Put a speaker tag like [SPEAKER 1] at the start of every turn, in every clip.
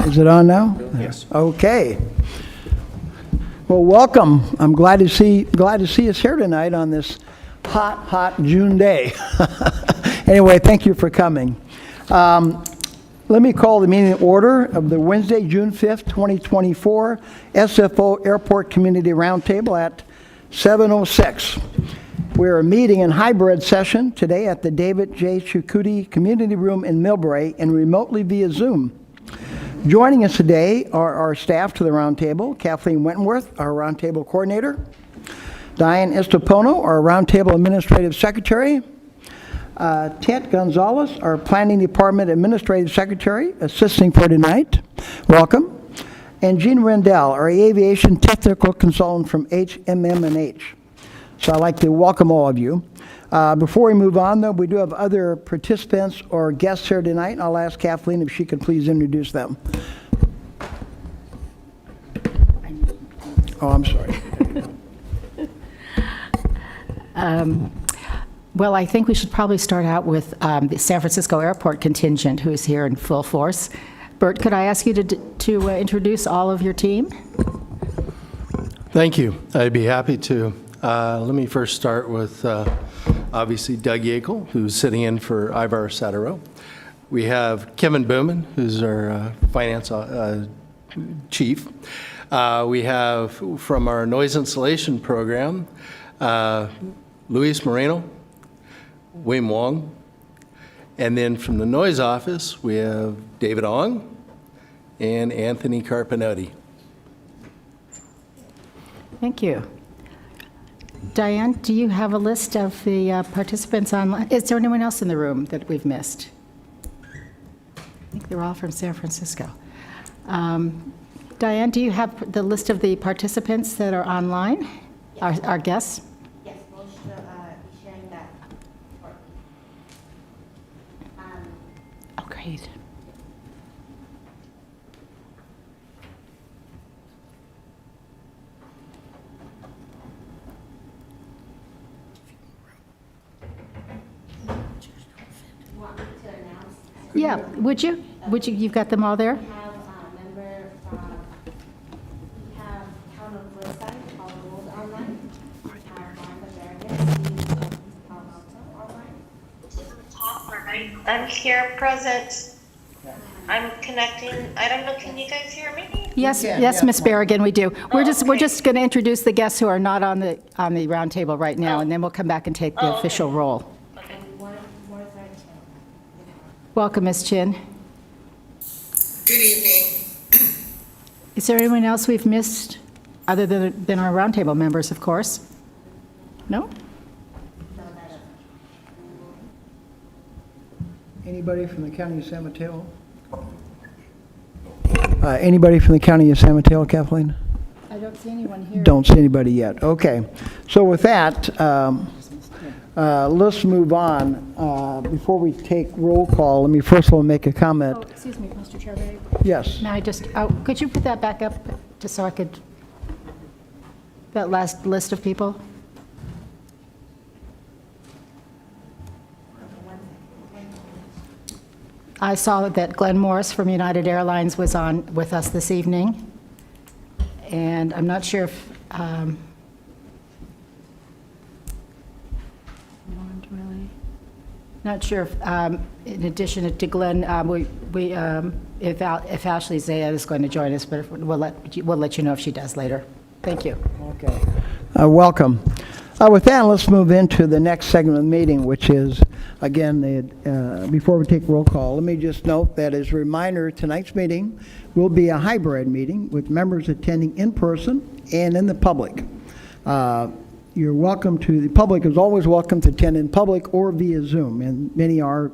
[SPEAKER 1] Is it on now? Yes. Okay. Well, welcome. I'm glad to see us here tonight on this hot June day. Anyway, thank you for coming. Let me call the meeting to order of the Wednesday, June 5th, 2024 SFO Airport Community Roundtable at 7:06. We're meeting in hybrid session today at the David J. Chukuti Community Room in Millbrae and remotely via Zoom. Joining us today are our staff to the roundtable: Kathleen Wentworth, our roundtable coordinator; Diane Estopono, our roundtable administrative secretary; Tent Gonzalez, our planning department administrative secretary, assisting for tonight. Welcome. And Jean Rendell, our aviation technical consultant from HMM&H. So I'd like to welcome all of you. Before we move on, though, we do have other participants or guests here tonight. I'll ask Kathleen if she could please introduce them. Oh, I'm sorry.
[SPEAKER 2] Well, I think we should probably start out with the San Francisco Airport contingent, who is here in full force. Bert, could I ask you to introduce all of your team?
[SPEAKER 3] Thank you. I'd be happy to. Let me first start with, obviously, Doug Yackel, who's sitting in for Ivar Satero. We have Kevin Bowman, who's our finance chief. We have, from our noise insulation program, Luis Moreno, Wim Wong. And then from the noise office, we have David Ong and Anthony Carpinotti.
[SPEAKER 2] Thank you. Diane, do you have a list of the participants online? Is there anyone else in the room that we've missed? I think they're all from San Francisco. Diane, do you have the list of the participants that are online, yes. Our guests?
[SPEAKER 4] Yes, we'll be sharing that shortly.
[SPEAKER 2] Oh, great. Yeah, would you? You've got them all there?
[SPEAKER 4] We have a member from, we have Town of Riverside, Paul Gould online. We have Martha Bergen, Palo Alto online.
[SPEAKER 5] I'm here present. I'm connecting. I don't know, can you guys hear me?
[SPEAKER 2] Yes, Ms. Berrigan, we do. We're
[SPEAKER 5] okay.
[SPEAKER 2] just going to introduce the guests who are not on the roundtable right now, and then we'll come back and take the official roll. Welcome, Ms. Chin.
[SPEAKER 6] Good evening.
[SPEAKER 2] Is there anyone else we've missed, other than our roundtable members, of course? No?
[SPEAKER 1] Anybody from the county of San Mateo? Anybody from the county of San Mateo, Kathleen?
[SPEAKER 2] I don't see anyone here.
[SPEAKER 1] Don't see anybody yet. Okay. So with that, let's move on. Before we take roll call, let me first of all make a comment.
[SPEAKER 2] Oh, excuse me, Mr. Chair.
[SPEAKER 1] Yes.
[SPEAKER 2] May I just, could you put that back up just so I could, that last list of people? I saw that Glenn Morris from United Airlines was on with us this evening. And I'm not sure if, not sure if, in addition to Glenn, if Ashley Zaya is going to join us, but we'll let you know if she does later. Thank you.
[SPEAKER 1] Okay. Welcome. With that, let's move into the next segment of the meeting, which is, again, before we take roll call, let me just note that as a reminder, tonight's meeting will be a hybrid meeting with members attending in person and in the public. You're welcome to, the public is always welcome to attend in public or via Zoom, and many are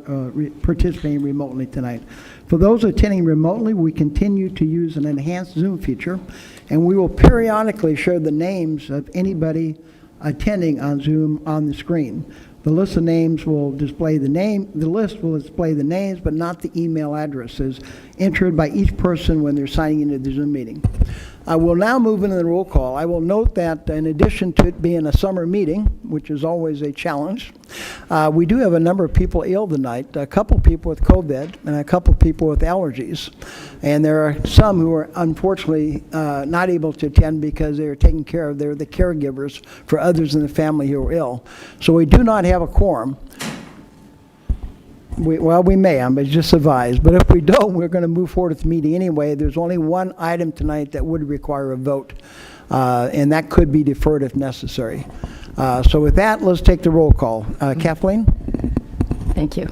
[SPEAKER 1] participating remotely tonight. For those attending remotely, we continue to use an enhanced Zoom feature, and we will periodically share the names of anybody attending on Zoom on the screen. The list of names will display the list will display the names, but not the email addresses entered by each person when they're signing into the Zoom meeting. I will now move into the roll call. I will note that in addition to it being a summer meeting, which is always a challenge, we do have a number of people ill tonight, a couple people with COVID and a couple people with allergies. And there are some who are unfortunately not able to attend because they are taking care of, they're the caregivers for others in the family who are ill. So we do not have a quorum. We may, I'm just advised, but if we don't, we're going to move forward with the meeting anyway. There's only one item tonight that would require a vote, and that could be deferred if necessary. So with that, let's take the roll call. Kathleen?
[SPEAKER 2] Thank you.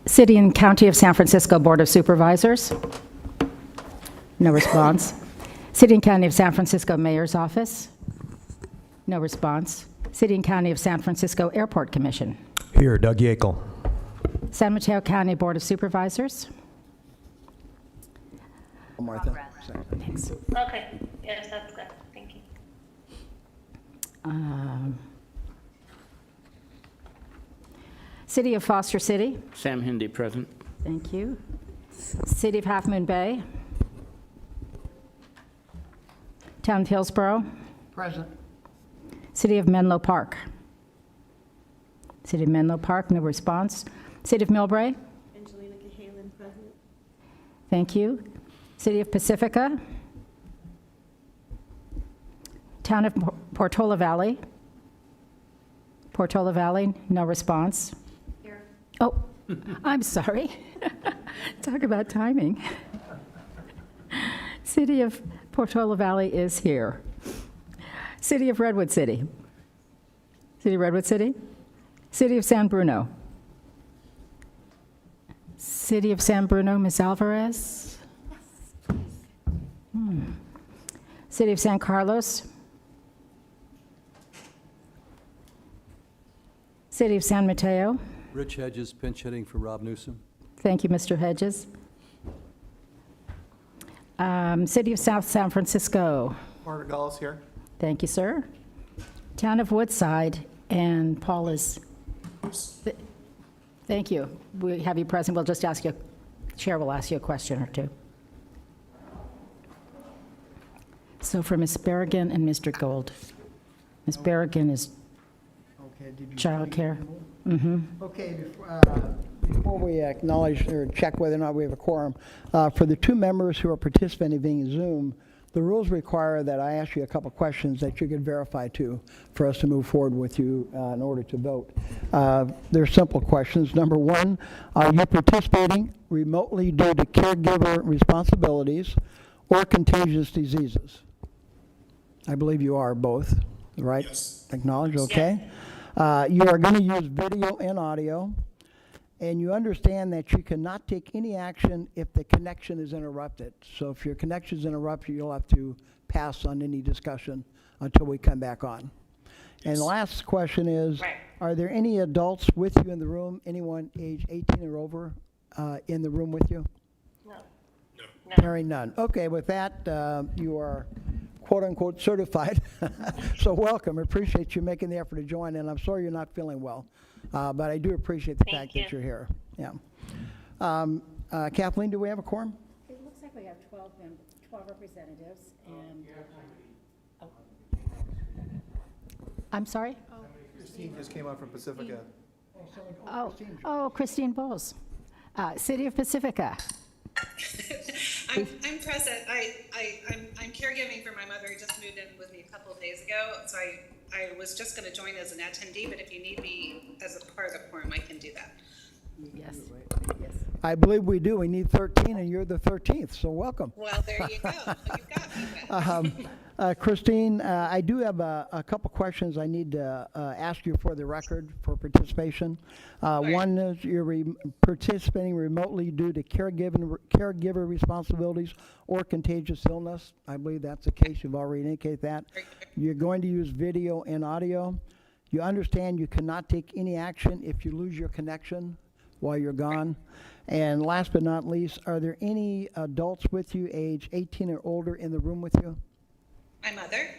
[SPEAKER 2] City and County of San Francisco Board of Supervisors? No response. City and County of San Francisco Mayor's Office? No response. City and County of San Francisco Airport Commission?
[SPEAKER 7] Here, Doug Yakel.
[SPEAKER 2] San Mateo County Board of Supervisors?
[SPEAKER 1] Martha.
[SPEAKER 2] Thanks.
[SPEAKER 5] Okay, yes, that's good, thank you.
[SPEAKER 2] City of Foster City?
[SPEAKER 8] Sam Hindi, present.
[SPEAKER 2] Thank you. City of Half Moon Bay? Town of Hillsborough?
[SPEAKER 1] Present.
[SPEAKER 2] City of Menlo Park? City of Menlo Park, no response. City of Millbrae?
[SPEAKER 4] Angelina Cahalan, present.
[SPEAKER 2] Thank you. City of Pacifica? Town of Portola Valley? Portola Valley, no response.
[SPEAKER 4] Here.
[SPEAKER 2] Oh, I'm sorry. Talk about timing. City of Portola Valley is here. City of Redwood City? City of Redwood City? City of San Bruno? City of San Bruno, Ms. Alvarez? City of San Carlos? City of San Mateo?
[SPEAKER 9] Rich Hedges, pinch hitting for Rob Newsom.
[SPEAKER 2] Thank you, Mr. Hedges. City of South San Francisco?
[SPEAKER 10] Margaret Gullis here.
[SPEAKER 2] Thank you, sir. Town of Woodside, and Paul is, thank you. We have you present. We'll just ask you, Chair will ask you a question or two. So for Ms. Berrigan and Mr. Gold. Ms. Berrigan is childcare.
[SPEAKER 1] Okay, before we acknowledge or check whether or not we have a quorum, for the two members who are participating via Zoom, the rules require that I ask you a couple questions that you could verify too for us to move forward with you in order to vote. They're simple questions. Number one, are you participating remotely due to caregiver responsibilities or contagious diseases? I believe you are both, right?
[SPEAKER 10] Yes.
[SPEAKER 1] Acknowledge, okay. You are going to use video and audio, and you understand that you cannot take any action if the connection is interrupted. So if your connection is interrupted, you'll have to pass on any discussion until we come back on. And the last question is,
[SPEAKER 5] Right.
[SPEAKER 1] are there any adults with you in the room, anyone age 18 or over in the room with you?
[SPEAKER 5] No.
[SPEAKER 1] Hearing none. Okay, with that, you are quote-unquote certified. So welcome. I appreciate you making the effort to join, and I'm sorry you're not feeling well. But I do appreciate the fact that you're here. Yeah. Kathleen, do we have a quorum?
[SPEAKER 2] It looks like we have 12 representatives, and... I'm sorry?
[SPEAKER 10] Christine just came out from Pacifica.
[SPEAKER 2] Oh, Christine Bowles. City of Pacifica.
[SPEAKER 6] I'm present. I'm caregiving for my mother who just moved in with me a couple of days ago. So I was just going to join as an attendee, but if you need me as a part of the quorum, I can do that.
[SPEAKER 2] Yes.
[SPEAKER 1] I believe we do. We need 13, and you're the 13th, so welcome.
[SPEAKER 6] Well, there you go. You've got me.
[SPEAKER 1] Christine, I do have a couple questions I need to ask you for the record for participation. One is you're participating remotely due to caregiver responsibilities or contagious illness. I believe that's the case. You've already indicated that. You're going to use video and audio. You understand you cannot take any action if you lose your connection while you're gone. And last but not least, are there any adults with you age 18 or older in the room with you?
[SPEAKER 6] My mother.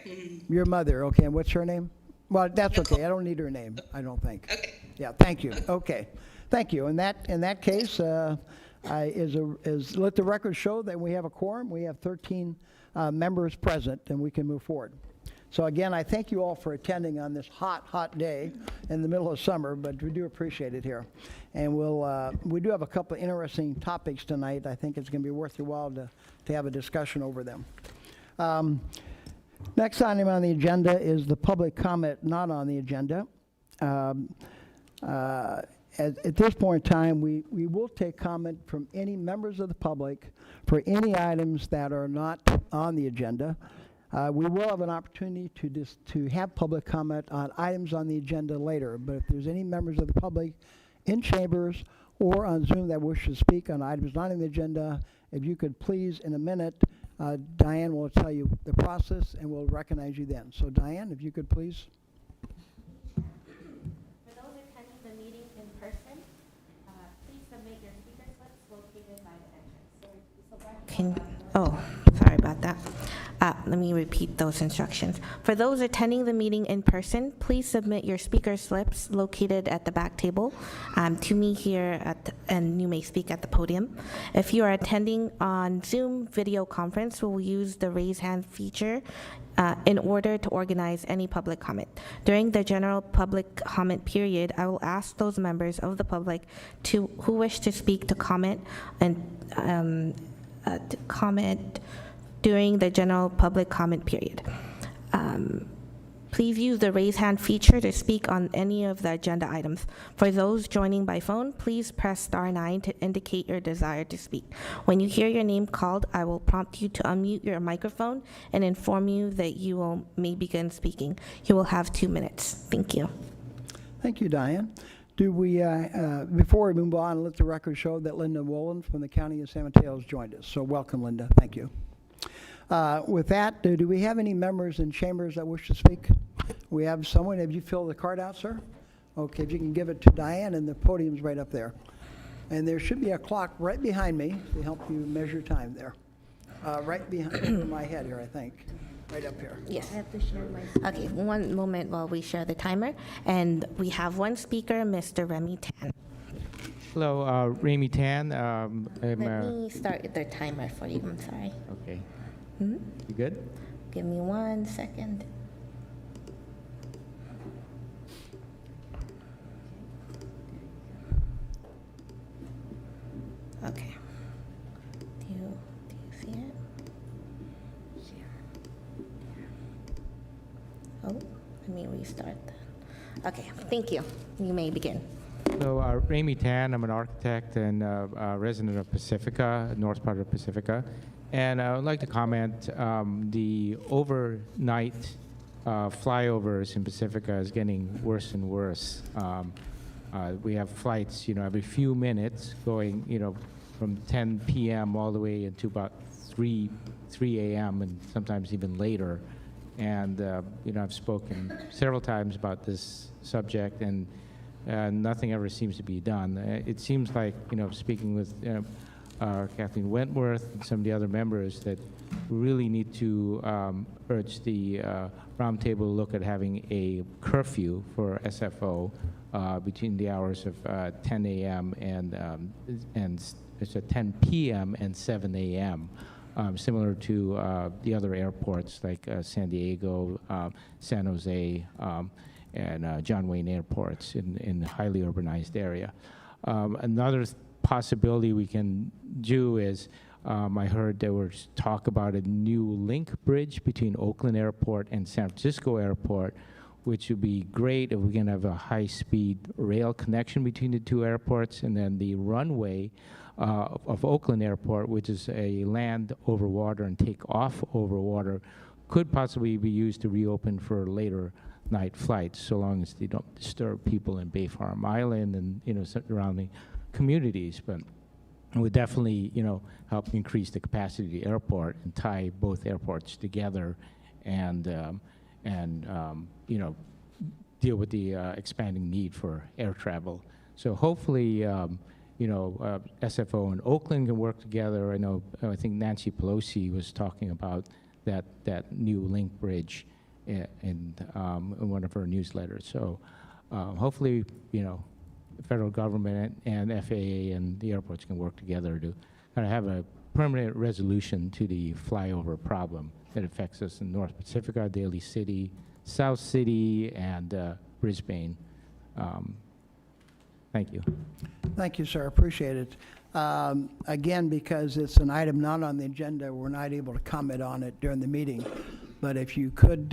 [SPEAKER 1] Your mother, okay, and what's her name? Well, that's okay, I don't need her name, I don't think.
[SPEAKER 6] Okay.
[SPEAKER 1] Yeah, thank you, okay. Thank you. In that case, is let the record show that we have a quorum. We have 13 members present, and we can move forward. So again, I thank you all for attending on this hot day in the middle of summer, but we do appreciate it here. And we do have a couple of interesting topics tonight. I think it's going to be worth your while to have a discussion over them. Next item on the agenda is the public comment not on the agenda. At this point in time, we will take comment from any members of the public for any items that are not on the agenda. We will have an opportunity to have public comment on items on the agenda later, but if there's any members of the public in chambers or on Zoom that wish to speak on items not on the agenda, if you could please, in a minute, Diane will tell you the process and we'll recognize you then. So Diane, if you could please.
[SPEAKER 4] For those attending the meeting in person, please submit your speaker slips located by the entrance. Sorry about that. Let me repeat those instructions. For those attending the meeting in person, please submit your speaker slips located at the back table to me here, and you may speak at the podium. If you are attending on Zoom video conference, we'll use the raise hand feature in order to organize any public comment. During the general public comment period, I will ask those members of the public who wish to speak to comment during the general public comment period. Please use the raise hand feature to speak on any of the agenda items. For those joining by phone, please press *9 to indicate your desire to speak. When you hear your name called, I will prompt you to unmute your microphone and inform you that you may begin speaking. You will have 2 minutes. Thank you.
[SPEAKER 1] Thank you, Diane. Do we, before we move on, let the record show that Linda Wolin from the County of San Mateo has joined us. So welcome, Linda. Thank you. With that, do we have any members in chambers that wish to speak? We have someone. Have you filled the card out, sir? Okay, if you can give it to Diane, and the podium's right up there. And there should be a clock right behind me to help you measure time there. Right behind my head here, I think. Right up here.
[SPEAKER 4] Yes. I have to share my. Okay, one moment while we share the timer. And we have one speaker, Mr. Remy Tan.
[SPEAKER 7] Hello, Remy Tan.
[SPEAKER 4] Let me start the timer for you. I'm sorry.
[SPEAKER 7] Okay. You good?
[SPEAKER 4] Give me 1 second. Okay. Do you see it? Oh, let me restart that. Okay, thank you. You may begin.
[SPEAKER 7] So, Remy Tan, I'm an architect and a resident of Pacifica, north part of Pacifica. And I would like to comment, the overnight flyovers in Pacifica is getting worse and worse. We have flights, every few minutes going, from 10 p.m. all the way into about 3 a.m. and sometimes even later. And, I've spoken several times about this subject, and nothing ever seems to be done. It seems like, speaking with Kathleen Wentworth and some of the other members, that we really need to urge the Roundtable to look at having a curfew for SFO between the hours of 10 a.m. and it's at 10 p.m. and 7 a.m. Similar to the other airports like San Diego, San Jose, and John Wayne airports in the highly urbanized area. Another possibility we can do is, I heard there was talk about a new link bridge between Oakland Airport and San Francisco Airport, which would be great if we can have a high-speed rail connection between the two airports, and then the runway of Oakland Airport, which is a land over water and take off over water, could possibly be used to reopen for later night flights, so long as they don't disturb people in Bay Farm Island and surrounding communities. But it would definitely help increase the capacity of the airport and tie both airports together, and deal with the expanding need for air travel. So hopefully SFO and Oakland can work together. I think Nancy Pelosi was talking about that new link bridge in one of her newsletters. So hopefully federal government and FAA and the airports can work together to kind of have a permanent resolution to the flyover problem that affects us in North Pacifica, Daly City, South City, and Brisbane. Thank you.
[SPEAKER 1] Thank you, sir. Appreciate it. Again, because it's an item not on the agenda, we're not able to comment on it during the meeting. But if you could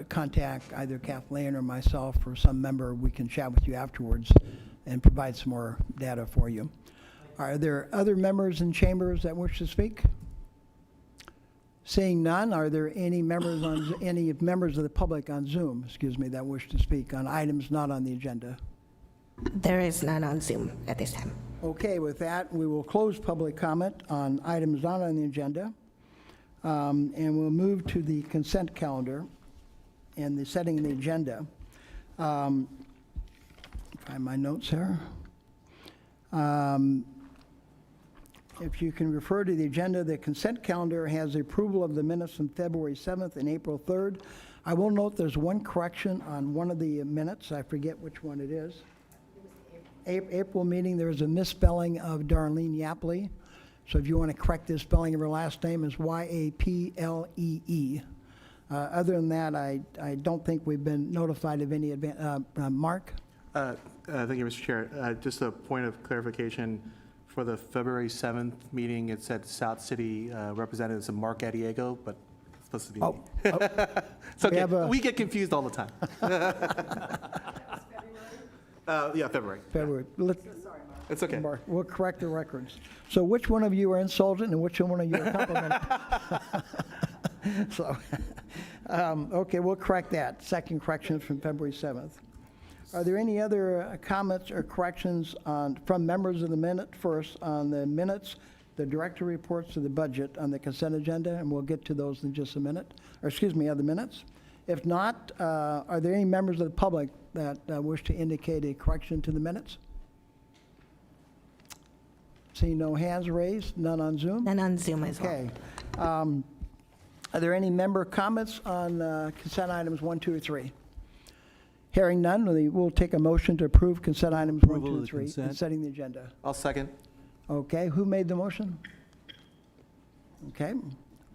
[SPEAKER 1] contact either Kathleen or myself or some member, we can chat with you afterwards and provide some more data for you. Are there other members in chambers that wish to speak? Seeing none, are there any members of the public on Zoom, that wish to speak on items not on the agenda?
[SPEAKER 8] There is none on Zoom at this time.
[SPEAKER 1] Okay, with that, we will close public comment on items not on the agenda, and we'll move to the consent calendar and the setting of the agenda. Find my notes here. If you can refer to the agenda, the consent calendar has the approval of the minutes from February 7th and April 3rd. I will note there's one correction on one of the minutes. I forget which one it is. April meeting, there was a misspelling of Darlene Yaplee. So if you want to correct the spelling of her last name, is Y-A-P-L-E-E. Other than that, I don't think we've been notified of any advance. Mark?
[SPEAKER 10] Thank you, Mr. Chair. Just a point of clarification. For the February 7th meeting, it said South City Representatives of Mark Adiego, but it's supposed to be me. It's okay. We get confused all the time. Yeah, February.
[SPEAKER 1] February.
[SPEAKER 10] It's okay.
[SPEAKER 1] Mark, we'll correct the records. So which one of you are insulted and which one of you are complimented? So, okay, we'll correct that. Second correction from February 7th. Are there any other comments or corrections from members of the minute first on the minutes, the director reports to the budget on the consent agenda, and we'll get to those in just a minute, or excuse me, other minutes? If not, are there any members of the public that wish to indicate a correction to the minutes? Seeing no hands raised, none on Zoom?
[SPEAKER 8] None on Zoom as well.
[SPEAKER 1] Okay. Are there any member comments on consent items 1, 2, or 3? Hearing none, we'll take a motion to approve consent items 1, 2,
[SPEAKER 9] Approval of
[SPEAKER 1] and
[SPEAKER 9] the
[SPEAKER 1] 3,
[SPEAKER 9] consent.
[SPEAKER 1] and setting the agenda.
[SPEAKER 10] I'll second.
[SPEAKER 1] Okay, who made the motion? Okay.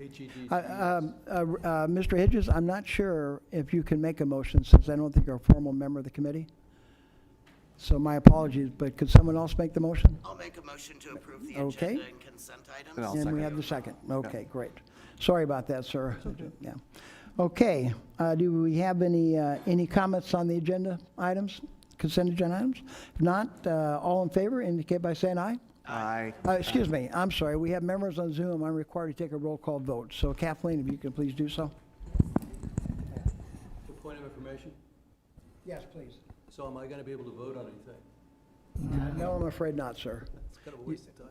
[SPEAKER 1] Mr. Hedges, I'm not sure if you can make a motion since I don't think you're a formal member of the committee. So my apologies, but could someone else make the motion?
[SPEAKER 11] I'll make a motion to approve the
[SPEAKER 1] Okay.
[SPEAKER 11] agenda and consent items.
[SPEAKER 10] And I'll
[SPEAKER 1] And we
[SPEAKER 10] second
[SPEAKER 1] have
[SPEAKER 10] it.
[SPEAKER 1] the second. Okay, great. Sorry about that, sir. Yeah. Okay, do we have any comments on the agenda items, consent agenda items? If not, all in favor indicate by saying aye.
[SPEAKER 10] Aye.
[SPEAKER 1] Excuse me, I'm sorry, we have members on Zoom. I'm required to take a roll call vote. So Kathleen, if you could please do so.
[SPEAKER 9] For point of information,
[SPEAKER 1] Yes, please.
[SPEAKER 9] so am I going to be able to vote on anything?
[SPEAKER 1] No, I'm afraid not, sir.
[SPEAKER 9] It's kind of a waste of time.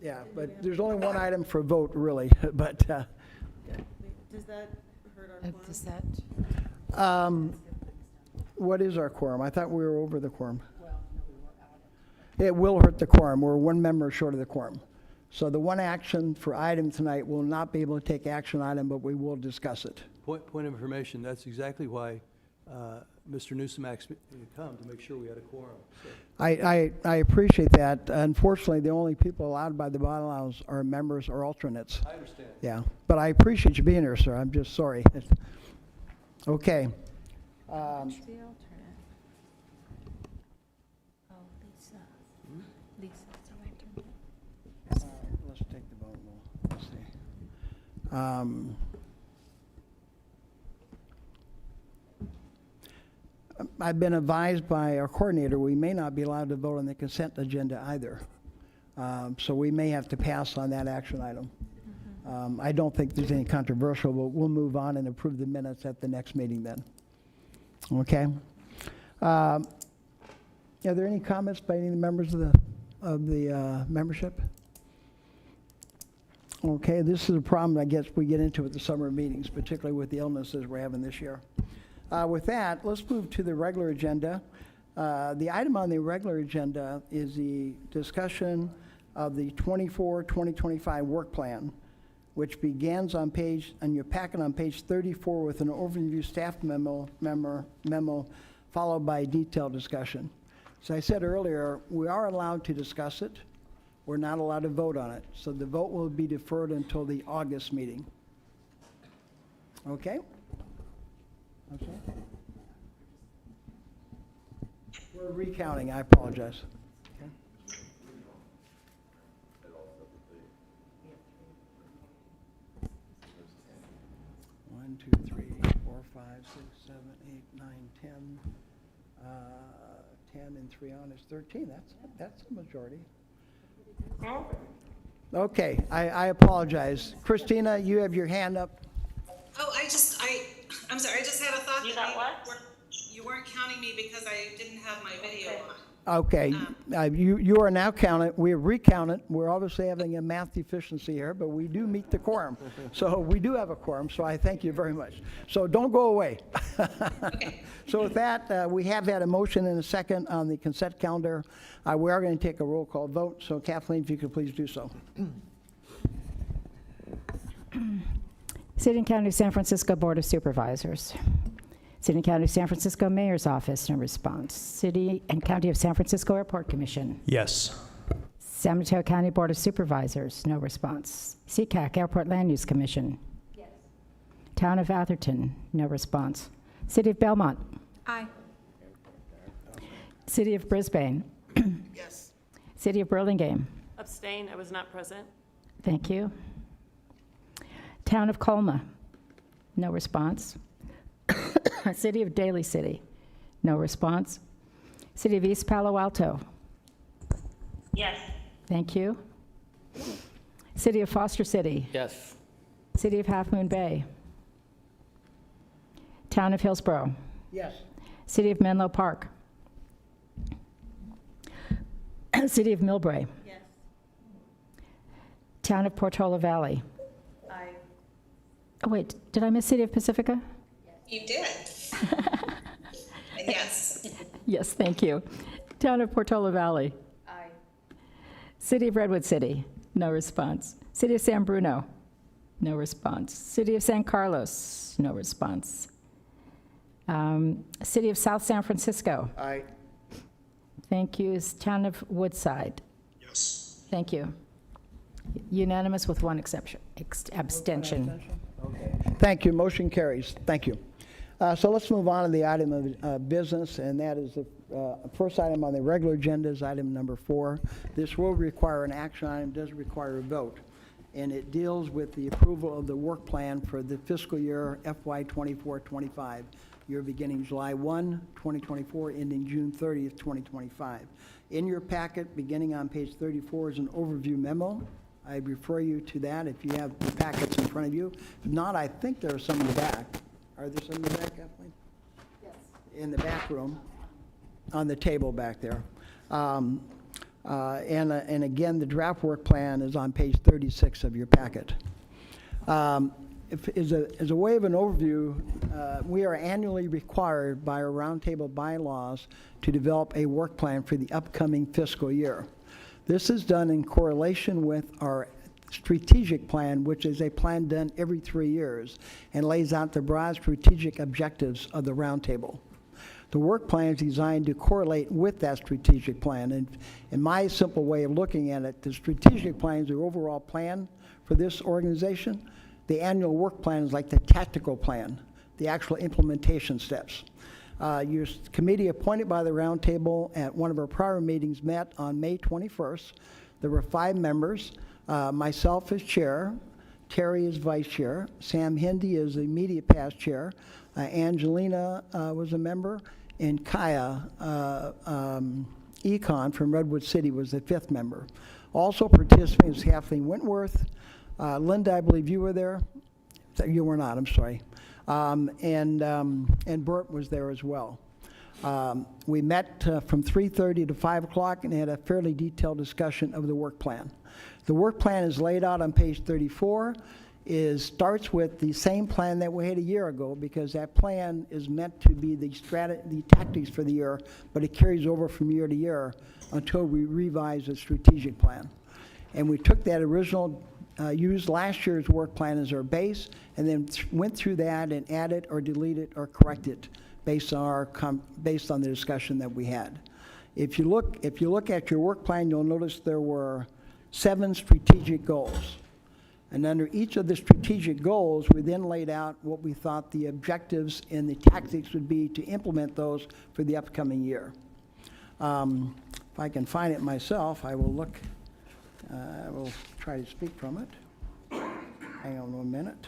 [SPEAKER 1] Yeah, but there's only one item for vote, really, but,
[SPEAKER 12] Does that hurt our quorum?
[SPEAKER 2] Does that?
[SPEAKER 1] what is our quorum? I thought we were over the quorum. It will hurt the quorum. We're one member short of the quorum. So the one action for item tonight will not be able to take action item, but we will discuss it.
[SPEAKER 9] Point of information, that's exactly why Mr. Newsom asked me to come, to make sure we had a quorum. So,
[SPEAKER 1] I appreciate that. Unfortunately, the only people allowed by the bylaws are members or alternates.
[SPEAKER 9] I understand.
[SPEAKER 1] Yeah, but I appreciate you being here, sir. I'm just sorry. Okay.
[SPEAKER 2] The alternate. Oh, Lisa. Lisa, so I turned it.
[SPEAKER 1] Let's take the vote. Let's see. I've been advised by our coordinator, we may not be allowed to vote on the consent agenda either. So we may have to pass on that action item. I don't think there's any controversial, but we'll move on and approve the minutes at the next meeting then. Okay? Are there any comments by any of the members of the membership? Okay, this is a problem I guess we get into at the summer meetings, particularly with the illnesses we're having this year. With that, let's move to the regular agenda. The item on the regular agenda is the discussion of the 24-2025 work plan, which begins on your packet on page 34 with an overview staff memo followed by a detailed discussion. As I said earlier, we are allowed to discuss it. We're not allowed to vote on it. So the vote will be deferred until the August meeting. Okay? Okay. We're recounting, I apologize. Okay. 1, 2, 3, 4, 5, 6, 7, 8, 9, 10. 10 and 3 on is 13. That's a majority. Okay, I apologize. Christina, you have your hand up.
[SPEAKER 6] Oh, I'm sorry, I just had a thought.
[SPEAKER 5] You
[SPEAKER 6] that
[SPEAKER 5] got what?
[SPEAKER 6] You weren't counting me because I didn't have my video on.
[SPEAKER 1] Okay, you are now counted. We have recounted. We're obviously having a math deficiency here, but we do meet the quorum. So we do have a quorum, so I thank you very much. So don't go away.
[SPEAKER 6] Okay.
[SPEAKER 1] So with that, we have had a motion and a second on the consent calendar. We are going to take a roll call vote. So Kathleen, if you could please do so.
[SPEAKER 2] City and County of San Francisco Board of Supervisors. City and County of San Francisco Mayor's Office, no response. City and County of San Francisco Airport Commission.
[SPEAKER 9] Yes.
[SPEAKER 2] San Mateo County Board of Supervisors, no response. CCAC Airport Land Use Commission. Yes. Town of Atherton, no response. City of Belmont.
[SPEAKER 12] Aye.
[SPEAKER 2] City of Brisbane.
[SPEAKER 11] Yes.
[SPEAKER 2] City of Burlingame.
[SPEAKER 13] Abstain, I was not present.
[SPEAKER 2] Thank you. Town of Colma, no response. City of Daly City, no response. City of East Palo Alto.
[SPEAKER 5] Yes.
[SPEAKER 2] Thank you. City of Foster City.
[SPEAKER 3] Yes.
[SPEAKER 2] City of Half Moon Bay. Town of Hillsborough.
[SPEAKER 1] Yes.
[SPEAKER 2] City of Menlo Park. City of Millbrae.
[SPEAKER 12] Yes.
[SPEAKER 2] Town of Portola Valley.
[SPEAKER 12] Aye.
[SPEAKER 2] Oh, wait, did I miss City of Pacifica?
[SPEAKER 6] You did. And yes.
[SPEAKER 2] Yes, thank you. Town of Portola Valley.
[SPEAKER 12] Aye.
[SPEAKER 2] City of Redwood City, no response. City of San Bruno, no response. City of San Carlos, no response. City of South San Francisco.
[SPEAKER 1] Aye.
[SPEAKER 2] Thank you. Town of Woodside.
[SPEAKER 11] Yes.
[SPEAKER 2] Thank you. Unanimous with one abstention.
[SPEAKER 1] Okay. Thank you. Motion carries. Thank you. So let's move on to the item of business, and that is the first item on the regular agenda is item number 4. This will require an action item, does require a vote, and it deals with the approval of the work plan for the fiscal year FY 24-25, year beginning July 1, 2024, ending June 30th, 2025. In your packet, beginning on page 34, is an overview memo. I refer you to that if you have the packets in front of you. If not, I think there are some in the back. Are there some in the back, Kathleen? Yes. In the back room, on the table back there. And again, the draft work plan is on page 36 of your packet. As a way of an overview, we are annually required by our Roundtable bylaws to develop a work plan for the upcoming fiscal year. This is done in correlation with our strategic plan, which is a plan done every 3 years and lays out the broad strategic objectives of the Roundtable. The work plan is designed to correlate with that strategic plan. And in my simple way of looking at it, the strategic plan is the overall plan for this organization. The annual work plan is like the tactical plan, the actual implementation steps. Your committee appointed by the Roundtable at one of our prior meetings met on May 21st. There were 5 members. Myself as chair, Terry is vice chair, Sam Hindi is the immediate past chair, Angelina was a member, and Kaya Econ from Redwood City was the 5th member. Also participating was Kathleen Wentworth. Linda, I believe you were there. You were not, I'm sorry. And Bert was there as well. We met from 3:30 to 5 o'clock and had a fairly detailed discussion of the work plan. The work plan is laid out on page 34. Starts with the same plan that we had a year ago, because that plan is meant to be the tactics for the year, but it carries over from year to year until we revise the strategic plan. And we took that original, used last year's work plan as our base, and then went through that and added or deleted or corrected based on the discussion that we had. If you look at your work plan, you'll notice there were 7 strategic goals. And under each of the strategic goals, we then laid out what we thought the objectives and the tactics would be to implement those for the upcoming year. If I can find it myself, I will look, I will try to speak from it. Hang on 1 minute.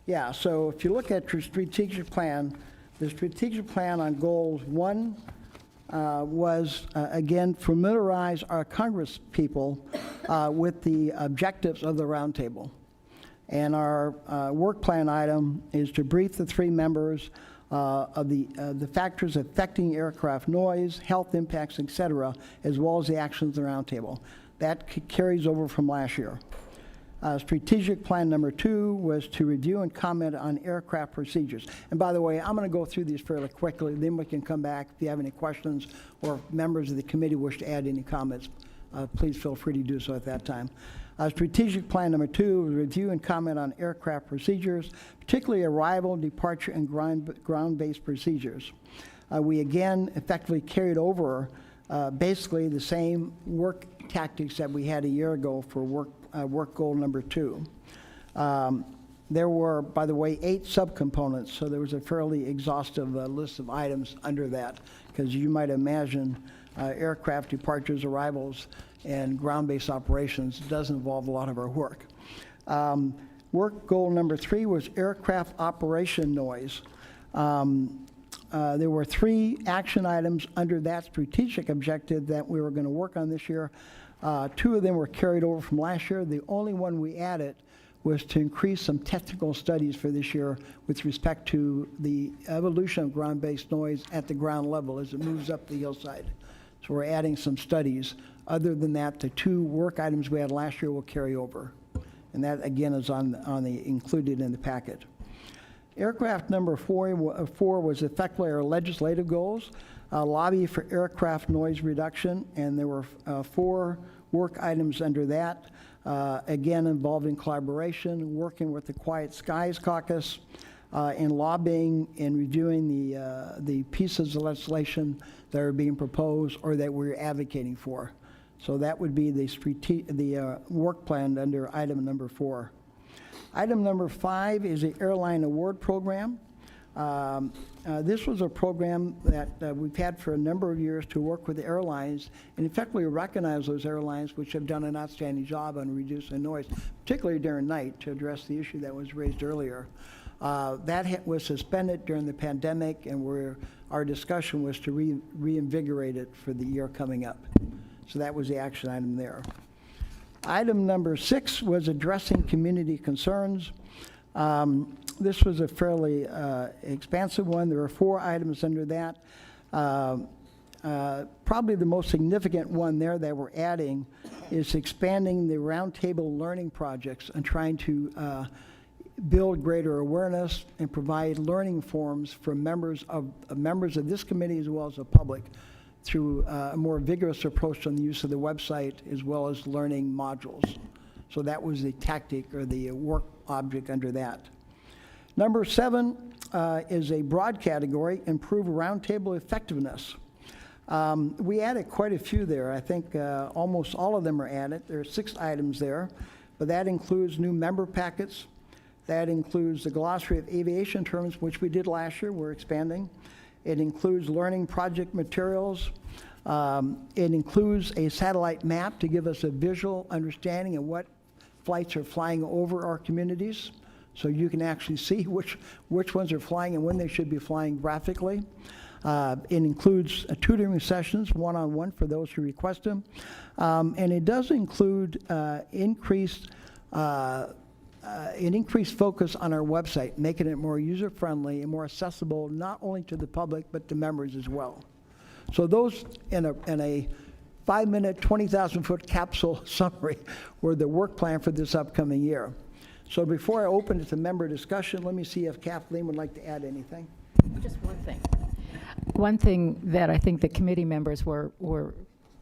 [SPEAKER 1] Yeah, so if you look at your strategic plan, the strategic plan on goals 1 was, again, familiarize our Congress people with the objectives of the roundtable. And our work plan item is to brief the 3 members of the factors affecting aircraft noise, health impacts, et cetera, as well as the actions of the roundtable. That carries over from last year. Strategic plan number 2 was to review and comment on aircraft procedures. And by the way, I'm going to go through these fairly quickly, then we can come back if you have any questions or if members of the committee wish to add any comments. Please feel free to do so at that time. Strategic plan number 2 was review and comment on aircraft procedures, particularly arrival, departure, and ground-based procedures. We again effectively carried over basically the same work tactics that we had a year ago for work goal number 2. There were, by the way, 8 subcomponents, so there was a fairly exhaustive list of items under that, because you might imagine aircraft departures, arrivals, and ground-based operations does involve a lot of our work. Work goal number 3 was aircraft operation noise. There were 3 action items under that strategic objective that we were going to work on this year. 2 of them were carried over from last year. The only one we added was to increase some technical studies for this year with respect to the evolution of ground-based noise at the ground level as it moves up the hillside. So we're adding some studies. Other than that, the 2 work items we had last year will carry over. And that, again, is included in the packet. Aircraft number 4 was effectively our legislative goals. Lobby for aircraft noise reduction, and there were 4 work items under that, again involving collaboration, working with the Quiet Skies Caucus, and lobbying and reviewing the pieces of legislation that are being proposed or that we're advocating for. So that would be the work plan under item number 4. Item number 5 is the Airline Award Program. This was a program that we've had for a number of years to work with the airlines and effectively recognize those airlines which have done an outstanding job on reducing noise, particularly during night, to address the issue that was raised earlier. That was suspended during the pandemic, and our discussion was to reinvigorate it for the year coming up. So that was the action item there. Item number 6 was addressing community concerns. This was a fairly expansive one. There were 4 items under that. Probably the most significant one there that we're adding is expanding the roundtable learning projects and trying to build greater awareness and provide learning forums for members of this committee as well as the public through a more vigorous approach on the use of the website as well as learning modules. So that was the tactic or the work object under that. Number 7 is a broad category, improve roundtable effectiveness. We added quite a few there. I think almost all of them are added. There are 6 items there, but that includes new member packets. That includes the glossary of aviation terms, which we did last year. We're expanding. It includes learning project materials. It includes a satellite map to give us a visual understanding of what flights are flying over our communities, so you can actually see which ones are flying and when they should be flying graphically. It includes tutoring sessions, one-on-one for those who request them. And it does include an increased focus on our website, making it more user-friendly and more accessible not only to the public but to members as well. So those in a 5-minute, 20,000-foot capsule summary were the work plan for this upcoming year. So before I open it to member discussion, let me see if Kathleen would like to add anything.
[SPEAKER 2] Just one thing. One thing that I think the committee members were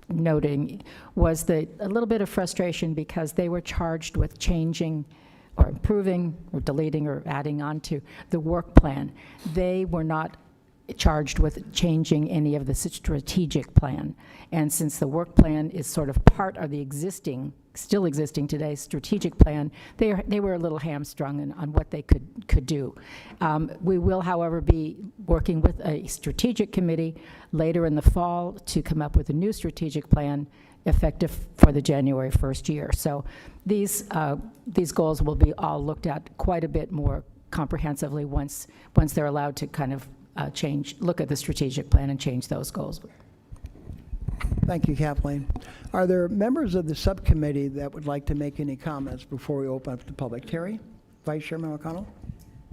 [SPEAKER 2] noting was a little bit of frustration because they were charged with changing or improving or deleting or adding on to the work plan. They were not charged with changing any of the strategic plan. And since the work plan is sort of part of the still existing today strategic plan, they were a little hamstrung on what they could do. We will, however, be working with a strategic committee later in the fall to come up with a new strategic plan effective for the January 1st year. So these goals will be all looked at quite a bit more comprehensively once they're allowed to kind of look at the strategic plan and change those goals.
[SPEAKER 1] Thank you, Kathleen. Are there members of the subcommittee that would like to make any comments before we open up to the public? Terry? Vice Chairman O'Connell?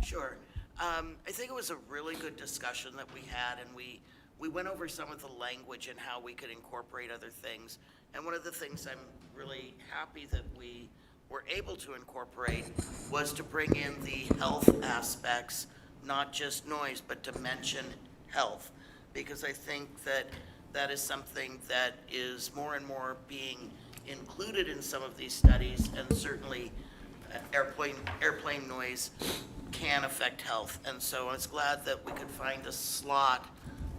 [SPEAKER 11] Sure. I think it was a really good discussion that we had, and we went over some of the language and how we could incorporate other things. And one of the things I'm really happy that we were able to incorporate was to bring in the health aspects, not just noise, but to mention health, because I think that that is something that is more and more being included in some of these studies, and certainly airplane noise can affect health. And so I was glad that we could find a slot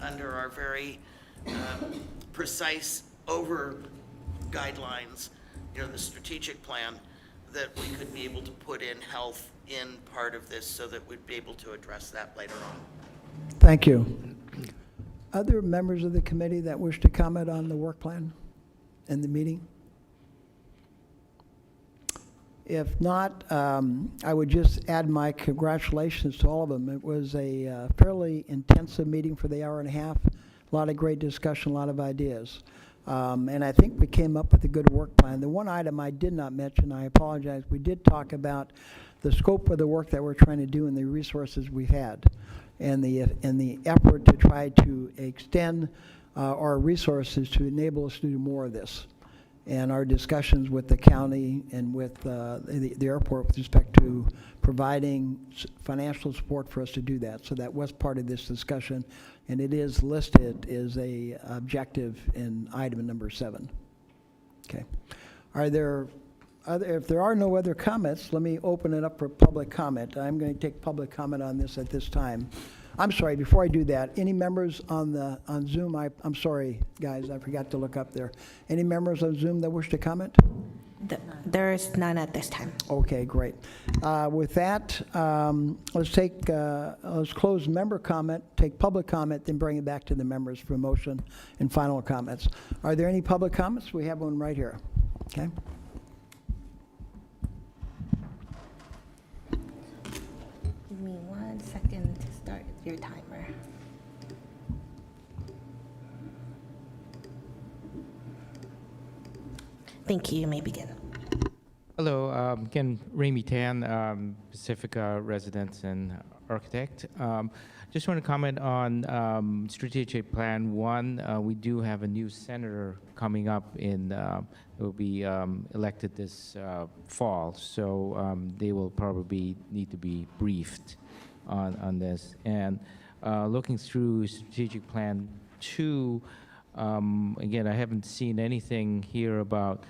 [SPEAKER 11] under our very precise guidelines, the strategic plan, that we could be able to put in health in part of this so that we'd be able to address that later on.
[SPEAKER 1] Thank you. Other members of the committee that wish to comment on the work plan and the meeting? If not, I would just add my congratulations to all of them. It was a fairly intensive meeting for the hour and a half. A lot of great discussion, a lot of ideas. And I think we came up with a good work plan. The one item I did not mention, I apologize, we did talk about the scope of the work that we're trying to do and the resources we've had, and the effort to try to extend our resources to enable us to do more of this. And our discussions with the county and with the airport with respect to providing financial support for us to do that. So that was part of this discussion, and it is listed as a objective in item number 7. Okay. If there are no other comments, let me open it up for public comment. I'm going to take public comment on this at this time. I'm sorry, before I do that, any members on Zoom? I'm sorry, guys, I forgot to look up there. Any members on Zoom that wish to comment?
[SPEAKER 8] There is none at this time.
[SPEAKER 1] Okay, great. With that, let's close member comment, take public comment, then bring it back to the members for motion and final comments. Are there any public comments? We have one right here. Okay.
[SPEAKER 8] Give me 1 second to start your timer. Thank you. You may begin.
[SPEAKER 7] Hello, again, Ramy Tan, Pacifica resident and architect. Just want to comment on Strategic Plan 1. We do have a new senator coming up will be elected this fall, so they will probably need to be briefed on this. And looking through Strategic Plan 2, again, I haven't seen anything here about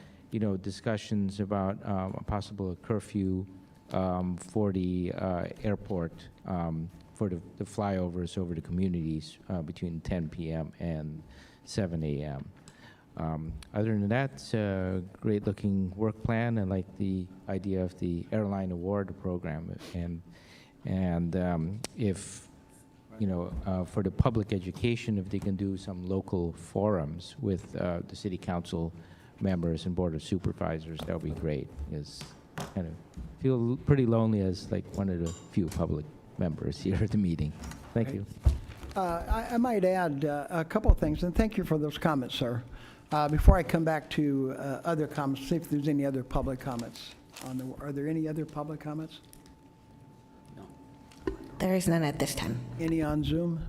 [SPEAKER 7] discussions about a possible curfew for the airport, for the flyovers over the communities between 10 p.m. and 7 a.m. Other than that, it's a great-looking work plan. I like the idea of the airline award program, and if for the public education, if they can do some local forums with the city council members and board of supervisors, that would be great. Because kind of feel pretty lonely as like one of the few public members here at the meeting. Thank you.
[SPEAKER 1] I might add a couple of things, and thank you for those comments, sir. Before I come back to other comments, see if there's any other public comments. Are there any other public comments?
[SPEAKER 8] There is none at this time.
[SPEAKER 1] Any on Zoom?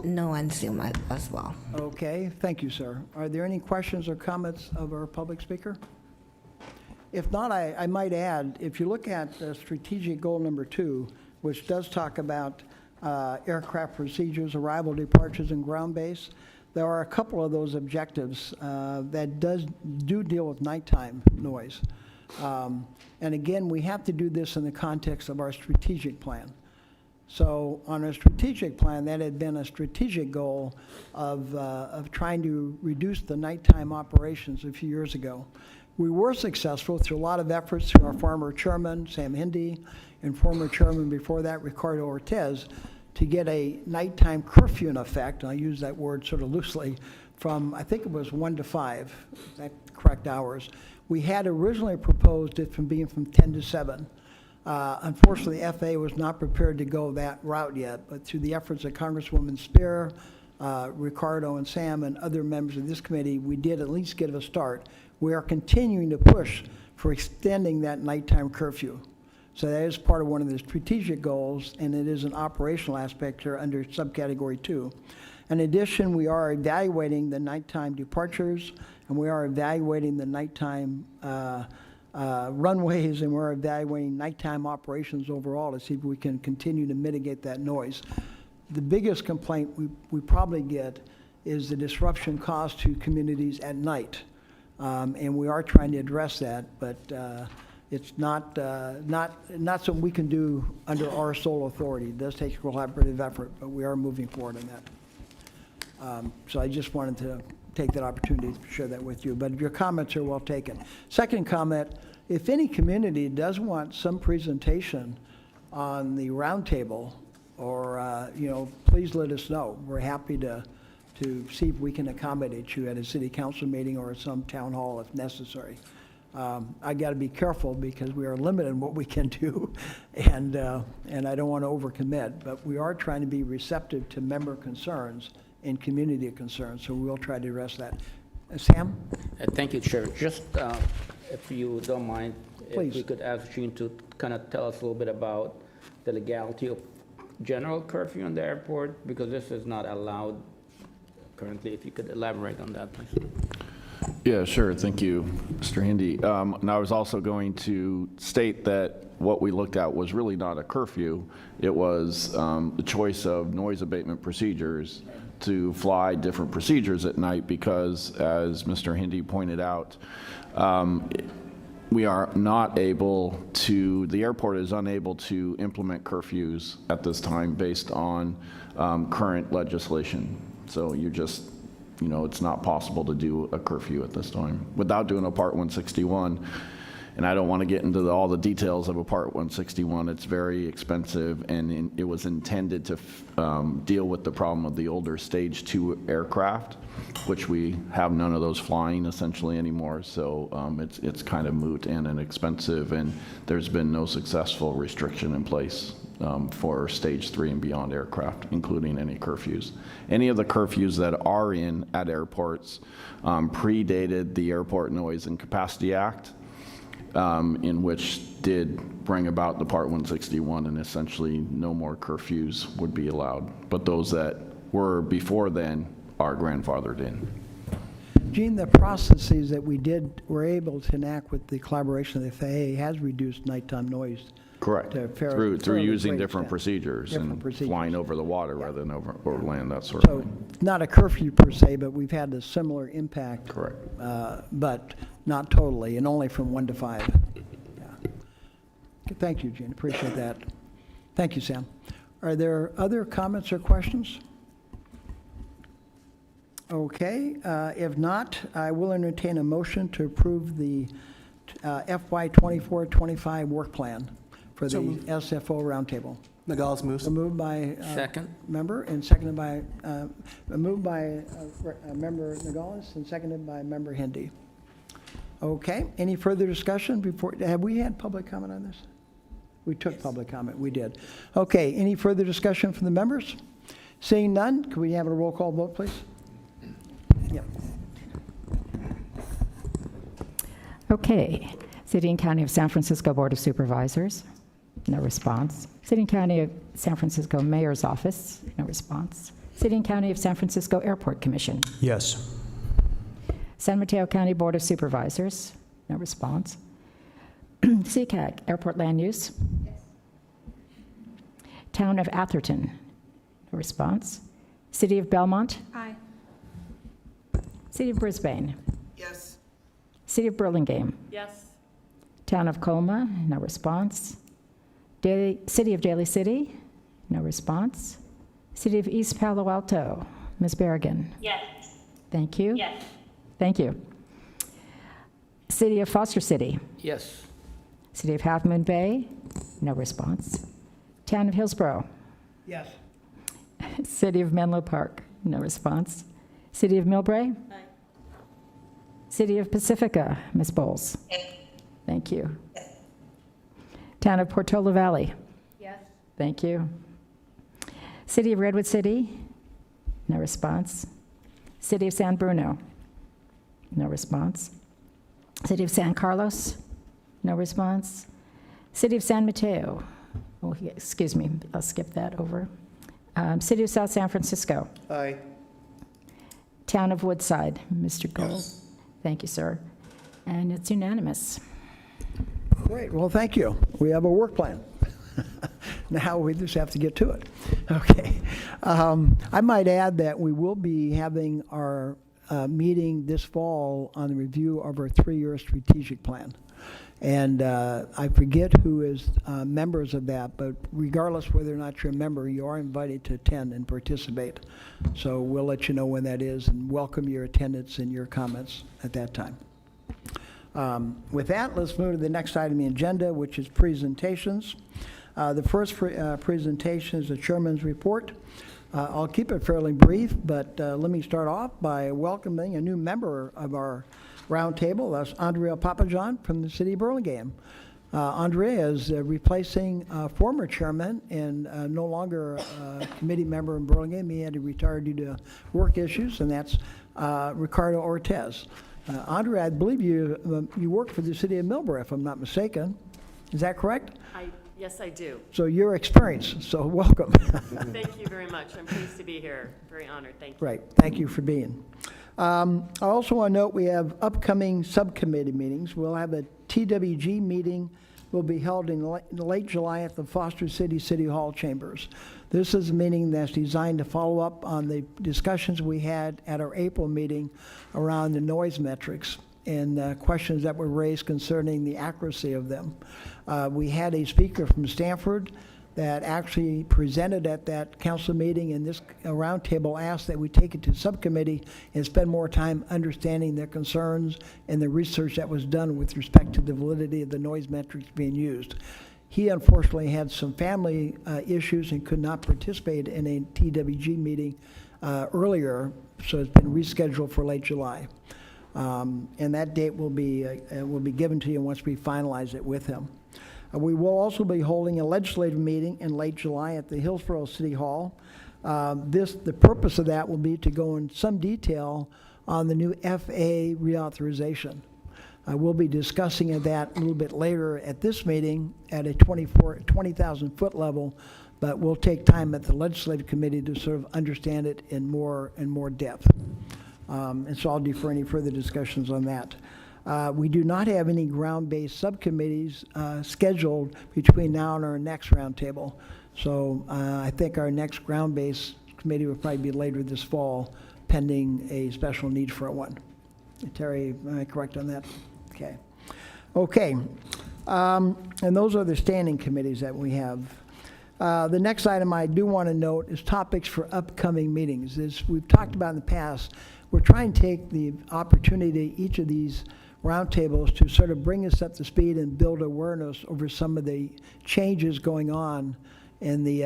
[SPEAKER 8] No on Zoom as well.
[SPEAKER 1] Okay, thank you, sir. Are there any questions or comments of our public speaker? If not, I might add, if you look at strategic goal number 2, which does talk about aircraft procedures, arrival, departures, and ground base, there are a couple of those objectives that do deal with nighttime noise. And again, we have to do this in the context of our strategic plan. So on a strategic plan, that had been a strategic goal of trying to reduce the nighttime operations a few years ago. We were successful through a lot of efforts through our former chairman, Sam Hindy, and former chairman before that, Ricardo Ortiz, to get a nighttime curfew in effect, and I use that word sort of loosely, from, I think it was 1 to 5, that correct hours. We had originally proposed it from being from 10 to 7. Unfortunately, the FAA was not prepared to go that route yet, but through the efforts of Congresswoman Spear, Ricardo and Sam and other members of this committee, we did at least get a start. We are continuing to push for extending that nighttime curfew. So that is part of one of the strategic goals, and it is an operational aspect here under subcategory 2. In addition, we are evaluating the nighttime departures, and we are evaluating the nighttime runways, and we're evaluating nighttime operations overall to see if we can continue to mitigate that noise. The biggest complaint we probably get is the disruption caused to communities at night. And we are trying to address that, but it's not something we can do under our sole authority. It does take a collaborative effort, but we are moving forward on that. So I just wanted to take that opportunity to share that with you, but your comments are well taken. Second comment, if any community does want some presentation on the roundtable, or, please let us know. We're happy to see if we can accommodate you at a city council meeting or at some town hall if necessary. I got to be careful because we are limited in what we can do, and I don't want to overcommit, but we are trying to be receptive to member concerns and community concerns, so we'll try to address that. Sam?
[SPEAKER 14] Thank you, Chair. Just if you don't mind,
[SPEAKER 1] Please.
[SPEAKER 14] if we could ask Gene to kind of tell us a little bit about the legality of general curfew in the airport, because this is not allowed currently. If you could elaborate on that, please.
[SPEAKER 15] Yeah, sure. Thank you, Mr. Hindy. And I was also going to state that what we looked at was really not a curfew. It was the choice of noise abatement procedures to fly different procedures at night because, as Mr. Hindy pointed out, we are not able to, the airport is unable to implement curfews at this time based on current legislation. So you just, it's not possible to do a curfew at this time without doing a Part 161. And I don't want to get into all the details of a Part 161. It's very expensive, and it was intended to deal with the problem of the older Stage 2 aircraft, which we have none of those flying essentially anymore. So it's kind of moot and inexpensive, and there's been no successful restriction in place for Stage 3 and beyond aircraft, including any curfews. Any of the curfews that are at airports predated the Airport Noise and Capacity Act, in which did bring about the Part 161, and essentially no more curfews would be allowed. But those that were before then are grandfathered in.
[SPEAKER 1] Gene, the processes that were able to enact with the collaboration of the FAA has reduced nighttime noise.
[SPEAKER 15] Correct. Through using different procedures and flying over the water rather than over land, that sort of thing.
[SPEAKER 1] So not a curfew per se, but we've had a similar impact.
[SPEAKER 15] Correct.
[SPEAKER 1] But not totally, and only from 1 to 5. Yeah. Thank you, Gene. Appreciate that. Thank you, Sam. Are there other comments or questions? Okay. If not, I will entertain a motion to approve the FY 24-25 work plan for the SFO roundtable.
[SPEAKER 10] Nogales moves.
[SPEAKER 1] So moved by
[SPEAKER 14] Second.
[SPEAKER 1] member and seconded by moved by member Nogales and seconded by member Hindy. Okay. Any further discussion before? Have we had public comment on this? We took public comment. We did. Okay. Any further discussion from the members? Seeing none, can we have a roll call vote, please? Yep.
[SPEAKER 2] Okay. City and County of San Francisco Board of Supervisors, no response. City and County of San Francisco Mayor's Office, no response. City and County of San Francisco Airport Commission.
[SPEAKER 9] Yes.
[SPEAKER 2] San Mateo County Board of Supervisors, no response. CCAG, Airport Land Use. Yes. Town of Atherton, no response. City of Belmont.
[SPEAKER 12] Aye.
[SPEAKER 2] City of Brisbane.
[SPEAKER 11] Yes.
[SPEAKER 2] City of Burlingame.
[SPEAKER 13] Yes.
[SPEAKER 2] Town of Colma, no response. City of Daly City, No response. City of East Palo Alto, Ms. Berrigan.
[SPEAKER 5] Yes.
[SPEAKER 2] Thank you.
[SPEAKER 5] Yes.
[SPEAKER 2] Thank you. City of Foster City.
[SPEAKER 14] Yes.
[SPEAKER 2] City of Half Moon Bay, no response. Town of Hillsborough.
[SPEAKER 1] Yes.
[SPEAKER 2] City of Menlo Park, no response. City of Millbrae.
[SPEAKER 12] Aye.
[SPEAKER 2] City of Pacifica, Ms. Bowles. Thank you. Town of Portola Valley.
[SPEAKER 8] Yes.
[SPEAKER 2] Thank you. City of Redwood City, no response. City of San Bruno, no response. City of San Carlos, no response. City of San Mateo, oh, excuse me, I'll skip that over. City of South San Francisco.
[SPEAKER 10] Aye.
[SPEAKER 2] Town of Woodside, Mr. Gold. Thank you, sir. And it's unanimous.
[SPEAKER 1] Great, well, thank you. We have a work plan. Now we just have to get to it. Okay. I might add that we will be having our meeting this fall on the review of our 3-year strategic plan. And I forget who is members of that, but regardless whether or not you're a member, you are invited to attend and participate. So we'll let you know when that is and welcome your attendance and your comments at that time. With that, let's move to the next item on the agenda, which is presentations. The first presentation is the chairman's report. I'll keep it fairly brief, but let me start off by welcoming a new member of our roundtable. That's Andrea Papajohn from the city of Burlingame. Andrea is replacing former chairman and no longer a committee member in Burlingame. He had to retire due to work issues, and that's Ricardo Ortez. Andrea, I believe you work for the city of Millbrae, if I'm not mistaken. Is that correct?
[SPEAKER 13] Yes, I do.
[SPEAKER 1] So you're experienced, so welcome.
[SPEAKER 13] Thank you very much. I'm pleased to be here. Very honored. Thank you.
[SPEAKER 1] Right, thank you for being. I also want to note we have upcoming subcommittee meetings. We'll have a TWG meeting will be held in late July at the Foster City Hall chambers. This is a meeting that's designed to follow up on the discussions we had at our April meeting around the noise metrics and questions that were raised concerning the accuracy of them. We had a speaker from Stanford that actually presented at that council meeting, and this roundtable asked that we take it to subcommittee and spend more time understanding their concerns and the research that was done with respect to the validity of the noise metrics being used. He unfortunately had some family issues and could not participate in a TWG meeting earlier, so it's been rescheduled for late July. And that date will be given to you once we finalize it with him. We will also be holding a legislative meeting in late July at the Hillsborough City Hall. The purpose of that will be to go in some detail on the new FAA reauthorization. We'll be discussing that a little bit later at this meeting at a 20,000 foot level, but we'll take time at the legislative committee to sort of understand it in more depth. And so I'll defer any further discussions on that. We do not have any ground-based subcommittees scheduled between now and our next roundtable. So I think our next ground-based committee will probably be later this fall, pending a special need for one. Terry, am I correct on that? Okay. Okay. And those are the standing committees that we have. The next item I do want to note is topics for upcoming meetings. As we've talked about in the past, we're trying to take the opportunity each of these roundtables to sort of bring us up to speed and build awareness over some of the changes going on in the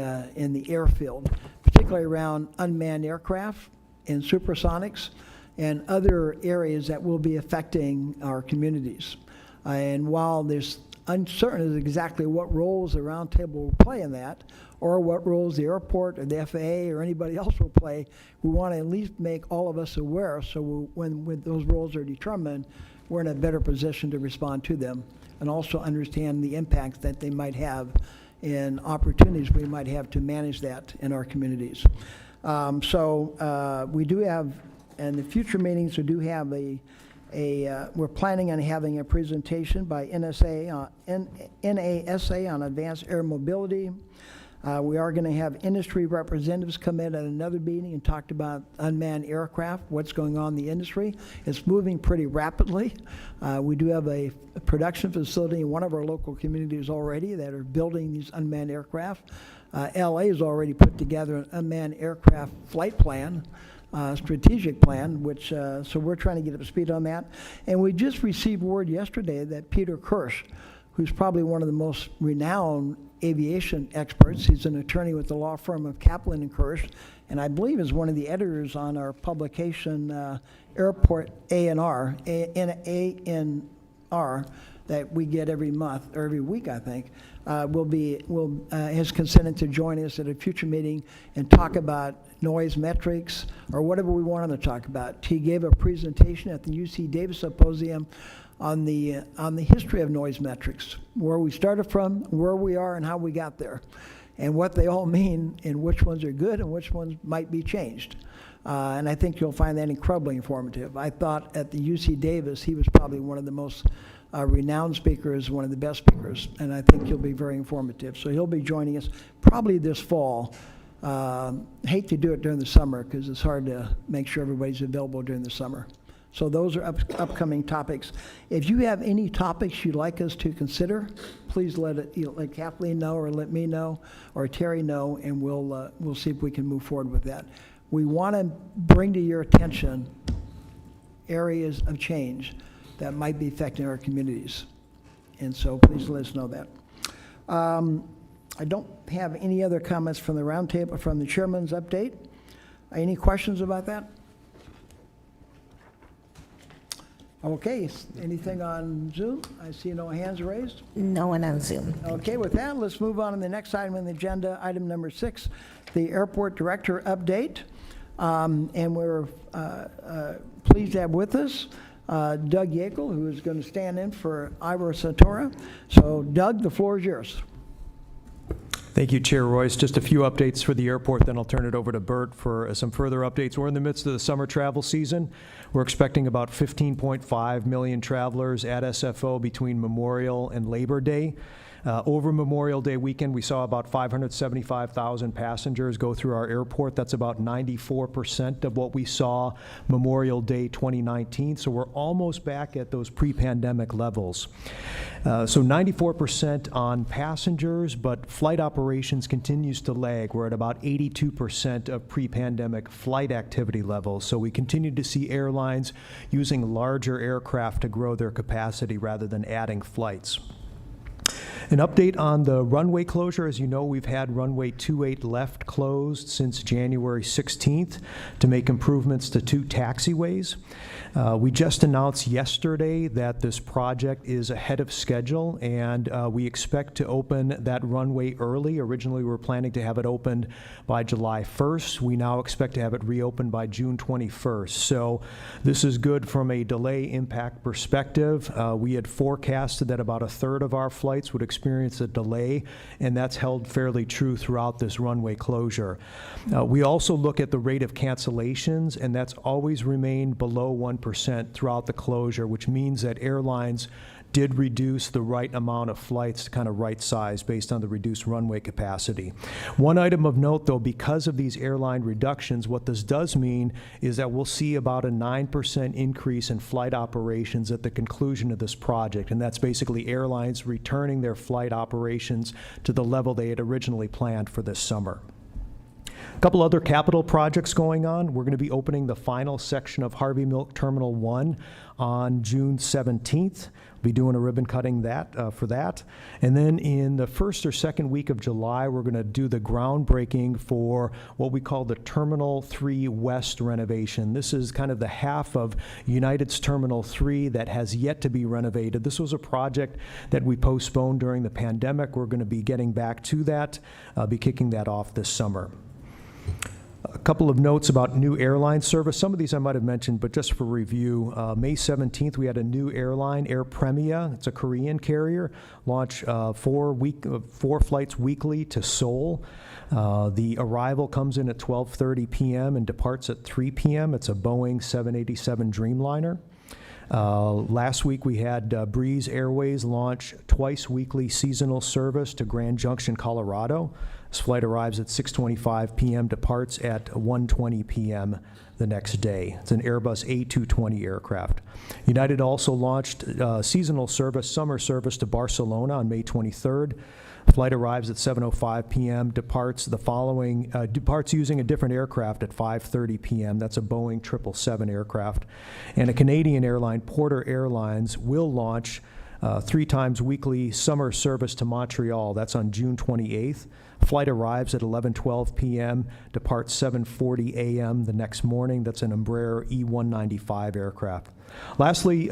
[SPEAKER 1] airfield, particularly around unmanned aircraft and supersonics and other areas that will be affecting our communities. And while there's uncertain as exactly what roles the roundtable will play in that, or what roles the airport or the FAA or anybody else will play, we want to at least make all of us aware so when those roles are determined, we're in a better position to respond to them and also understand the impacts that they might have and opportunities we might have to manage that in our communities. We do have, in the future meetings, we do have we're planning on having a presentation by NASA on advanced air mobility. We are going to have industry representatives come in at another meeting and talk about unmanned aircraft, what's going on in the industry. It's moving pretty rapidly. We do have a production facility in one of our local communities already that are building these unmanned aircraft. LA has already put together an unmanned aircraft flight plan, strategic plan, which, so we're trying to get up to speed on that. And we just received word yesterday that Peter Kirsch, who's probably one of the most renowned aviation experts, he's an attorney with the law firm of Kaplan and Kirsch, and I believe is one of the editors on our publication, Airport A&R, A-N-R, that we get every month, or every week, I think, has consented to join us at a future meeting and talk about noise metrics, or whatever we want him to talk about. He gave a presentation at the UC Davis Symposium on the history of noise metrics, where we started from, where we are, and how we got there, and what they all mean, and which ones are good and which ones might be changed. And I think you'll find that incredibly informative. I thought at the UC Davis, he was probably one of the most renowned speakers, one of the best speakers, and I think he'll be very informative. So he'll be joining us probably this fall. Hate to do it during the summer because it's hard to make sure everybody's available during the summer. So those are upcoming topics. If you have any topics you'd like us to consider, please let Kathleen know, or let me know, or Terry know, and we'll see if we can move forward with that. We want to bring to your attention areas of change that might be affecting our communities, and so please let us know that. I don't have any other comments from the roundtable, from the chairman's update. Any questions about that? Okay, anything on Zoom? I see no hands raised.
[SPEAKER 8] No one on Zoom.
[SPEAKER 1] Okay, with that, let's move on to the next item on the agenda, item number 6, the airport director update. And we're pleased to have with us Doug Yakel, who is going to stand in for Ivar Satero. So, Doug, the floor is yours.
[SPEAKER 16] Thank you, Chair Royce. Just a few updates for the airport, then I'll turn it over to Bert for some further updates. We're in the midst of the summer travel season. We're expecting about 15.5 million travelers at SFO between Memorial and Labor Day. Over Memorial Day weekend, we saw about 575,000 passengers go through our airport. That's about 94% of what we saw Memorial Day 2019. So we're almost back at those pre-pandemic levels. So 94% on passengers, but flight operations continues to lag. We're at about 82% of pre-pandemic flight activity levels. So we continue to see airlines using larger aircraft to grow their capacity rather than adding flights. An update on the runway closure. As you know, we've had runway 28 left closed since January 16th to make improvements to 2 taxiways. We just announced yesterday that this project is ahead of schedule, and we expect to open that runway early. Originally, we were planning to have it opened by July 1st. We now expect to have it reopened by June 21st. So this is good from a delay impact perspective. We had forecasted that about 1/3 of our flights would experience a delay, and that's held fairly true throughout this runway closure. We also look at the rate of cancellations, and that's always remained below 1% throughout the closure, which means that airlines did reduce the right amount of flights to kind of right size based on the reduced runway capacity. One item of note, though, because of these airline reductions, what this does mean is that we'll see about a 9% increase in flight operations at the conclusion of this project, and that's basically airlines returning their flight operations to the level they had originally planned for this summer. A couple other capital projects going on. We're going to be opening the final section of Harvey Milk Terminal 1 on June 17th. We'll be doing a ribbon cutting for that. And then in the first or second week of July, we're going to do the groundbreaking for what we call the Terminal 3 West renovation. This is kind of the half of United's Terminal 3 that has yet to be renovated. This was a project that we postponed during the pandemic. We're going to be getting back to that, be kicking that off this summer. A couple of notes about new airline service. Some of these I might have mentioned, but just for review, May 17th, we had a new airline, Air Premia. It's a Korean carrier, launch 4 flights weekly to Seoul. The arrival comes in at 12:30 p.m. and departs at 3 p.m. It's a Boeing 787 Dreamliner. Last week, we had Breeze Airways launch twice weekly seasonal service to Grand Junction, Colorado. This flight arrives at 6:25 p.m., departs at 1:20 p.m. the next day. It's an Airbus A220 aircraft. United also launched seasonal service, summer service to Barcelona on May 23rd. Flight arrives at 7:05 p.m., departs using a different aircraft at 5:30 p.m. That's a Boeing 777 aircraft. And a Canadian airline, Porter Airlines, will launch 3 times weekly summer service to Montreal. That's on June 28th. Flight arrives at 11:12 p.m., departs 7:40 a.m. the next morning. That's an Embraer E195 aircraft. Lastly,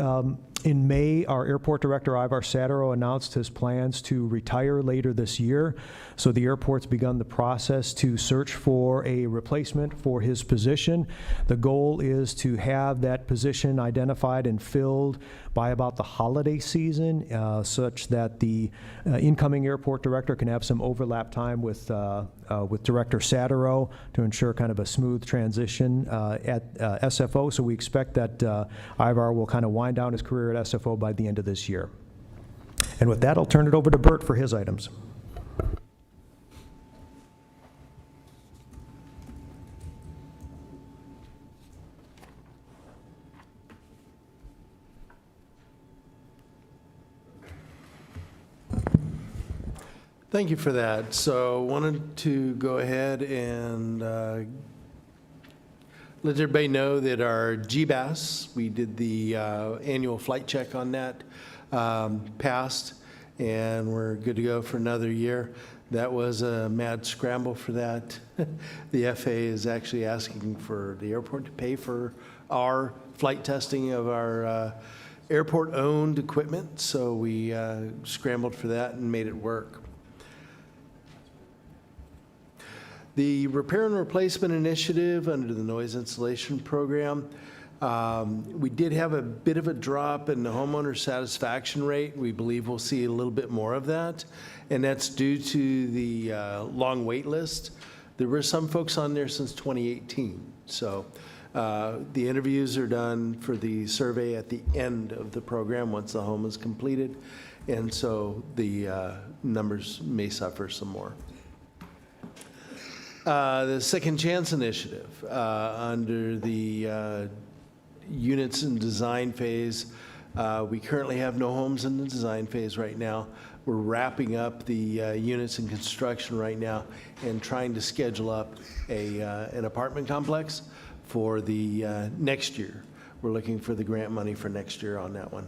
[SPEAKER 16] in May, our airport director, Ivar Satero, announced his plans to retire later this year. So the airport's begun the process to search for a replacement for his position. The goal is to have that position identified and filled by about the holiday season, such that the incoming airport director can have some overlap time with Director Satero to ensure kind of a smooth transition at SFO. So we expect that Ivar will kind of wind down his career at SFO by the end of this year. And with that, I'll turn it over to Bert for his items.
[SPEAKER 3] Thank you for that. So wanted to go ahead and let everybody know that our GBAS, we did the annual flight check on that, passed, and we're good to go for another year. That was a mad scramble for that. The FAA is actually asking for the airport to pay for our flight testing of our airport-owned equipment, so we scrambled for that and made it work. The Repair and Replacement Initiative under the Noise Insulation Program, we did have a bit of a drop in the homeowner satisfaction rate. We believe we'll see a little bit more of that, and that's due to the long wait list. There were some folks on there since 2018, so the interviews are done for the survey at the end of the program once the home is completed, and so the numbers may suffer some more. The Second Chance Initiative, under the units in design phase, we currently have no homes in the design phase right now. We're wrapping up the units in construction right now and trying to schedule up an apartment complex for the next year. We're looking for the grant money for next year on that one.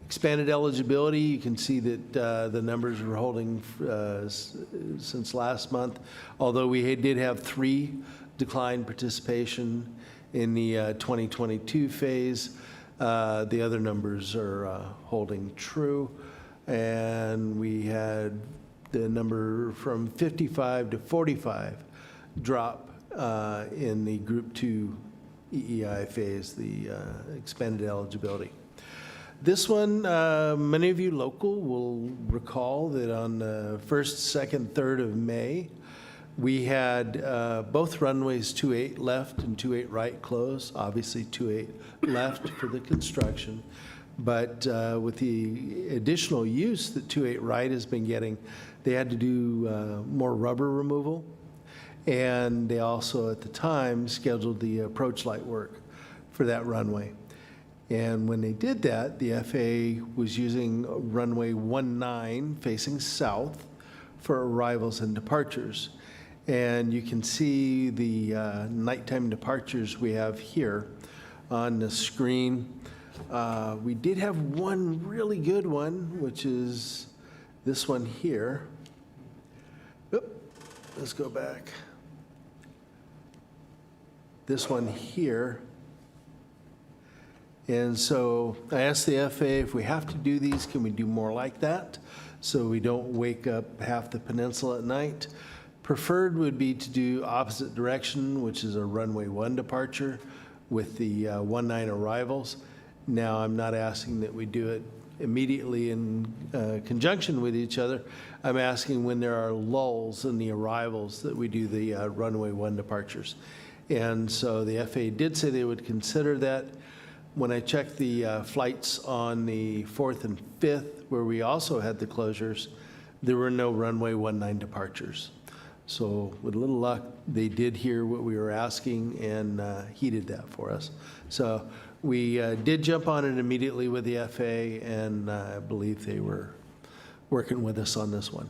[SPEAKER 3] Expanded eligibility, you can see that the numbers were holding since last month, although we did have 3 declined participation in the 2022 phase. The other numbers are holding true, and we had the number from 55 to 45 drop in the Group 2 EEI phase, the expanded eligibility. This one, many of you local will recall that on the 1st, 2nd, 3rd of May, we had both runways 28 left and 28 right closed. Obviously 28 left for the construction, but with the additional use that 28 right has been getting, they had to do more rubber removal, and they also at the time scheduled the approach light work for that runway. And when they did that, the FAA was using runway 19 facing south for arrivals and departures. And you can see the nighttime departures we have here on the screen. We did have one really good one, which is this one here. Oop, let's go back. This one here. And so I asked the FAA, if we have to do these, can we do more like that so we don't wake up half the peninsula at night? Preferred would be to do opposite direction, which is a runway 1 departure with the 19 arrivals. Now, I'm not asking that we do it immediately in conjunction with each other. I'm asking when there are lulls in the arrivals that we do the runway 1 departures. And so the FAA did say they would consider that. When I checked the flights on the 4th and 5th, where we also had the closures, there were no runway 19 departures. So with a little luck, they did hear what we were asking and heeded that for us. So we did jump on it immediately with the FAA, and I believe they were working with us on this one.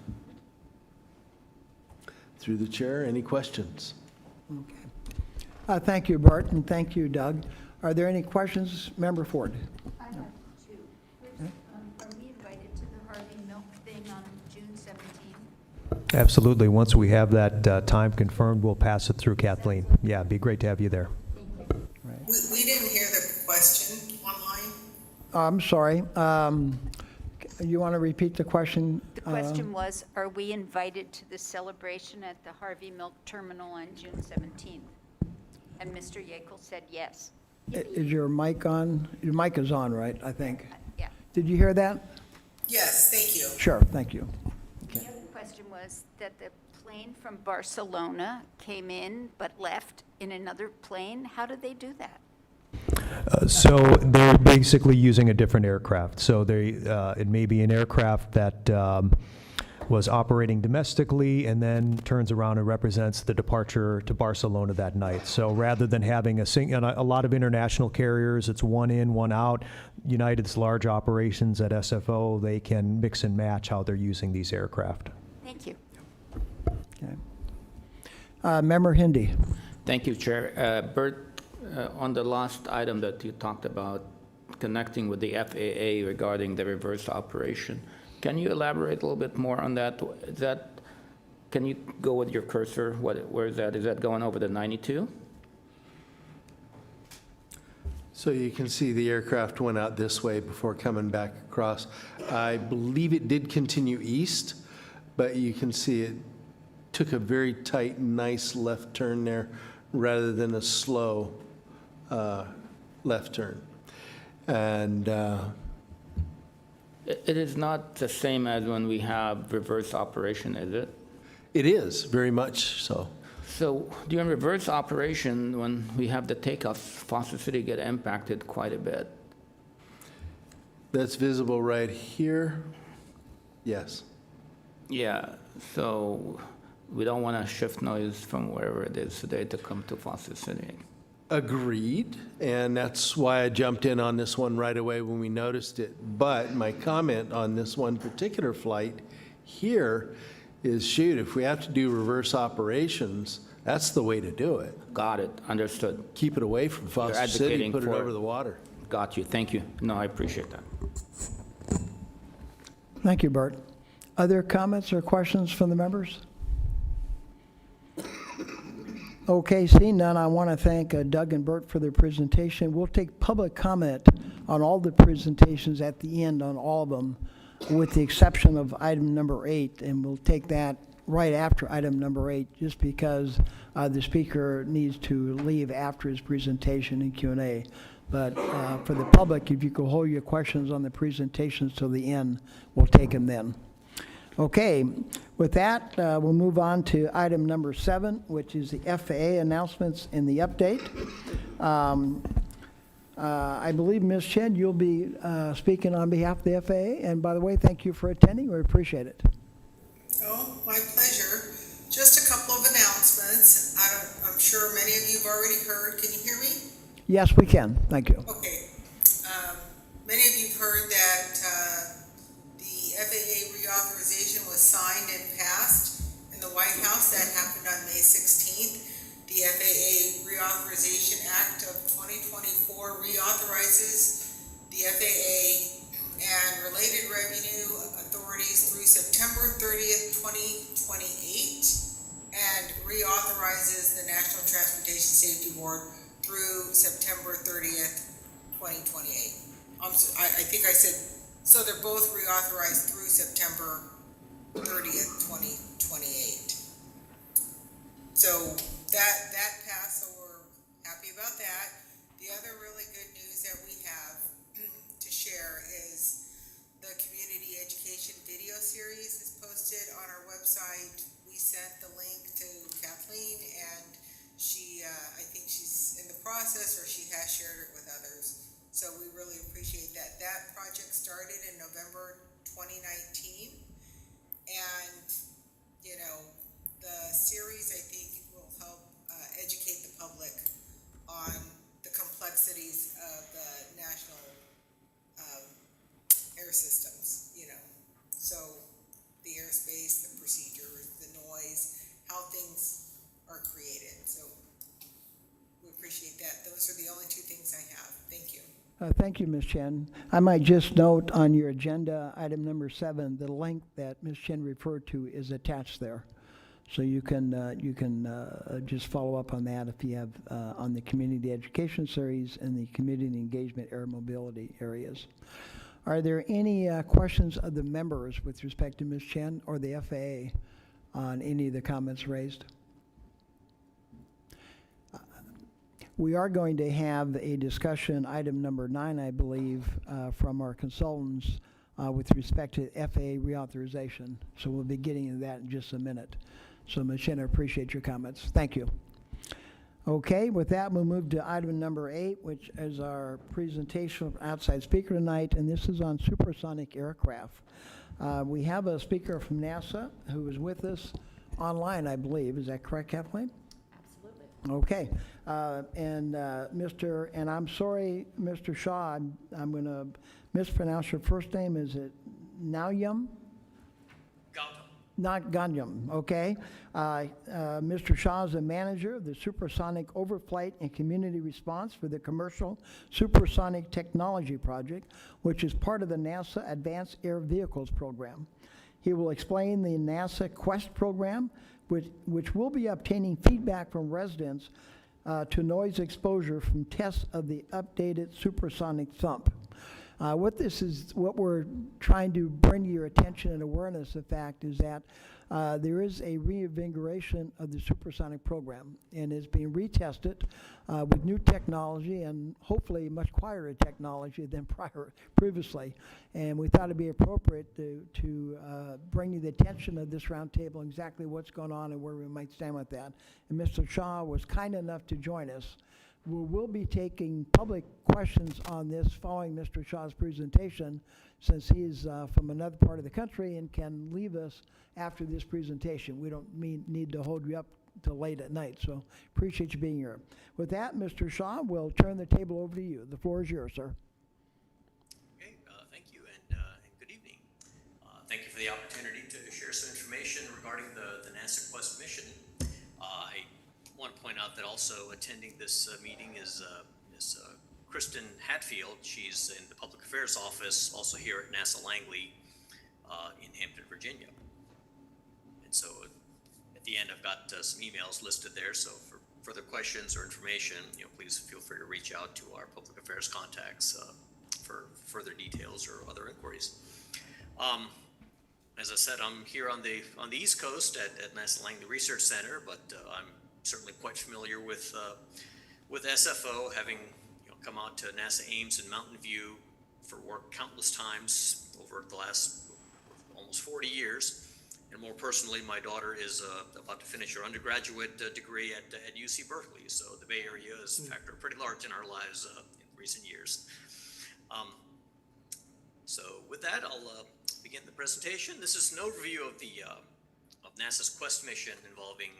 [SPEAKER 3] Through the chair, any questions?
[SPEAKER 1] Okay. Thank you, Bert, and thank you, Doug. Are there any questions? Member Ford.
[SPEAKER 17] I have two. First, are we invited to the Harvey Milk thing on June 17th?
[SPEAKER 16] Absolutely. Once we have that time confirmed, we'll pass it through Kathleen. Yeah, it'd be great to have you there.
[SPEAKER 18] We didn't hear the question online.
[SPEAKER 1] I'm sorry. You want to repeat the question?
[SPEAKER 17] The question was, are we invited to the celebration at the Harvey Milk Terminal on June 17th? And Mr. Yekel said yes.
[SPEAKER 1] Is your mic on? Your mic is on, right, I think?
[SPEAKER 17] Yeah.
[SPEAKER 1] Did you hear that?
[SPEAKER 18] Yes, thank you.
[SPEAKER 1] Sure, thank you.
[SPEAKER 17] The other question was that the plane from Barcelona came in but left in another plane. How did they do that?
[SPEAKER 16] So they're basically using a different aircraft. So it may be an aircraft that was operating domestically and then turns around and represents the departure to Barcelona that night. So rather than having a lot of international carriers, it's one in, one out. United's large operations at SFO, they can mix and match how they're using these aircraft.
[SPEAKER 17] Thank you.
[SPEAKER 1] Okay. Member Hindi.
[SPEAKER 14] Thank you, Chair. Bert, on the last item that you talked about, connecting with the FAA regarding the reverse operation, can you elaborate a little bit more on that? Can you go with your cursor? Where is that? Is that going over the 92?
[SPEAKER 3] So you can see the aircraft went out this way before coming back across. I believe it did continue east, but you can see it took a very tight, nice left turn there rather than a slow left turn. And
[SPEAKER 14] It is not the same as when we have reverse operation, is it?
[SPEAKER 3] it is, very much so.
[SPEAKER 14] So during reverse operation, when we have the takeoff, Foster City get impacted quite a bit.
[SPEAKER 3] That's visible right here. Yes.
[SPEAKER 14] Yeah, so we don't want to shift noise from wherever it is today to come to Foster City.
[SPEAKER 3] Agreed, and that's why I jumped in on this one right away when we noticed it. But my comment on this one particular flight here is, shoot, if we have to do reverse operations, that's the way to do it.
[SPEAKER 14] Got it, understood.
[SPEAKER 3] Keep it away from Foster City,
[SPEAKER 14] advocating
[SPEAKER 3] put it
[SPEAKER 14] for
[SPEAKER 3] over the water.
[SPEAKER 14] Got you, thank you. No, I appreciate that.
[SPEAKER 1] Thank you, Bert. Other comments or questions from the members? Okay, seeing none, I want to thank Doug and Bert for their presentation. We'll take public comment on all the presentations at the end on all of them, with the exception of item number 8, and we'll take that right after item number 8, just because the speaker needs to leave after his presentation and Q&A. But for the public, if you could hold your questions on the presentations till the end, we'll take them then. Okay, with that, we'll move on to item number 7, which is the FAA announcements and the update. I believe, Ms. Chen, you'll be speaking on behalf of the FAA. And by the way, thank you for attending. We appreciate it.
[SPEAKER 18] Oh, my pleasure. Just a couple of announcements. I'm sure many of you have already heard. Can you hear me?
[SPEAKER 1] Yes, we can. Thank you.
[SPEAKER 18] Okay. Many of you have heard that the FAA reauthorization was signed and passed in the White House. That happened on May 16th. The FAA Reauthorization Act of 2024 reauthorizes the FAA and related revenue authorities through September 30th, 2028, and reauthorizes the National Transportation Safety Board through September 30th, 2028. I think I said, so they're both reauthorized through September 30th, 2028. So that passed, so we're happy about that. The other really good news that we have to share is the community education video series is posted on our website. We sent the link to Kathleen, and she, I think she's in the process, or she has shared it with others. So we really appreciate that. That project started in November 2019. And, you know, the series, I think, will help educate the public on the complexities of the national air systems, you know. So the airspace, the procedures, the noise, how things are created. So we appreciate that. Those are the only two things I have. Thank you.
[SPEAKER 1] Thank you, Ms. Chen. I might just note on your agenda, item number 7, the link that Ms. Chen referred to is attached there. So you can just follow up on that if you have on the community education series and the community engagement air mobility areas. Are there any questions of the members with respect to Ms. Chen or the FAA on any of the comments raised? We are going to have a discussion, item number 9, I believe, from our consultants with respect to FAA reauthorization. So we'll be getting into that in just a minute. So, Ms. Chen, I appreciate your comments. Thank you. Okay, with that, we'll move to item number 8, which is our presentation of outside speaker tonight, and this is on supersonic aircraft. We have a speaker from NASA who is with us online, I believe. Is that correct, Kathleen? Okay, and I'm sorry, Mr. Shah, I'm going to mispronounce your first name. Is it Nauyum?
[SPEAKER 19] Gautam.
[SPEAKER 1] Not Ganoung, okay. Mr. Shah is a manager of the Supersonic Overflight and Community Response for the Commercial Supersonic Technology Project, which is part of the NASA Advanced Air Vehicles Program. He will explain the NASA Quests program, which will be obtaining feedback from residents to noise exposure from tests of the updated supersonic thump. What we're trying to bring to your attention and awareness of fact is that there is a reinvigoration of the supersonic program, and it's being retested with new technology and hopefully much quieter technology than previously. And we thought it'd be appropriate to bring you the attention of this roundtable exactly what's going on and where we might stand with that. And Mr. Shah was kind enough to join us. We will be taking public questions on this following Mr. Shah's presentation, since he's from another part of the country and can leave us after this presentation. We don't need to hold you up till late at night, so appreciate you being here. With that, Mr. Shah, we'll turn the table over to you. The floor is yours, sir.
[SPEAKER 19] Okay, thank you, and good evening. Thank you for the opportunity to share some information regarding the NASA Quest mission. I want to point out that also attending this meeting is Kristen Hatfield. She's in the Public Affairs Office, also here at NASA Langley in Hampton, Virginia. And so at the end, I've got some emails listed there. So for further questions or information, please feel free to reach out to our Public Affairs contacts for further details or other inquiries. As I said, I'm here on the East Coast at NASA Langley Research Center, but I'm certainly quite familiar with SFO, having come out to NASA Ames and Mountain View for work countless times over the last almost 40 years. And more personally, my daughter is about to finish her undergraduate degree at UC Berkeley, so the Bay Area is factored pretty large in our lives in recent years. So with that, I'll begin the presentation. This is an overview of NASA's Quest mission involving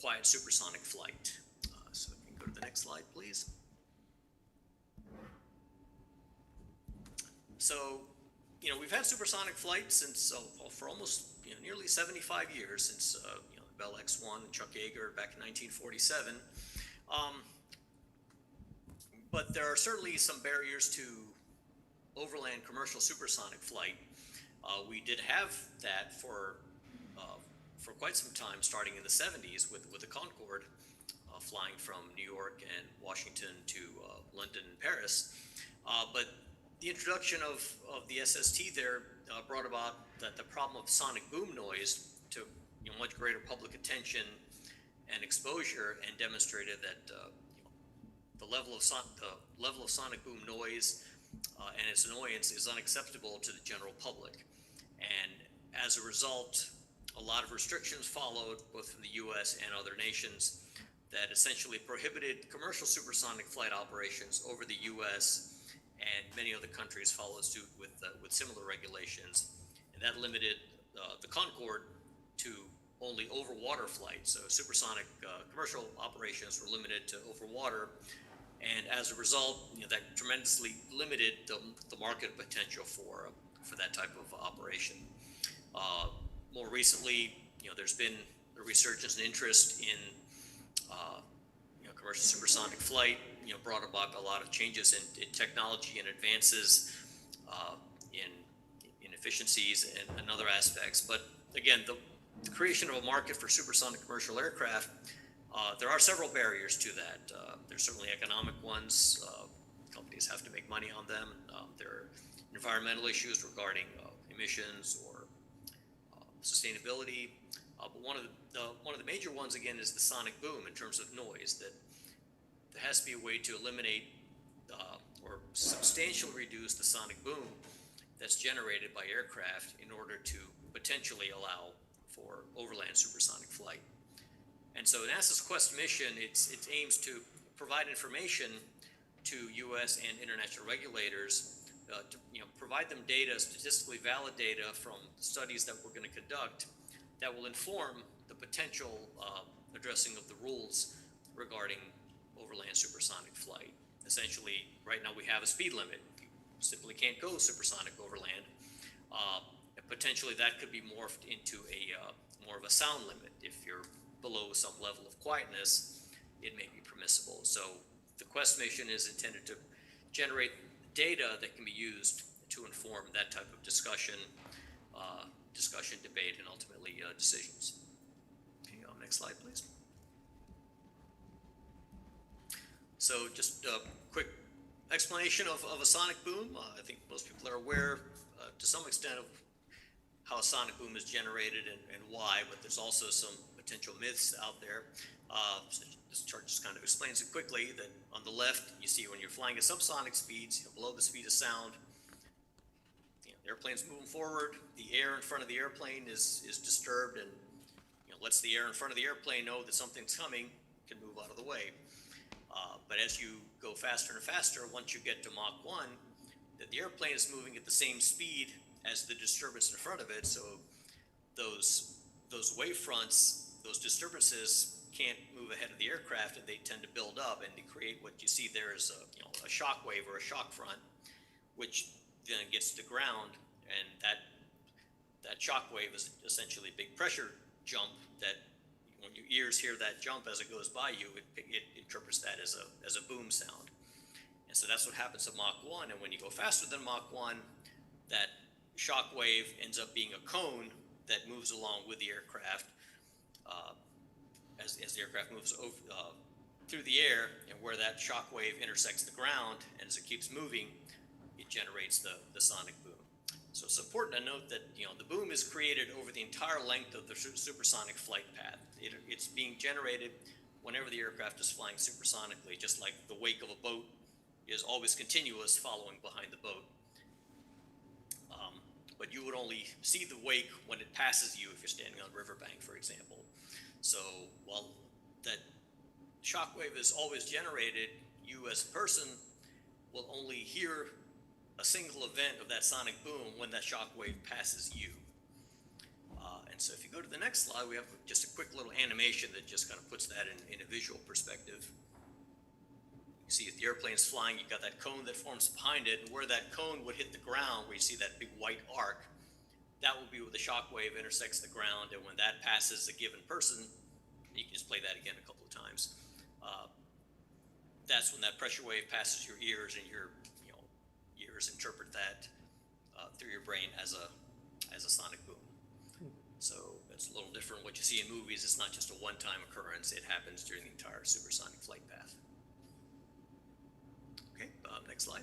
[SPEAKER 19] quiet supersonic flight. So we can go to the next slide, please. So, we've had supersonic flight since for almost nearly 75 years, since the Bell X-1 and Chuck Yeager back in 1947. But there are certainly some barriers to overland commercial supersonic flight. We did have that for quite some time, starting in the 70s with the Concorde, flying from New York and Washington to London and Paris. But the introduction of the SST there brought about the problem of sonic boom noise to much greater public attention and exposure, and demonstrated that the level of sonic boom noise and its annoyance is unacceptable to the general public. And as a result, a lot of restrictions followed, both from the U.S. and other nations,
[SPEAKER 20] that essentially prohibited commercial supersonic flight operations over the U.S., and many other countries followed suit with similar regulations. And that limited the Concorde to only over water flights. So supersonic commercial operations were limited to over water. And as a result, that tremendously limited the market potential for that type of operation. More recently, there's been a resurgence in interest in commercial supersonic flight, brought about by a lot of changes in technology and advances in efficiencies and other aspects. But again, the creation of a market for supersonic commercial aircraft, there are several barriers to that. There's certainly economic ones. Companies have to make money on them. There are environmental issues regarding emissions or sustainability. But one of the major ones, again, is the sonic boom in terms of noise. That there has to be a way to eliminate or substantially reduce the sonic boom that's generated by aircraft in order to potentially allow for overland supersonic flight. And so NASA's Quesst mission, it aims to provide information to U.S. and international regulators to provide them data, statistically valid data from studies that we're going to conduct that will inform the potential addressing of the rules regarding overland supersonic flight. Essentially, right now we have a speed limit. You simply can't go supersonic overland. Potentially that could be morphed into more of a sound limit. If you're below some level of quietness, it may be permissible. So the Quesst mission is intended to generate data that can be used to inform that type of discussion, debate, and ultimately decisions. Okay, next slide, please. So just a quick explanation of a sonic boom. I think most people are aware to some extent of how a sonic boom is generated and why, but there's also some potential myths out there. So this chart just kind of explains it quickly, that on the left, you see when you're flying at subsonic speeds, below the speed of sound, the airplane's moving forward, the air in front of the airplane is disturbed and lets the air in front of the airplane know that something's coming, can move out of the way. But as you go faster and faster, once you get to Mach 1, that the airplane is moving at the same speed as the disturbance in front of it, so those wave fronts, those disturbances can't move ahead of the aircraft, and they tend to build up, and they create what you see there is a shock wave or a shock front, which then gets to ground, and that shock wave is essentially a big pressure jump that when your ears hear that jump as it goes by you, it interprets that as a boom sound. And so that's what happens at Mach 1, and when you go faster than Mach 1, that shock wave ends up being a cone that moves along with the aircraft as the aircraft moves through the air, and where that shock wave intersects the ground, and as it keeps moving, it generates the sonic boom. So it's important to note that the boom is created over the entire length of the supersonic flight path. It's being generated whenever the aircraft is flying supersonically, just like the wake of a boat is always continuous following behind the boat. But you would only see the wake when it passes you if you're standing on a riverbank, for example. So while that shock wave is always generated, you as a person will only hear a single event of that sonic boom when that shock wave passes you. And so if you go to the next slide, we have just a quick little animation that just kind of puts that in a visual perspective. You see if the airplane's flying, you've got that cone that forms behind it, and where that cone would hit the ground, where you see that big white arc, that will be where the shock wave intersects the ground, and when that passes a given person, you can just play that again a couple of times, that's when that pressure wave passes your ears, and your ears interpret that through your brain as a sonic boom. So it's a little different what you see in movies. It's not just a one-time occurrence. It happens during the entire supersonic flight path. Okay, next slide.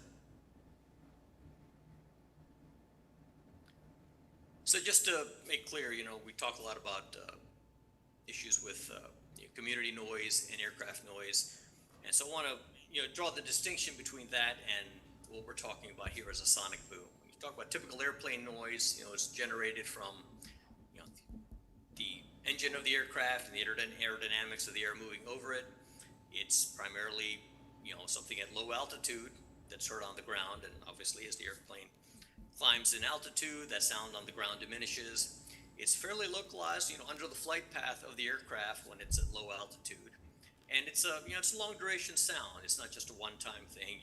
[SPEAKER 20] So just to make clear, we talk a lot about issues with community noise and aircraft noise. And so I want to draw the distinction between that and what we're talking about here as a sonic boom. When you talk about typical airplane noise, it's generated from the
[SPEAKER 3] engine of the aircraft and the aerodynamics of the air moving over it. It's primarily, something at low altitude that's heard on the ground, and obviously as the airplane climbs in altitude, that sound on the ground diminishes. It's fairly localized, under the flight path of the aircraft when it's at low altitude. And it's a long duration sound. It's not just a one-time thing.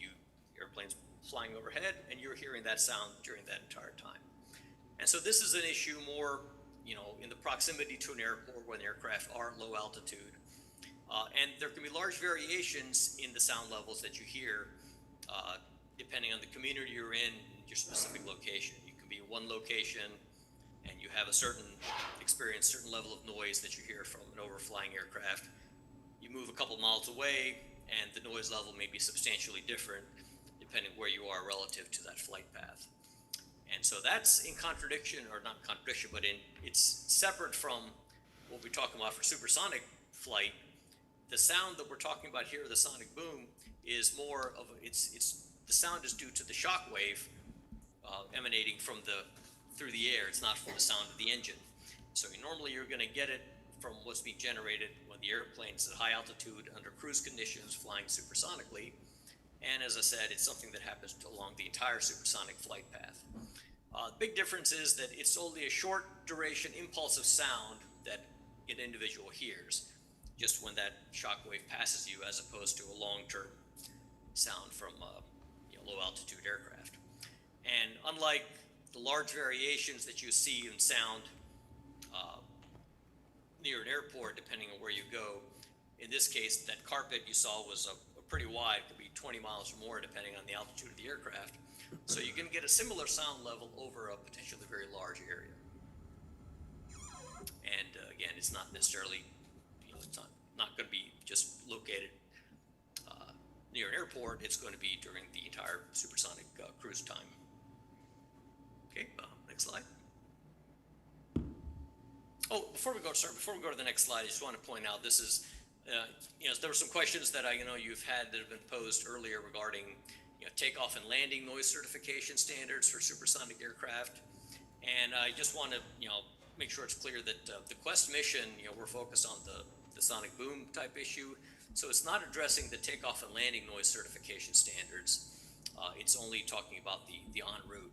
[SPEAKER 3] Airplane's flying overhead and you're hearing that sound during that entire time. And so this is an issue more, in the proximity to an airport when the aircraft are at low altitude. And there can be large variations in the sound levels that you hear, depending on the community you're in, your specific location. You can be in one location and you have a certain level of noise that you hear from an overflying aircraft. You move a couple miles away and the noise level may be substantially different depending where you are relative to that flight path. And so that's in contradiction, or not contradiction, but it's separate from what we're talking about for supersonic flight. The sound that we're talking about here, the sonic boom, is more of the sound is due to the shock wave emanating through the air. It's not from the sound of the engine. So normally you're going to get it from what's being generated when the airplane's at high altitude under cruise conditions flying supersonically. And as I said, it's something that happens along the entire supersonic flight path. The big difference is that it's only a short duration impulsive sound that an individual hears, just when that shock wave passes you, as opposed to a long-term sound from low altitude aircraft. And unlike the large variations that you see in sound near an airport, depending on where you go, in this case, that carpet you saw was a pretty wide, could be 20 miles or more, depending on the altitude of the aircraft. So you can get a similar sound level over a potentially very large area. And again, it's not necessarily, it's not going to be just located near an airport. It's going to be during the entire supersonic cruise time. Okay, next slide. Oh, before we go to the next slide, I just want to point out this is, there were some questions that you've had that have been posed earlier regarding takeoff and landing noise certification standards for supersonic aircraft. And I just want to make sure it's clear that the Quesst mission, we're focused on the sonic boom type issue. So it's not addressing the takeoff and landing noise certification standards. It's only talking about the en route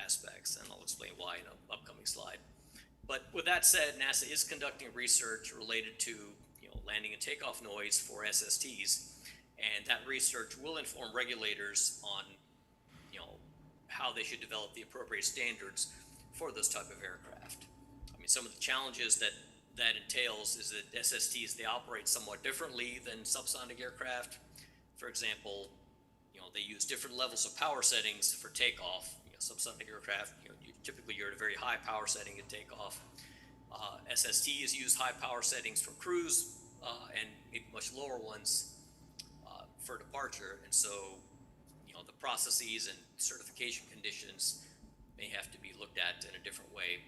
[SPEAKER 3] aspects, and I'll explain why in an upcoming slide. But with that said, NASA is conducting research related to landing and takeoff noise for SSTs, and that research will inform regulators on how they should develop the appropriate standards for those type of aircraft. I mean, some of the challenges that entails is that SSTs, they operate somewhat differently than subsonic aircraft. For example, they use different levels of power settings for takeoff. Subsonic aircraft, typically you're at a very high power setting at takeoff. SSTs use high power settings for cruise and maybe much lower ones for departure. And so, the processes and certification conditions may have to be looked at in a different way.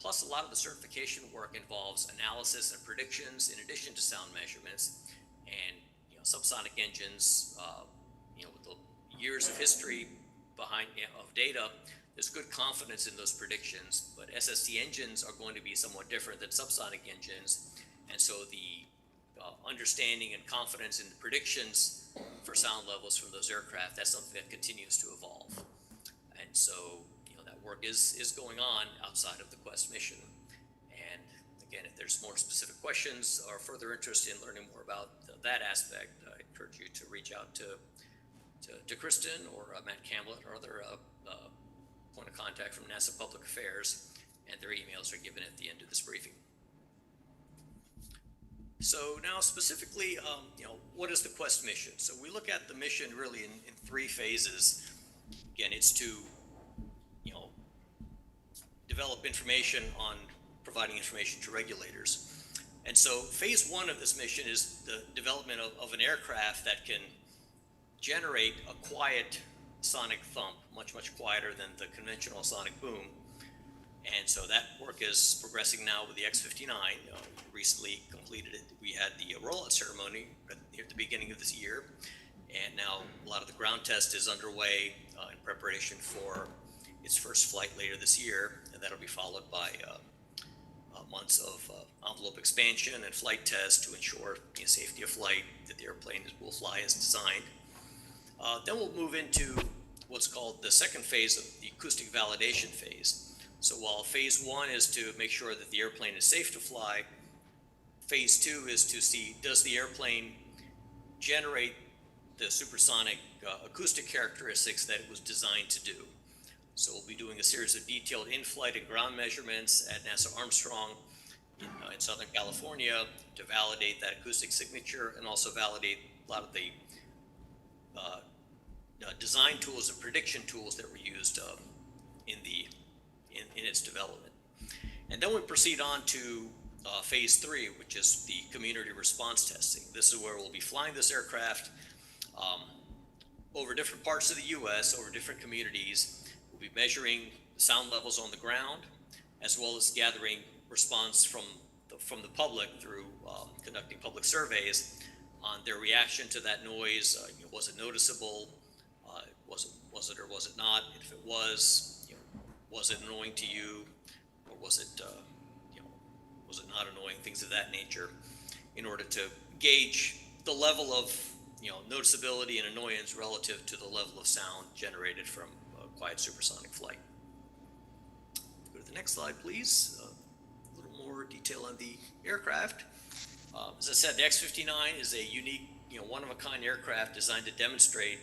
[SPEAKER 3] Plus, a lot of the certification work involves analysis and predictions in addition to sound measurements. And subsonic engines, with the years of history behind of data, there's good confidence in those predictions. But SST engines are going to be somewhat different than subsonic engines, and so the understanding and confidence in the predictions for sound levels from those aircraft, that's something that continues to evolve. And so that work is going on outside of the Quesst mission. And again, if there's more specific questions or further interest in learning more about that aspect, I encourage you to reach out to Kristen or Matt Camlett or other point of contact from NASA Public Affairs, and their emails are given at the end of this briefing. So now specifically, what is the Quesst mission? So we look at the mission really in three phases. Again, it's to develop information on providing information to regulators. And so phase one of this mission is the development of an aircraft that can generate a quiet sonic thump, much, much quieter than the conventional sonic boom. And so that work is progressing now with the X-59. Recently completed it. We had the rollout ceremony at the beginning of this year. And now a lot of the ground test is underway in preparation for its first flight later this year. And that'll be followed by
[SPEAKER 21] months of envelope expansion and flight tests to ensure safety of flight, that the airplane will fly as designed. Then we'll move into what's called the second phase of the acoustic validation phase. So while phase 1 is to make sure that the airplane is safe to fly, phase 2 is to see, does the airplane generate the supersonic acoustic characteristics that it was designed to do. So we'll be doing a series of detailed in-flight and ground measurements at NASA Armstrong in Southern California to validate that acoustic signature and also validate a lot of the design tools and prediction tools that were used in its development. And then we proceed on to phase 3, which is the community response testing. This is where we'll be flying this aircraft over different parts of the U.S., over different communities. We'll be measuring sound levels on the ground, as well as gathering response from the public through conducting public surveys on their reaction to that noise. Was it noticeable? Was it or was it not? If it was, was it annoying to you, or was it not annoying? Things of that nature, in order to gauge the level of noticeability and annoyance relative to the level of sound generated from quiet supersonic flight. Go to the next slide, please. A little more detail on the aircraft. As I said, the X-59 is a unique, one-of-a-kind aircraft designed to demonstrate,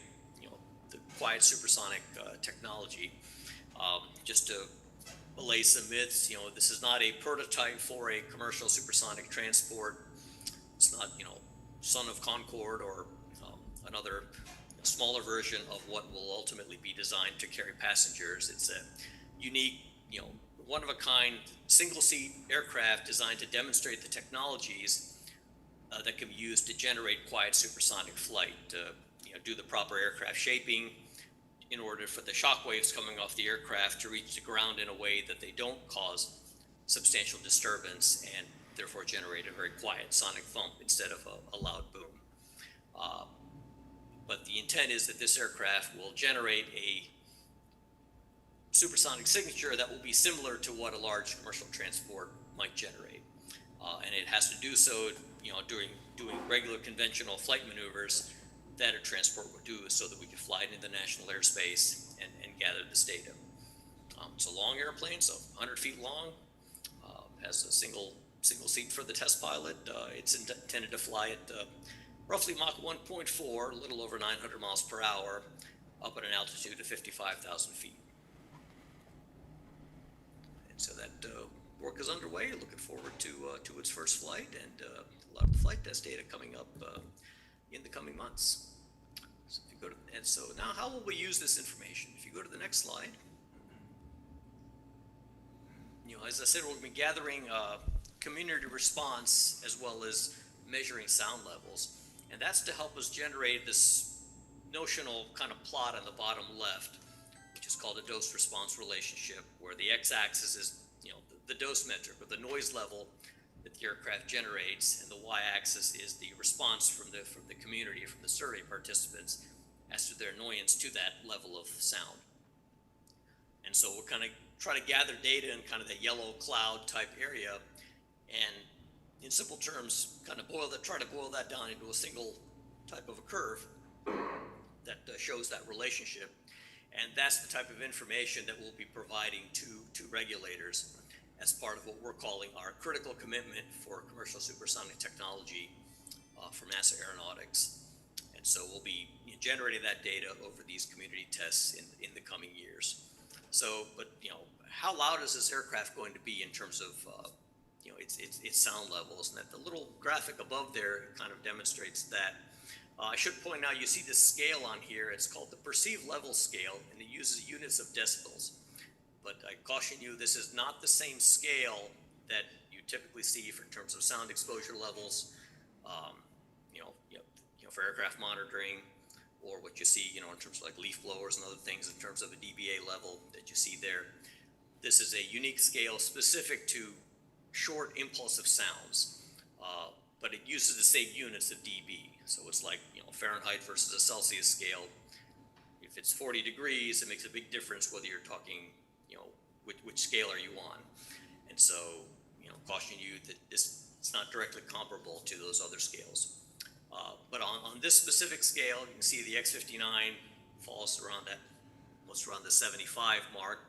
[SPEAKER 21] the quiet supersonic technology. Just to allay some myths, this is not a prototype for a commercial supersonic transport. It's not, Son of Concorde or another smaller version of what will ultimately be designed to carry passengers. It's a unique, one-of-a-kind single-seat aircraft designed to demonstrate the technologies that can be used to generate quiet supersonic flight, do the proper aircraft shaping in order for the shock waves coming off the aircraft to reach the ground in a way that they don't cause substantial disturbance and therefore generate a very quiet sonic thump instead of a loud boom. But the intent is that this aircraft will generate a supersonic signature that will be similar to what a large commercial transport might generate. And it has to do so, during doing regular conventional flight maneuvers that a transport would do, so that we can fly it into the national airspace and gather this data. It's a long airplane, so 100 feet long, has a single seat for the test pilot. It's intended to fly at roughly Mach 1.4, a little over 900 miles per hour, up at an altitude of 55,000 feet. And so that work is underway. Looking forward to its first flight, and a lot of flight test data coming up in the coming months. So if you go to, and so now how will we use this information? If you go to the next slide, as I said, we'll be gathering community response as well as measuring sound levels, and that's to help us generate this notional kind of plot on the bottom left, which is called a dose-response relationship, where the x-axis is the dose metric, or the noise level that the aircraft generates, and the y-axis is the response from the community, from the survey participants, as to their annoyance to that level of sound. And so we'll kind of try to gather data in kind of the yellow cloud type area, and in simple terms, kind of try to boil that down into a single type of a curve that shows that relationship. And that's the type of information that we'll be providing to regulators as part of what we're calling our critical commitment for commercial supersonic technology from NASA Aeronautics. And so we'll be generating that data over these community tests in the coming years. So, but how loud is this aircraft going to be in terms of its sound levels? And that the little graphic above there kind of demonstrates that. I should point out, you see this scale on here. It's called the perceived level scale, and it uses units of decibels. But I caution you, this is not the same scale that you typically see in terms of sound exposure levels, for aircraft monitoring, or what you see, in terms of like leaf blowers and other things in terms of a dBA level that you see there. This is a unique scale specific to short impulsive sounds, but it uses the same units of dB. So it's like, Fahrenheit versus a Celsius scale. If it's 40 degrees, it makes a big difference whether you're talking, which scale are you on? And so, caution you that it's not directly comparable to those other scales. But on this specific scale, you can see the X59 falls around the 75 mark,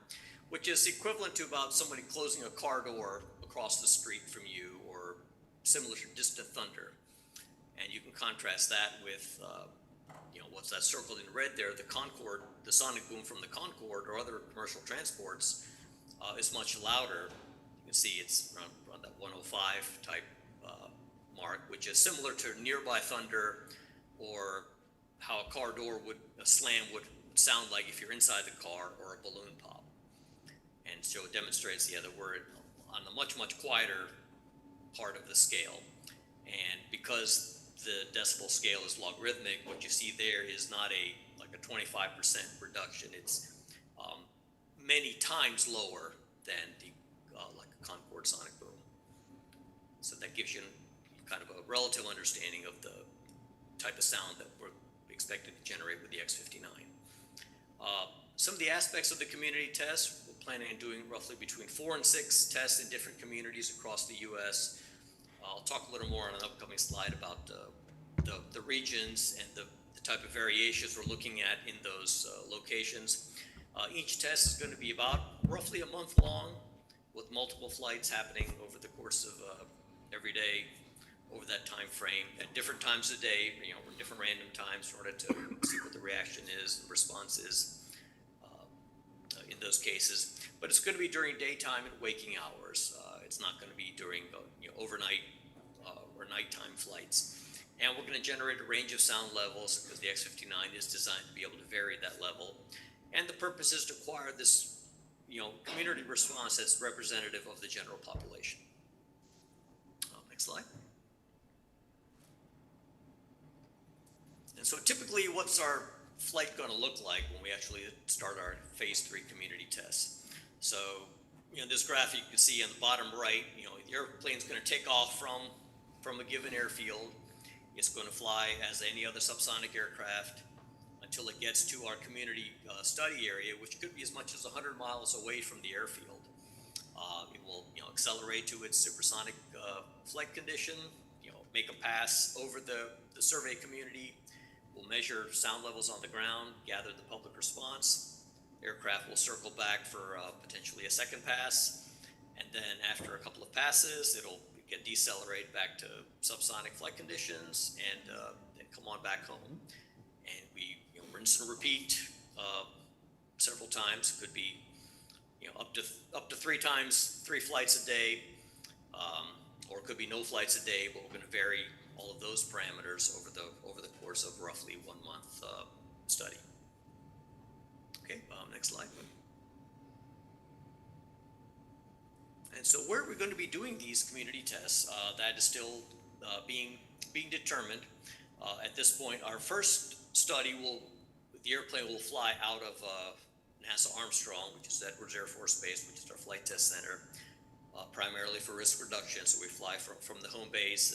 [SPEAKER 21] which is equivalent to about somebody closing a car door across the street from you, or similar to distant thunder. And you can contrast that with, what's that circled in red there, the Concorde, the sonic boom from the Concorde or other commercial transports is much louder. You can see it's around that 105 type mark, which is similar to nearby thunder, or how a car door a slam would sound like if you're inside the car, or a balloon pop. And so it demonstrates, that we're on the much, much quieter part of the scale. And because the decibel scale is logarithmic, what you see there is not like a 25% reduction. It's many times lower than the like a Concorde sonic boom. So that gives you kind of a relative understanding of the type of sound that we're expected to generate with the X59. Some of the aspects of the community test, we're planning on doing roughly between 4 and 6 tests in different communities across the U.S. I'll talk a little more on an upcoming slide about the regions and the type of variations we're looking at in those locations. Each test is going to be about roughly a month long, with multiple flights happening over the course of every day over that time frame at different times of day, or different random times, in order to see what the reaction is and response is in those cases. But it's going to be during daytime and waking hours. It's not going to be during overnight or nighttime flights. And we're going to generate a range of sound levels, because the X59 is designed to be able to vary that level. And the purpose is to acquire this community response that's representative of the general population. Next slide. And so typically, what's our flight going to look like when we actually start our phase 3 community tests? So, this graph you can see on the bottom right, the airplane's going to take off from a given airfield. It's going to fly as any other subsonic aircraft until it gets to our community study area, which could be as much as 100 miles away from the airfield. It will accelerate to its supersonic flight condition, make a pass over the survey community. We'll measure sound levels on the ground, gather the public response. Aircraft will circle back for potentially a second pass, and then after a couple of passes, it'll get decelerate back to subsonic flight conditions, and then come on back home. And we rinse and repeat several times. It could be up to 3 times, 3 flights a day, or it could be no flights a day. But we're going to vary all of those parameters over the course of roughly 1 month study. Okay, next slide. And so where are we going to be doing these community tests? That is still being determined. At this point, our first study the airplane will fly out of NASA Armstrong, which is Edwards Air Force Base, which is our flight test center, primarily for risk reduction. So we fly from the home base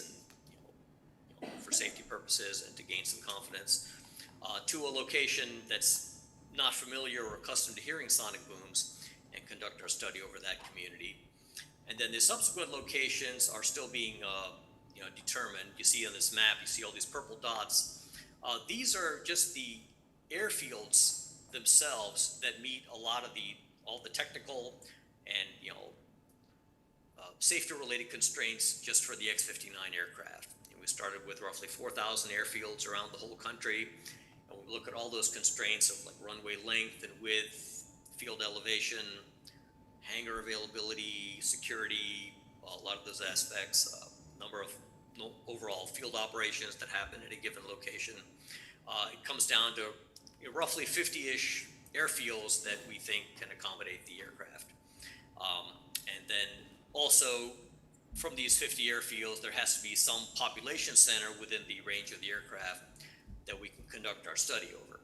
[SPEAKER 21] and for safety purposes and to gain some confidence, to a location that's not familiar or accustomed to hearing sonic booms, and conduct our study over that community. And then the subsequent locations are still being determined. You see on this map, you see all these purple dots. These are just the airfields themselves that meet all the technical and safety-related constraints just for the X-59 aircraft. And we started with roughly 4,000 airfields around the whole country, and we look at all those constraints of like runway length and width, field elevation, hangar availability, security, a lot of those aspects, number of overall field operations that happen at a given location. It comes down to roughly 50-ish airfields that we think can accommodate the aircraft. And then also from these 50 airfields, there has to be some population center within the range of the aircraft that we can conduct our study over.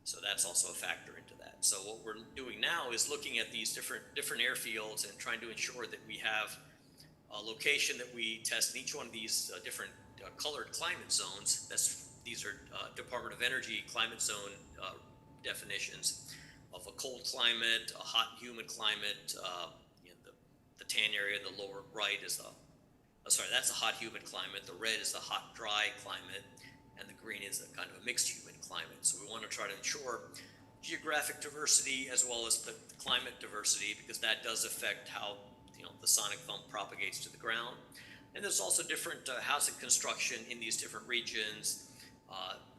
[SPEAKER 21] So that's also a factor into that. So what we're doing now is looking at these different airfields and trying to ensure that we have a location that we test in each one of these different colored climate zones. These are Department of Energy climate zone definitions of a cold climate, a hot and humid climate, the
[SPEAKER 4] tan area in the lower right is that's a hot, humid climate. The red is the hot, dry climate, and the green is a kind of a mixed humid climate. So we want to try to ensure geographic diversity as well as the climate diversity, because that does affect how the sonic foam propagates to the ground. And there's also different housing construction in these different regions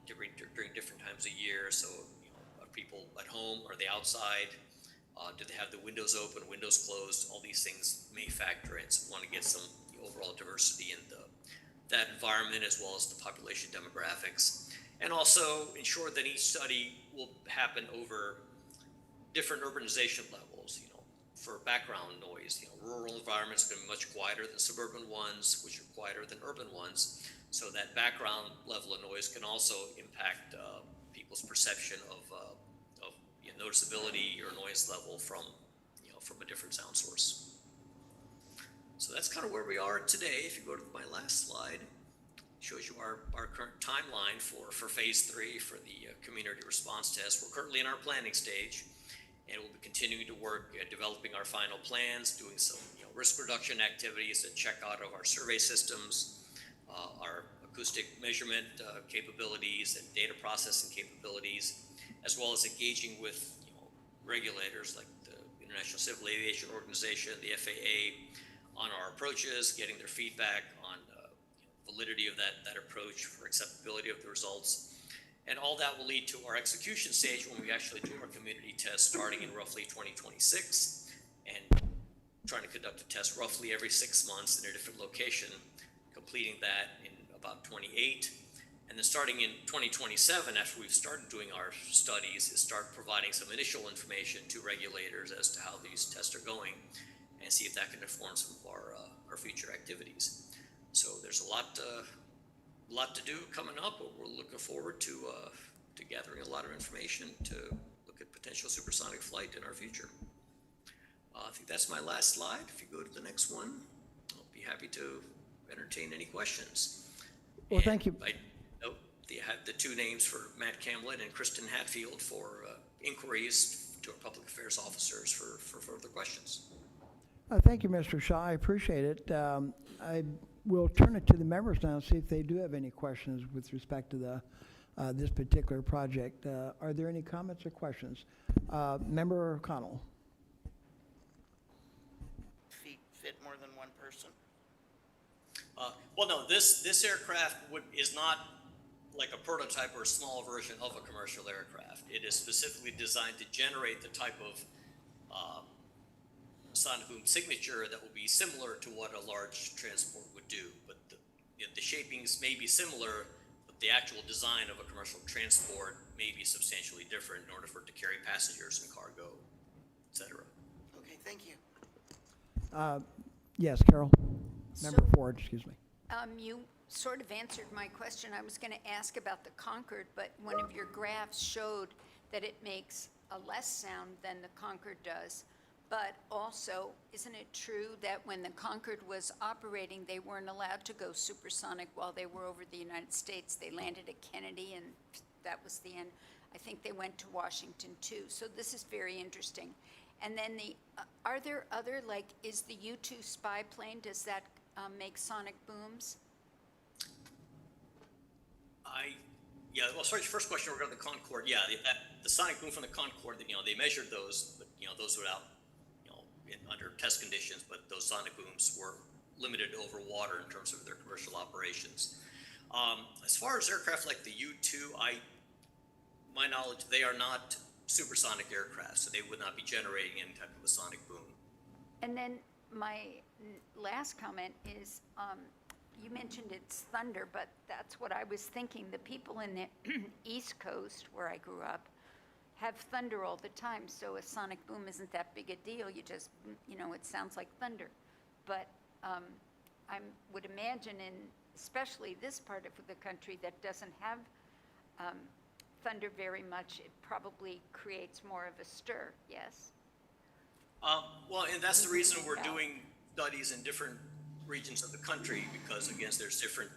[SPEAKER 4] during different times of year. So are people at home? Are they outside? Do they have the windows open, windows closed? All these things may factor in. So we want to get some overall diversity in that environment as well as the population demographics. And also ensure that each study will happen over different urbanization levels. For background noise, rural environments can be much quieter than suburban ones, which are quieter than urban ones. So that background level of noise can also impact people's perception of noticeability or noise level from a different sound source. So that's kind of where we are today. If you go to my last slide, it shows you our current timeline for phase 3 for the community response test. We're currently in our planning stage, and we'll be continuing to work at developing our final plans, doing some risk reduction activities that check out of our survey systems, our acoustic measurement capabilities and data processing capabilities, as well as engaging with regulators like the International Civil Aviation Organization, the FAA, on our approaches, getting their feedback on validity of that approach for acceptability of the results. And all that will lead to our execution stage when we actually do our community test starting in roughly 2026, and trying to conduct a test roughly every 6 months in a different location, completing that in about 28. And then starting in 2027, after we've started doing our studies, is start providing some initial information to regulators as to how these tests are going and see if that can inform some of our future activities. So there's a lot to do coming up, but we're looking forward to gathering a lot of information to look at potential supersonic flight in our future. I think that's my last slide. If you go to the next one, I'll be happy to entertain any questions.
[SPEAKER 1] Well, thank you.
[SPEAKER 4] I note you had the 2 names for Matt Camlin and Kristen Hatfield for inquiries to our public affairs officers for further questions.
[SPEAKER 1] Thank you, Mr. Shah. I appreciate it. I will turn it to the members now and see if they do have any questions with respect to this particular project. Are there any comments or questions? Member O'Connell.
[SPEAKER 11] Fit more than one person?
[SPEAKER 4] Well, no, this aircraft is not like a prototype or a small version of a commercial aircraft. It is specifically designed to generate the type of sonic boom signature that will be similar to what a large transport would do. But the shapings may be similar, but the actual design of a commercial transport may be substantially different in order for it to carry passengers and cargo, etc.
[SPEAKER 11] Okay, thank you.
[SPEAKER 1] Yes, Carol. Member Ford, excuse me.
[SPEAKER 17] You sort of answered my question. I was going to ask about the Concorde, but one of your graphs showed that it makes a less sound than the Concorde does. But also, isn't it true that when the Concorde was operating, they weren't allowed to go supersonic while they were over the United States? They landed at Kennedy, and that was the end. I think they went to Washington, too. So this is very interesting. And then are there other, like, is the U-2 spy plane, does that make sonic booms?
[SPEAKER 4] Yeah, well, sorry, first question regarding the Concorde. Yeah, the sonic boom from the Concorde, they measured those, but, those without, under test conditions, but those sonic booms were limited over water in terms of their commercial operations. As far as aircraft like the U-2, my knowledge, they are not supersonic aircraft, so they would not be generating any type of a sonic boom.
[SPEAKER 17] And then my last comment is, you mentioned it's thunder, but that's what I was thinking. The people in the East Coast, where I grew up, have thunder all the time, so a sonic boom isn't that big a deal. You just, it sounds like thunder. But I would imagine especially this part of the country that doesn't have thunder very much, it probably creates more of a stir, yes?
[SPEAKER 4] Well, and that's the reason we're doing studies in different regions of the country, because again, there's different,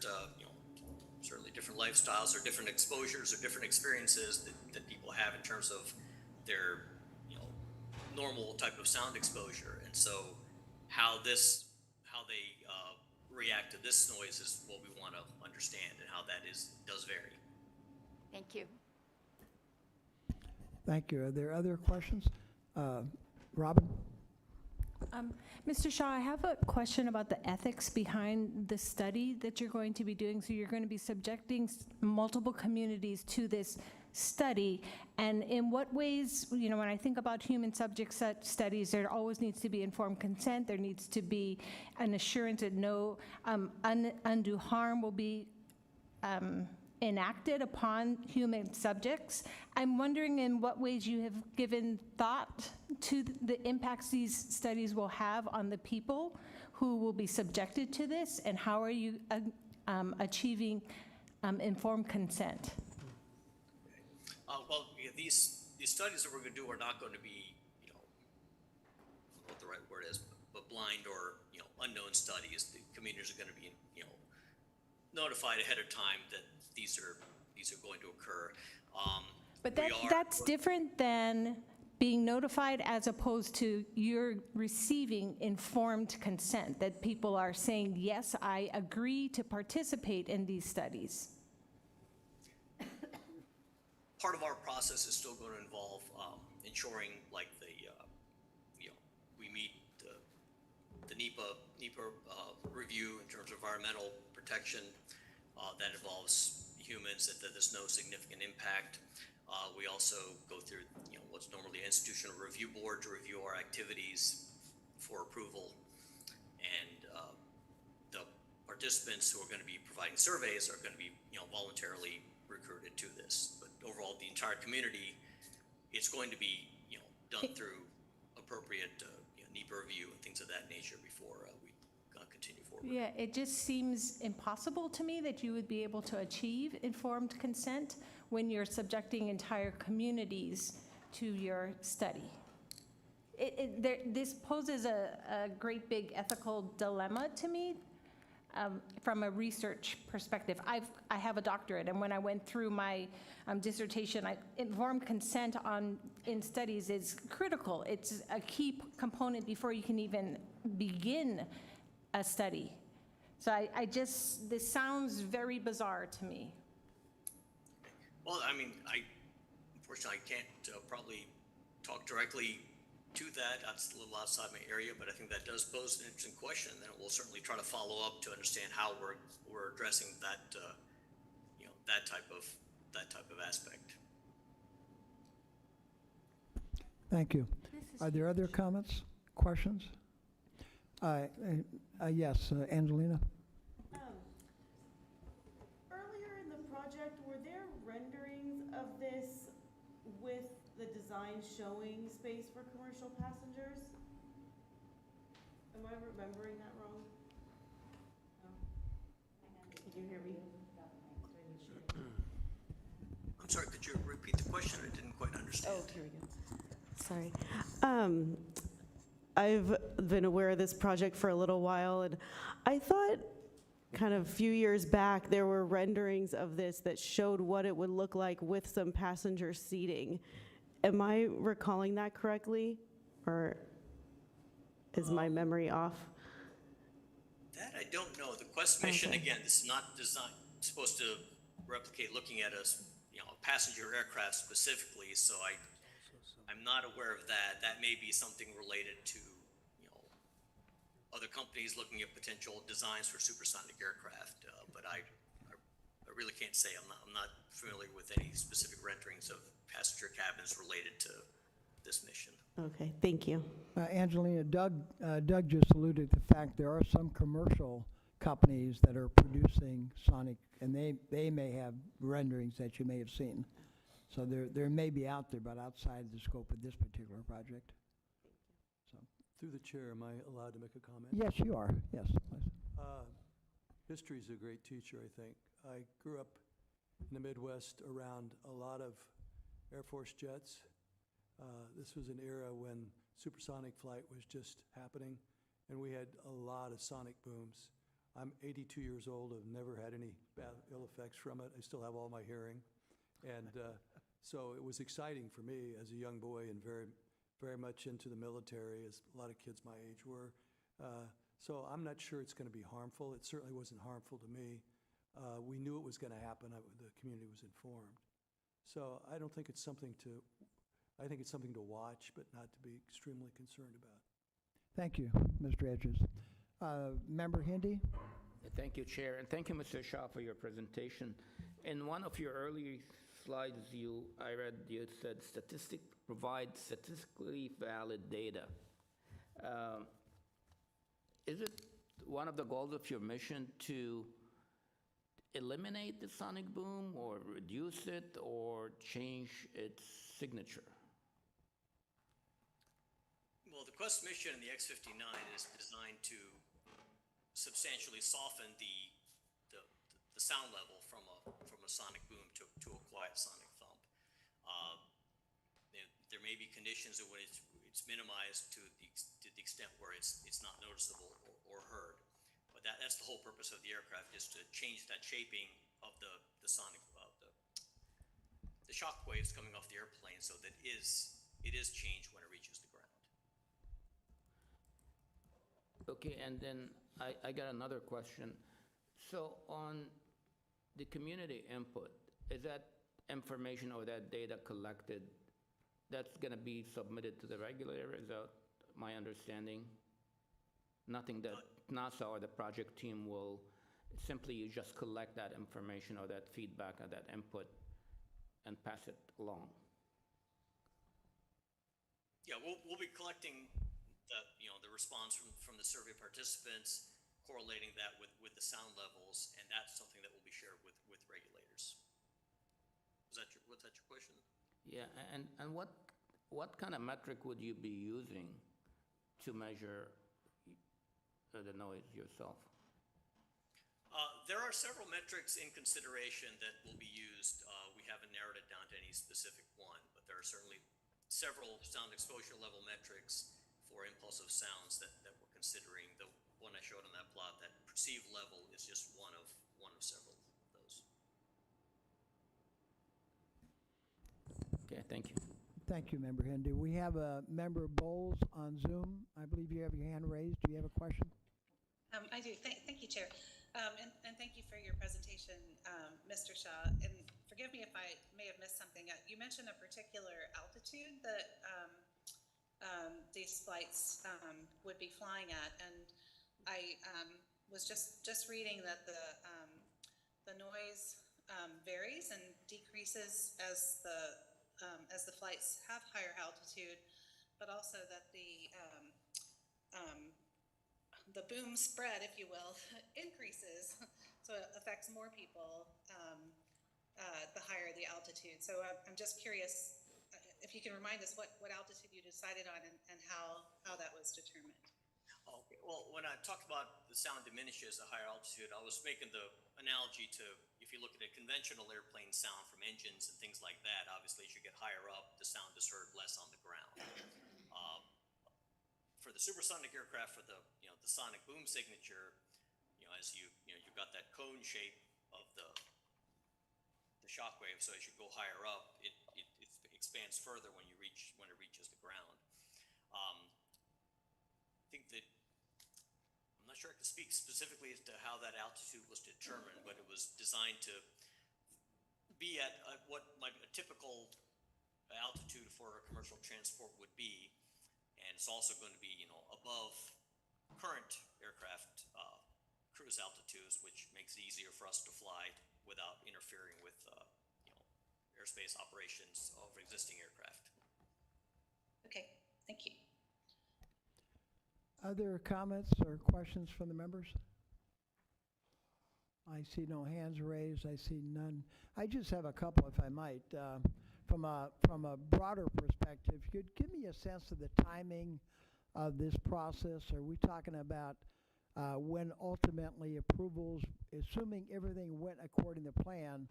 [SPEAKER 4] certainly different lifestyles or different exposures or different experiences that people have in terms of their, normal type of sound exposure. And so how they react to this noise is what we want to understand, and how that does vary.
[SPEAKER 17] Thank you.
[SPEAKER 1] Thank you. Are there other questions? Robin?
[SPEAKER 6] Mr. Shah, I have a question about the ethics behind the study that you're going to be doing. So you're going to be subjecting multiple communities to this study, and in what ways, when I think about human subject studies, there always needs to be informed consent. There needs to be an assurance that no undue harm will be enacted upon human subjects. I'm wondering in what ways you have given thought to the impacts these studies will have on the people who will be subjected to this, and how are you achieving informed consent?
[SPEAKER 4] Well, these studies that we're going to do are not going to be, I don't know what the right word is, but blind or unknown studies. The communities are going to be notified ahead of time that these are going to occur.
[SPEAKER 6] But that's different than being notified, as opposed to you're receiving informed consent, that people are saying, yes, I agree to participate in these studies.
[SPEAKER 4] Part of our process is still going to involve ensuring, like we meet the NEPA review in terms of environmental protection. That involves humans, that there's no significant impact. We also go through what's normally an institutional review board to review our activities for approval, and the participants who are going to be providing surveys are going to be voluntarily recruited to this. But overall, the entire community, it's going to be done through appropriate NEPA review and things of that nature before we continue forward.
[SPEAKER 6] Yeah, it just seems impossible to me that you would be able to achieve informed consent when you're subjecting entire communities to your study. This poses a great big ethical dilemma to me. From a research perspective, I have a doctorate, and when I went through my dissertation, informed consent in studies is critical. It's a key component before you can even begin a study. So this sounds very bizarre to me.
[SPEAKER 4] Well, unfortunately, I can't probably talk directly to that. That's a little outside my area, but I think that does pose an interesting question, and we'll certainly try to follow up to understand how we're addressing that that type of aspect.
[SPEAKER 1] Thank you. Are there other comments, questions? Yes, Angelina.
[SPEAKER 12] Earlier in the project, were there renderings of this with the design showing space for commercial passengers? Am I remembering that wrong? No? Can you hear me?
[SPEAKER 4] I'm sorry, could you repeat the question? I didn't quite understand.
[SPEAKER 12] Oh, here we go. Sorry. I've been aware of this project for a little while, and I thought kind of a few years back there were renderings of this that showed what it would look like with some passenger seating. Am I recalling that correctly, or is my memory off?
[SPEAKER 4] That I don't know. The Quests mission, again, this is not supposed to replicate looking at a passenger aircraft specifically, so I'm not aware of that. That may be something related to other companies looking at potential designs for supersonic aircraft, but I really can't say. I'm not familiar with any specific renderings of passenger cabins related to this mission.
[SPEAKER 12] Okay, thank you.
[SPEAKER 1] Angelina, Doug just alluded to the fact there are some commercial companies that are producing sonic, and they may have renderings that you may have seen. So there may be out there, but outside the scope of this particular project. So.
[SPEAKER 9] Through the chair, am I allowed to make a comment?
[SPEAKER 1] Yes, you are. Yes, please.
[SPEAKER 9] History is a great teacher, I think. I grew up in the Midwest around a lot of Air Force jets. This was an era when supersonic flight was just happening, and we had a lot of sonic booms. I'm 82 years old. I've never had any bad ill effects from it. I still have all my hearing. And so it was exciting for me as a young boy and very, very much into the military, as a lot of kids my age were. So I'm not sure it's going to be harmful. It certainly wasn't harmful to me. We knew it was going to happen. The community was informed. So I don't think it's something to, I think it's something to watch, but not to be extremely concerned about.
[SPEAKER 1] Thank you, Mr. Edges. Member Hindi?
[SPEAKER 14] Thank you, Chair, and thank you, Mr. Shah, for your presentation. In one of your early slides, I read you said provide statistically valid data. Is it one of the goals of your mission to eliminate the sonic boom or reduce it or change its signature?
[SPEAKER 21] Well, the Quests mission in the X-59 is designed to substantially soften the sound level from a sonic boom to a quiet sonic thump. There may be conditions in which it's minimized to the extent where it's not noticeable or heard. But that's the whole purpose of the aircraft, is to change that shaping of the sonic the shock waves coming off the airplane so that it is changed when it reaches the ground.
[SPEAKER 14] Okay, and then I got another question. So on the community input, is that information or that data collected, that's going to be submitted to the regulator? Is that my understanding? Nothing that NASA or the project team will, simply you just collect that information or that feedback or that input and pass it along?
[SPEAKER 21] Yeah, we'll be collecting the response from the survey participants, correlating that with the sound levels, and that's something that will be shared with regulators. Was that your question?
[SPEAKER 14] Yeah, and what kind of metric would you be using to measure the noise yourself?
[SPEAKER 21] There are several metrics in consideration that will be used. We haven't narrowed it down to any specific one, but there are certainly several sound exposure level metrics for impulsive sounds that we're considering. The one I showed on that plot, that perceived level, is just one of several of those.
[SPEAKER 14] Okay, thank you.
[SPEAKER 1] Thank you, Member Hindi. We have a Member Bowles on Zoom. I believe you have your hand raised. Do you have a question?
[SPEAKER 7] I do. Thank you, Chair. And thank you for your presentation, Mr. Shah. And forgive me if I may have missed something. You mentioned a particular altitude that these flights would be flying at. And I was just reading that the noise varies and decreases as the flights have higher altitude, but also that the boom spread, if you will, increases, so it affects more people the higher the altitude. So I'm just curious if you can remind us what altitude you decided on and how that was determined.
[SPEAKER 21] Okay. Well, when I talked about the sound diminishes at higher altitude, I was making the analogy to, if you look at a conventional airplane sound from engines and things like that, obviously as you get higher up, the sound is heard less on the ground. For the supersonic aircraft, for the sonic boom signature, as you've got that cone shape of the shock wave. So as you go higher up, it expands further when it reaches the ground. I think that I'm not sure I can speak specifically as to how that altitude was determined, but it was designed to be at what might be a typical altitude for a commercial transport would be. And it's also going to be, above current aircraft cruise altitudes, which makes it easier for us to fly without interfering with, airspace operations of existing aircraft.
[SPEAKER 7] Okay, thank you.
[SPEAKER 1] Other comments or questions from the members? I see no hands raised. I see none. I just have a couple, if I might. From a broader perspective, you could give me a sense of the timing of this process. Are we talking about when ultimately approvals, assuming everything went according to plan,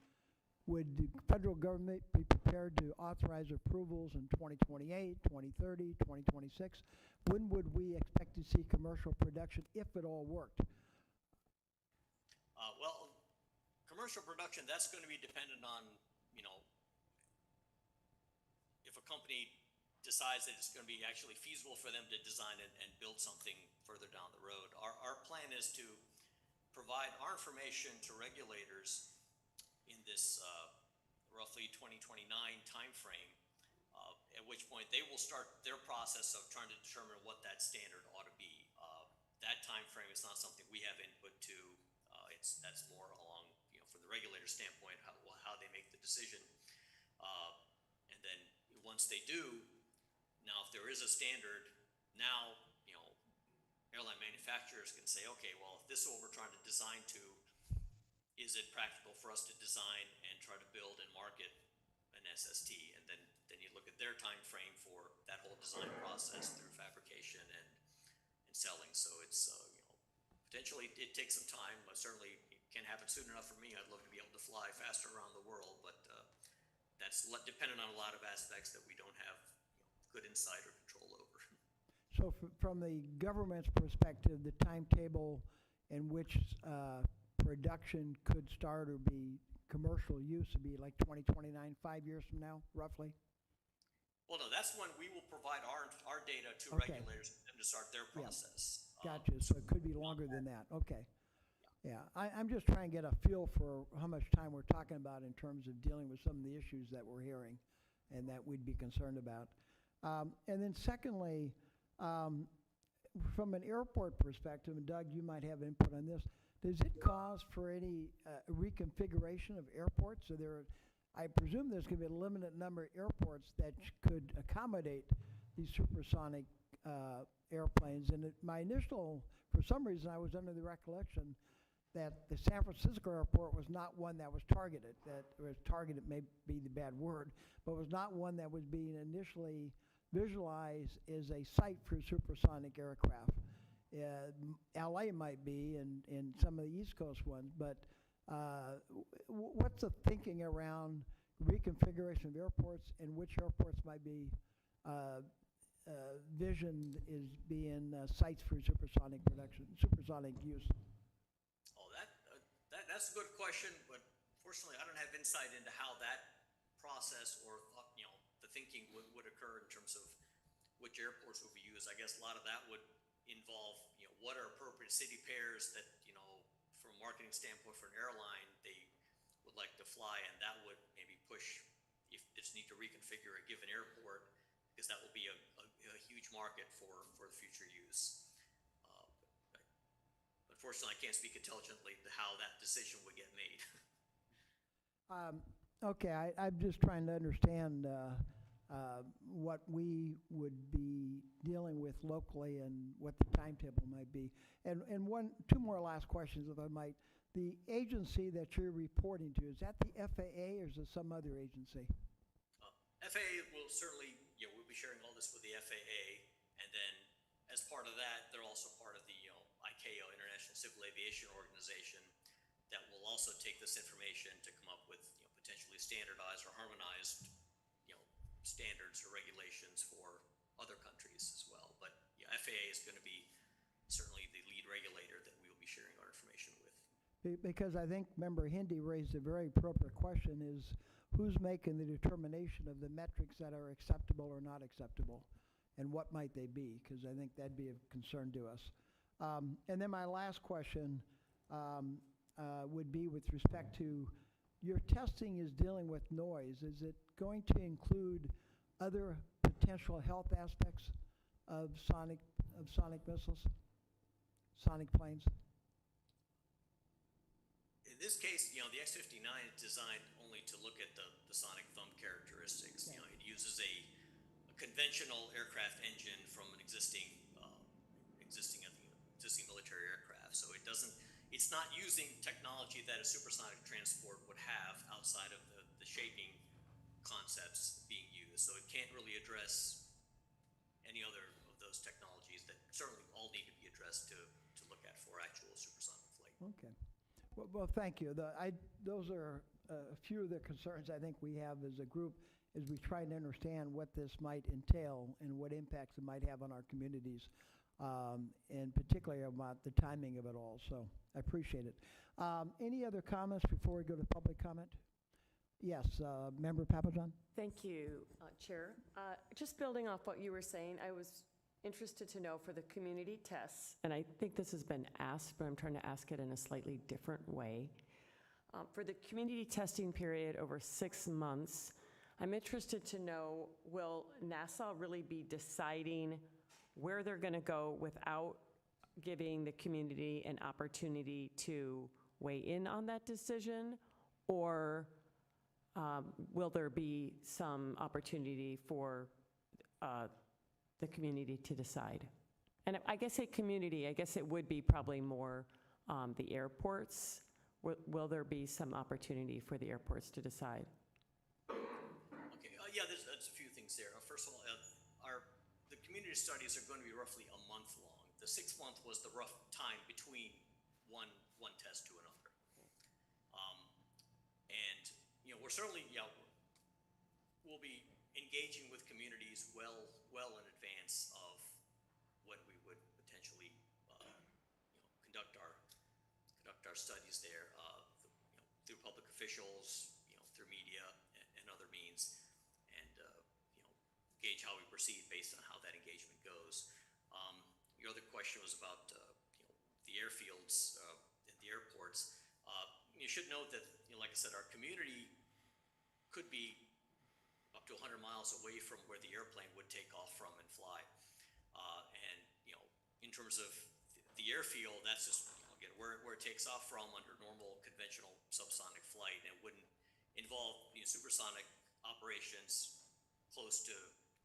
[SPEAKER 1] would the federal government be prepared to authorize approvals in 2028, 2030, 2026? When would we expect to see commercial production, if it all worked?
[SPEAKER 21] Well, commercial production, that's going to be dependent on, if a company decides that it's going to be actually feasible for them to design and build something further down the road. Our plan is to provide our information to regulators in this roughly 2029 timeframe, at which point they will start their process of trying to determine what that standard ought to be. That timeframe is not something we have input to. That's more along, from the regulator standpoint, how they make the decision. And then once they do, now if there is a standard, now airline manufacturers can say, okay, well, if this is what we're trying to design to, is it practical for us to design and try to build and market an SST? And then you look at their time frame for that whole design process through fabrication and selling. So it's potentially it takes some time, but certainly it can't happen soon enough for me. I'd love to be able to fly faster around the world, but that's dependent on a lot of aspects that we don't have good insight or control over.
[SPEAKER 1] So from the government's perspective, the timetable in which production could start or be commercial use would be like 2029, 5 years from now, roughly?
[SPEAKER 21] Well, no, that's when we will provide our data to
[SPEAKER 1] Okay.
[SPEAKER 21] regulators for them to start their process.
[SPEAKER 1] Gotcha, so it could be longer than that, okay. Yeah, I'm just trying to get a feel for how much time we're talking about in terms of dealing with some of the issues that we're hearing and that we'd be concerned about. And then secondly, from an airport perspective, and Doug, you might have input on this, does it cause for any reconfiguration of airports? So I presume there's going to be a limited number of airports that could accommodate these supersonic airplanes. And my initial, for some reason, I was under the recollection that the San Francisco airport was not one that was targeted. That was targeted may be the bad word, but was not one that was being initially visualized as a site for supersonic aircraft. LA might be, and some of the East Coast ones, but what's the thinking around reconfiguration of airports and which airports might be visioned as being sites for supersonic production, supersonic use?
[SPEAKER 21] Oh, that's a good question, but fortunately I don't have insight into how that process or the thinking would occur in terms of which airports would be used. I guess a lot of that would involve what are appropriate city pairs that from a marketing standpoint for an airline they would like to fly, and that would maybe push if it's need to reconfigure a given airport, because that will be a huge market for the future use. Unfortunately, I can't speak intelligently to how that decision would get made.
[SPEAKER 1] Okay, I'm just trying to understand what we would be dealing with locally and what the timetable might be. And two more last questions, if I might. The agency that you're reporting to, is that the FAA or is it some other agency?
[SPEAKER 21] FAA will certainly, we'll be sharing all this with the FAA, and then as part of that, they're also part of the ICAO, International Civil Aviation Organization, that will also take this information to come up with potentially standardized or harmonized standards or regulations for other countries as well. But FAA is going to be certainly the lead regulator that we will be sharing our information with.
[SPEAKER 1] Because I think Member Hindi raised a very appropriate question, is who's making the determination of the metrics that are acceptable or not acceptable, and what might they be? Because I think that'd be of concern to us. And then my last question would be with respect to your testing is dealing with noise. Is it going to include other potential health aspects of sonic missiles, sonic planes?
[SPEAKER 21] In this case, the X-59 is designed only to look at the sonic thumb characteristics.
[SPEAKER 1] Yeah.
[SPEAKER 21] It uses a conventional aircraft engine from an existing military aircraft. So it's not using technology that a supersonic transport would have outside of the shaping concepts being used. So it can't really address any other of those technologies that certainly all need to be addressed to look at for actual supersonic flight.
[SPEAKER 1] Okay. Well, thank you. Those are a few of the concerns I think we have as a group as we try to understand what this might entail and what impacts it might have on our communities, and particularly about the timing of it all. So I appreciate it. Any other comments before we go to public comment? Yes, Member Papajan?
[SPEAKER 13] Thank you, Chair. Just building off what you were saying, I was interested to know for the community tests, and I think this has been asked, but I'm trying to ask it in a slightly different way. For the community testing period over 6 months, I'm interested to know, will NASA really be deciding where they're going to go without giving the community an opportunity to weigh in on that decision? Or will there be some opportunity for the community to decide? And I guess a community, I guess it would be probably more the airports. Will there be some opportunity for the airports to decide?
[SPEAKER 21] Okay, yeah, there's a few things there. First of all, the community studies are going to be roughly a month long. The 6th month was the rough time between one test to another. And, you know, we're certainly, we'll be engaging with communities well in advance of when we would potentially, conduct our studies there, through public officials, through media and other means, and gauge how we proceed based on how that engagement goes. Your other question was about the airfields and the airports. You should note that, like I said, our community could be up to 100 miles away from where the airplane would take off from and fly. And in terms of the airfield, that's just again where it takes off from under normal conventional subsonic flight, and it wouldn't involve supersonic operations close to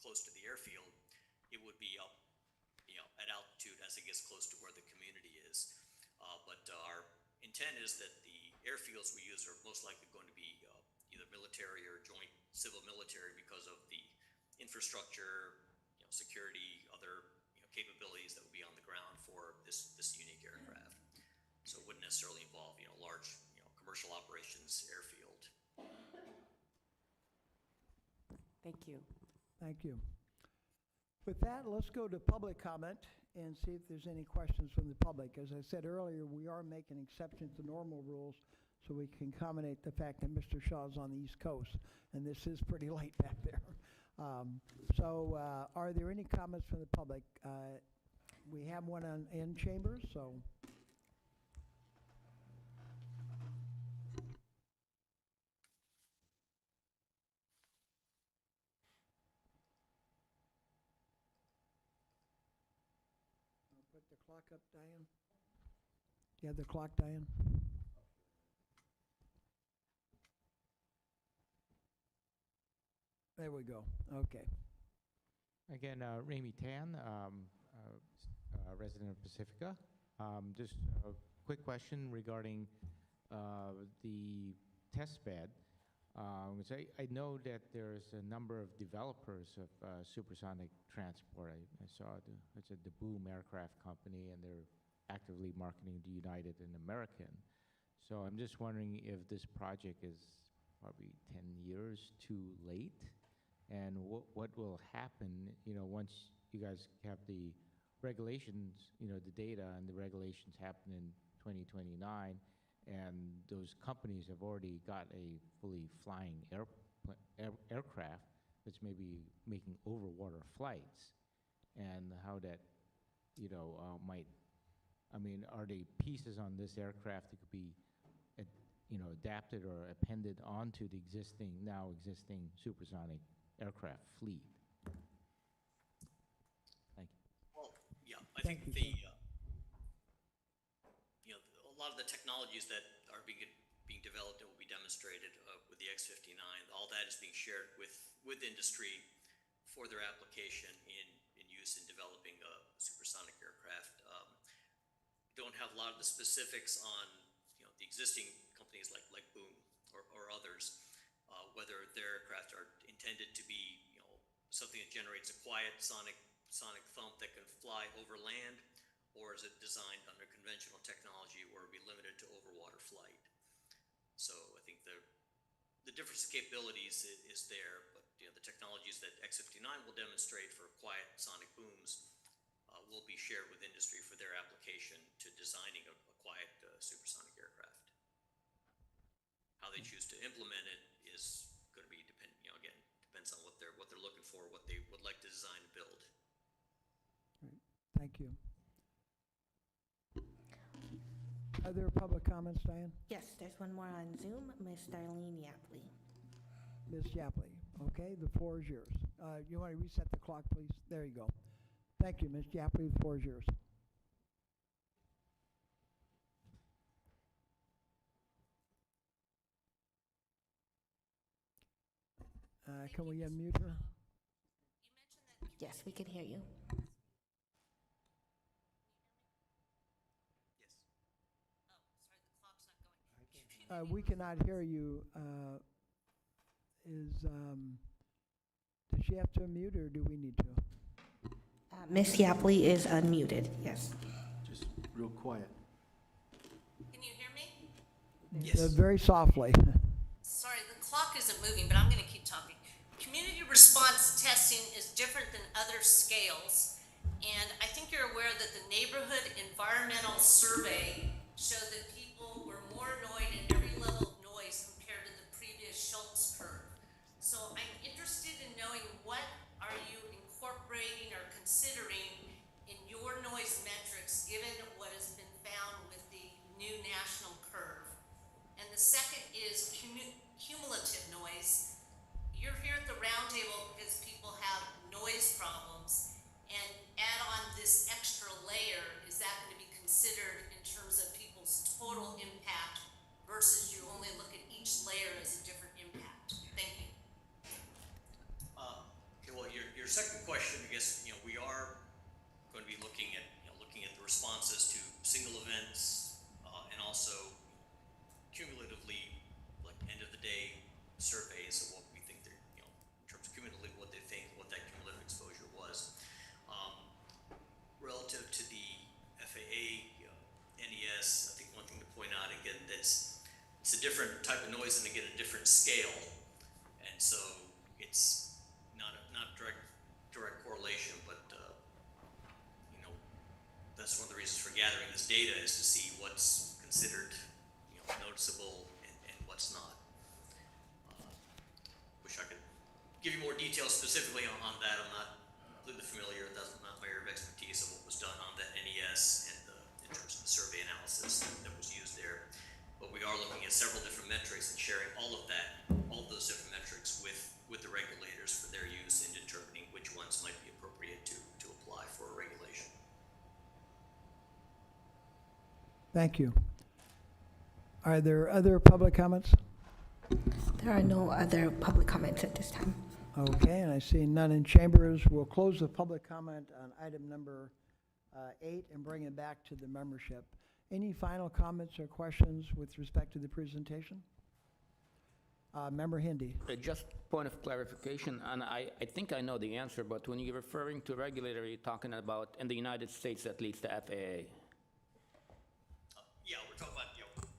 [SPEAKER 21] the airfield. It would be up at altitude as it gets close to where the community is. But our intent is that the airfields we use are most likely going to be either military or joint civil military because of the infrastructure, security, other capabilities that will be on the ground for this unique aircraft. So it wouldn't necessarily involve large commercial operations airfield.
[SPEAKER 13] Thank you.
[SPEAKER 1] Thank you. With that, let's go to public comment and see if there's any questions from the public. As I said earlier, we are making exceptions to normal rules so we can accommodate the fact that Mr. Shah's on the East Coast, and this is pretty late back there. Are there any comments from the public? We have one in chambers, so. Put the clock up, Diane. You have the clock, Diane? There we go. Okay.
[SPEAKER 15] Again, Ramy Tan, resident of Pacifica. Just a quick question regarding the test bed. I know that there's a number of developers of supersonic transport. I saw it's the Boom Aircraft Company, and they're actively marketing the United and American. So I'm just wondering if this project is probably 10 years too late, and what will happen, once you guys have the regulations, the data and the regulations happen in 2029, and those companies have already got a fully flying aircraft that's maybe making overwater flights, and how that, might, are they pieces on this aircraft that could be, adapted or appended onto the now existing supersonic aircraft fleet? Thank you.
[SPEAKER 21] Well, yeah, I think a lot of the technologies that are being developed and will be demonstrated with the X-59, all that is being shared with industry for their application in use in developing a supersonic aircraft. Don't have a lot of the specifics on the existing companies like Boom or others, whether their aircraft are intended to be something that generates a quiet sonic thump that can fly over land, or is it designed under conventional technology where it will be limited to overwater flight. So I think the difference in capabilities is there, but the technologies that X-59 will demonstrate for quiet sonic booms will be shared with industry for their application to designing a quiet supersonic aircraft. How they choose to implement it is going to be depends on what they're looking for, what they would like to design and build.
[SPEAKER 1] Thank you. Other public comments, Diane?
[SPEAKER 8] Yes, there's one more on Zoom, Ms. Darlene Yapley.
[SPEAKER 1] Ms. Yapley, okay, the floor is yours. You want to reset the clock, please? There you go. Thank you, Ms. Yapley, the floor is yours. Can we unmute her?
[SPEAKER 8] Yes, we can hear you.
[SPEAKER 1] We cannot hear you. Does she have to unmute, or do we need to?
[SPEAKER 8] Ms. Yapley is unmuted, yes.
[SPEAKER 3] Just real quiet.
[SPEAKER 5] Can you hear me?
[SPEAKER 1] Yes. Very softly.
[SPEAKER 5] Sorry, the clock isn't moving, but I'm going to keep talking. Community response testing is different than other scales, and I think you're aware that the neighborhood environmental survey showed that people were more annoyed at every level of noise compared to the previous Schultz curve. So I'm interested in knowing what are you incorporating or considering in your noise metrics given what has been found with the new national curve. And the second is cumulative noise. You're here at the Roundtable because people have noise problems, and add on this extra layer, is that going to be considered in terms of people's total impact versus you only look at each layer as a different impact? Thank you.
[SPEAKER 21] Okay, well, your second question, I guess, we are going to be looking at the responses to single events and also cumulatively, like end of the day surveys of what we think they're, in terms of cumulatively what they think, what that cumulative exposure was. Relative to the FAA, NES, I think one thing to point out again, it's a different type of noise and again a different scale, and so it's not direct correlation, but that's one of the reasons for gathering this data is to see what's considered noticeable and what's not. Wish I could give you more details specifically on that. I'm not completely familiar. That's not my area of expertise of what was done on the NES and in terms of the survey analysis that was used there. But we are looking at several different metrics and sharing all of those different metrics with the regulators for their use in determining which ones might be appropriate to apply for a regulation.
[SPEAKER 1] Thank you. Are there other public comments?
[SPEAKER 8] There are no other public comments at this time.
[SPEAKER 1] Okay, and I see none in chambers. We'll close the public comment on item number 8 and bring it back to the membership. Any final comments or questions with respect to the presentation? Member Hindi.
[SPEAKER 14] Just point of clarification, and I think I know the answer, but when you're referring to regulator, you're talking about, in the United States at least, the FAA.
[SPEAKER 21] Yeah, we're talking about,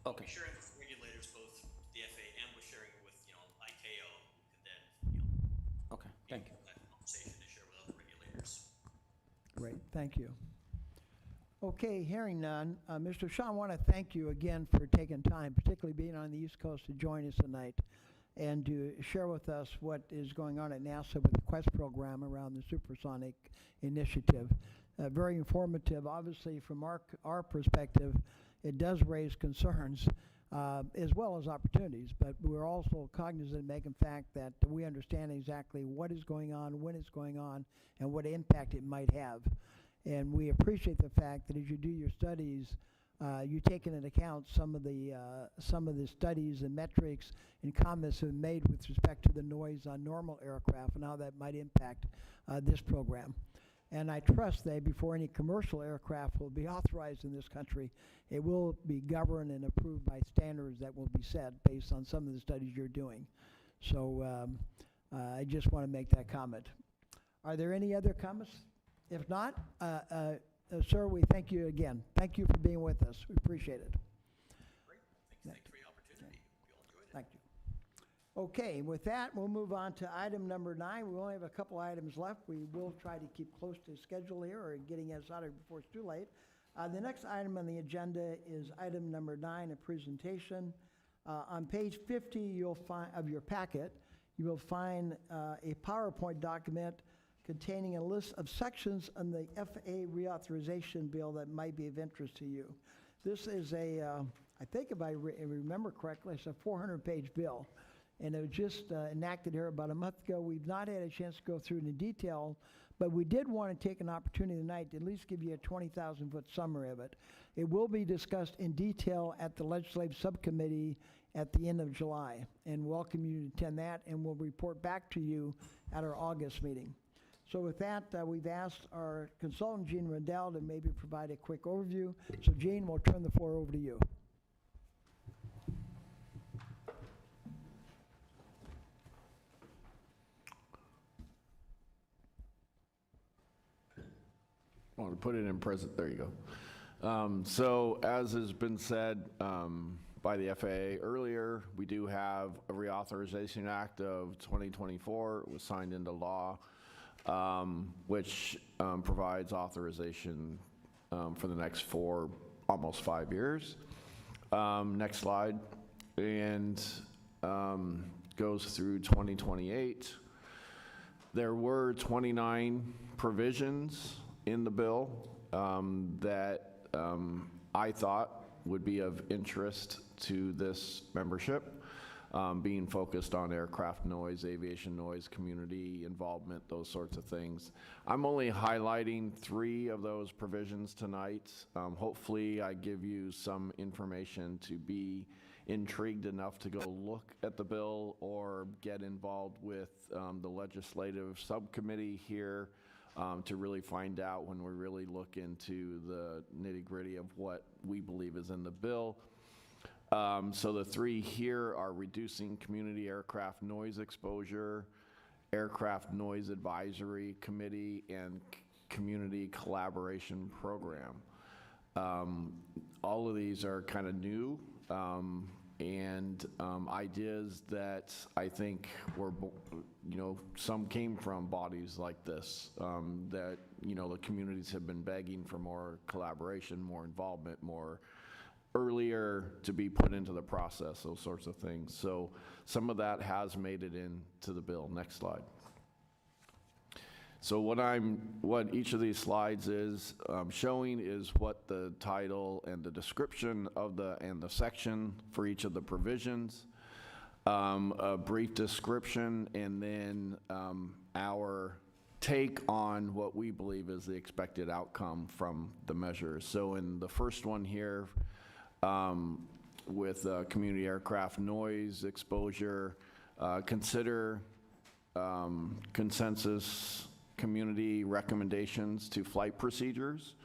[SPEAKER 14] Okay.
[SPEAKER 21] we're sharing with regulators, both the FAA and we're sharing with, ICAO, and then,
[SPEAKER 14] Okay, thank you.
[SPEAKER 21] that conversation to share with other regulators.
[SPEAKER 1] Great, thank you. Okay, hearing none, Mr. Shah, I want to thank you again for taking time, particularly being on the East Coast, to join us tonight and to share with us what is going on at NASA with the Quests program around the Supersonic initiative. Very informative. Obviously, from our perspective, it does raise concerns as well as opportunities, but we're also cognizant of making fact that we understand exactly what is going on, when it's going on, and what impact it might have. And we appreciate the fact that as you do your studies, you take into account some of the studies and metrics and comments that have been made with respect to the noise on normal aircraft and how that might impact this program. And I trust that before any commercial aircraft will be authorized in this country, it will be governed and approved by standards that will be set based on some of the studies you're doing. So I just want to make that comment. Are there any other comments? If not, sir, we thank you again. Thank you for being with us. We appreciate it.
[SPEAKER 21] Great. Thank you for the opportunity. We all enjoyed it.
[SPEAKER 1] Thank you. Okay, with that, we'll move on to item number 9. We only have a couple items left. We will try to keep close to schedule here or getting us out of it before it's too late. The next item on the agenda is item number 9, a presentation. On page 50 you'll find of your packet, you will find a PowerPoint document containing a list of sections on the FAA reauthorization bill that might be of interest to you. This is I think if I remember correctly, it's a 400-page bill, and it was just enacted here about a month ago. We've not had a chance to go through it in detail, but we did want to take an opportunity tonight to at least give you a 20,000-foot summary of it. It will be discussed in detail at the Legislative Subcommittee at the end of July, and welcome you to attend that, and we'll report back to you at our August meeting. So with that, we've asked our consultant, Gene Rendell, to maybe provide a quick overview. So Gene, we'll turn the floor over to you.
[SPEAKER 10] I want to put it in present, there you go. So as has been said by the FAA earlier, we do have a Reauthorization Act of 2024. It was signed into law, which provides authorization for the next almost 5 years. Next slide. And goes through 2028. There were 29 provisions in the bill that I thought would be of interest to this membership, being focused on aircraft noise, aviation noise, community involvement, those sorts of things. I'm only highlighting 3 of those provisions tonight. Hopefully I give you some information to be intrigued enough to go look at the bill or get involved with the legislative subcommittee here to really find out when we really look into the nitty-gritty of what we believe is in the bill. So the 3 here are reducing community aircraft noise exposure, aircraft noise advisory committee, and community collaboration program. All of these are kind of new and ideas that I think were, some came from bodies like this, that, the communities have been begging for more collaboration, more involvement, more earlier to be put into the process, those sorts of things. So some of that has made it into the bill. Next slide. So what each of these slides is showing is what the title and the description of the section for each of the provisions, a brief description, and then our take on what we believe is the expected outcome from the measures. So in the first one here, with community aircraft noise exposure, consider consensus community recommendations to flight procedures.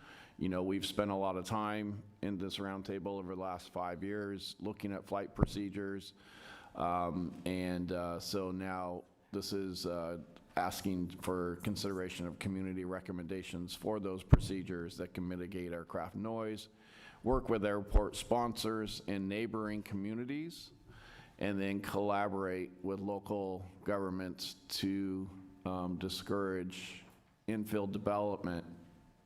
[SPEAKER 10] We've spent a lot of time in this roundtable over the last 5 years looking at flight procedures. So now this is asking for consideration of community recommendations for those procedures that can mitigate aircraft noise, work with airport sponsors and neighboring communities, and then collaborate with local governments to discourage infill development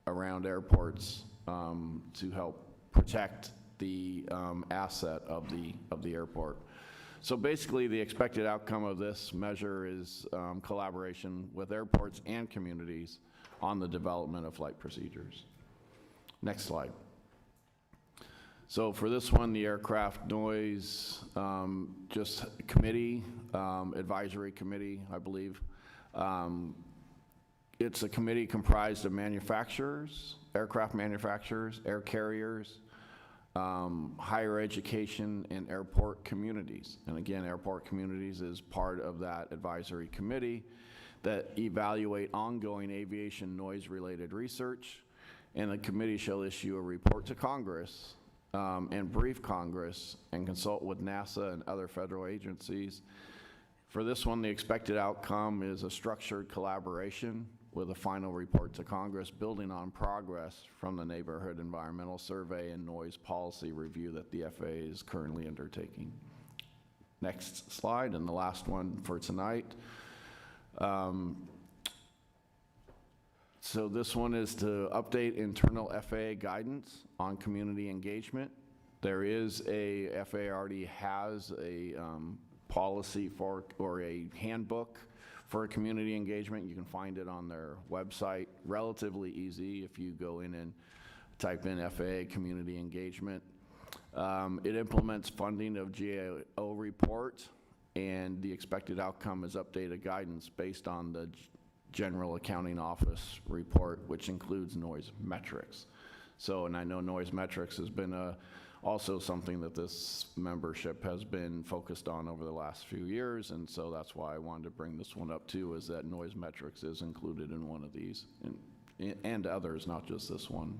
[SPEAKER 10] around airports to help protect the asset of the airport. So basically, the expected outcome of this measure is collaboration with airports and communities on the development of flight procedures. Next slide. So for this one, the aircraft noise just committee, advisory committee, I believe. It's a committee comprised of manufacturers, aircraft manufacturers, air carriers, higher education, and airport communities. And again, airport communities is part of that advisory committee that evaluate ongoing aviation noise-related research. And the committee shall issue a report to Congress and brief Congress and consult with NASA and other federal agencies. For this one, the expected outcome is a structured collaboration with a final report to Congress, building on progress from the Neighborhood Environmental Survey and Noise Policy Review that the FAA is currently undertaking. Next slide, and the last one for tonight. So this one is to update internal FAA guidance on community engagement. There is FAA already has a policy for, or a handbook For community engagement, you can find it on their website, relatively easy if you go in and type in FAA Community Engagement. It implements funding of GAO report, and the expected outcome is updated guidance based on the General Accounting Office report, which includes noise metrics. So, and I know noise metrics has been also something that this membership has been focused on over the last few years, and so that's why I wanted to bring this one up too, is that noise metrics is included in one of these, and others, not just this one.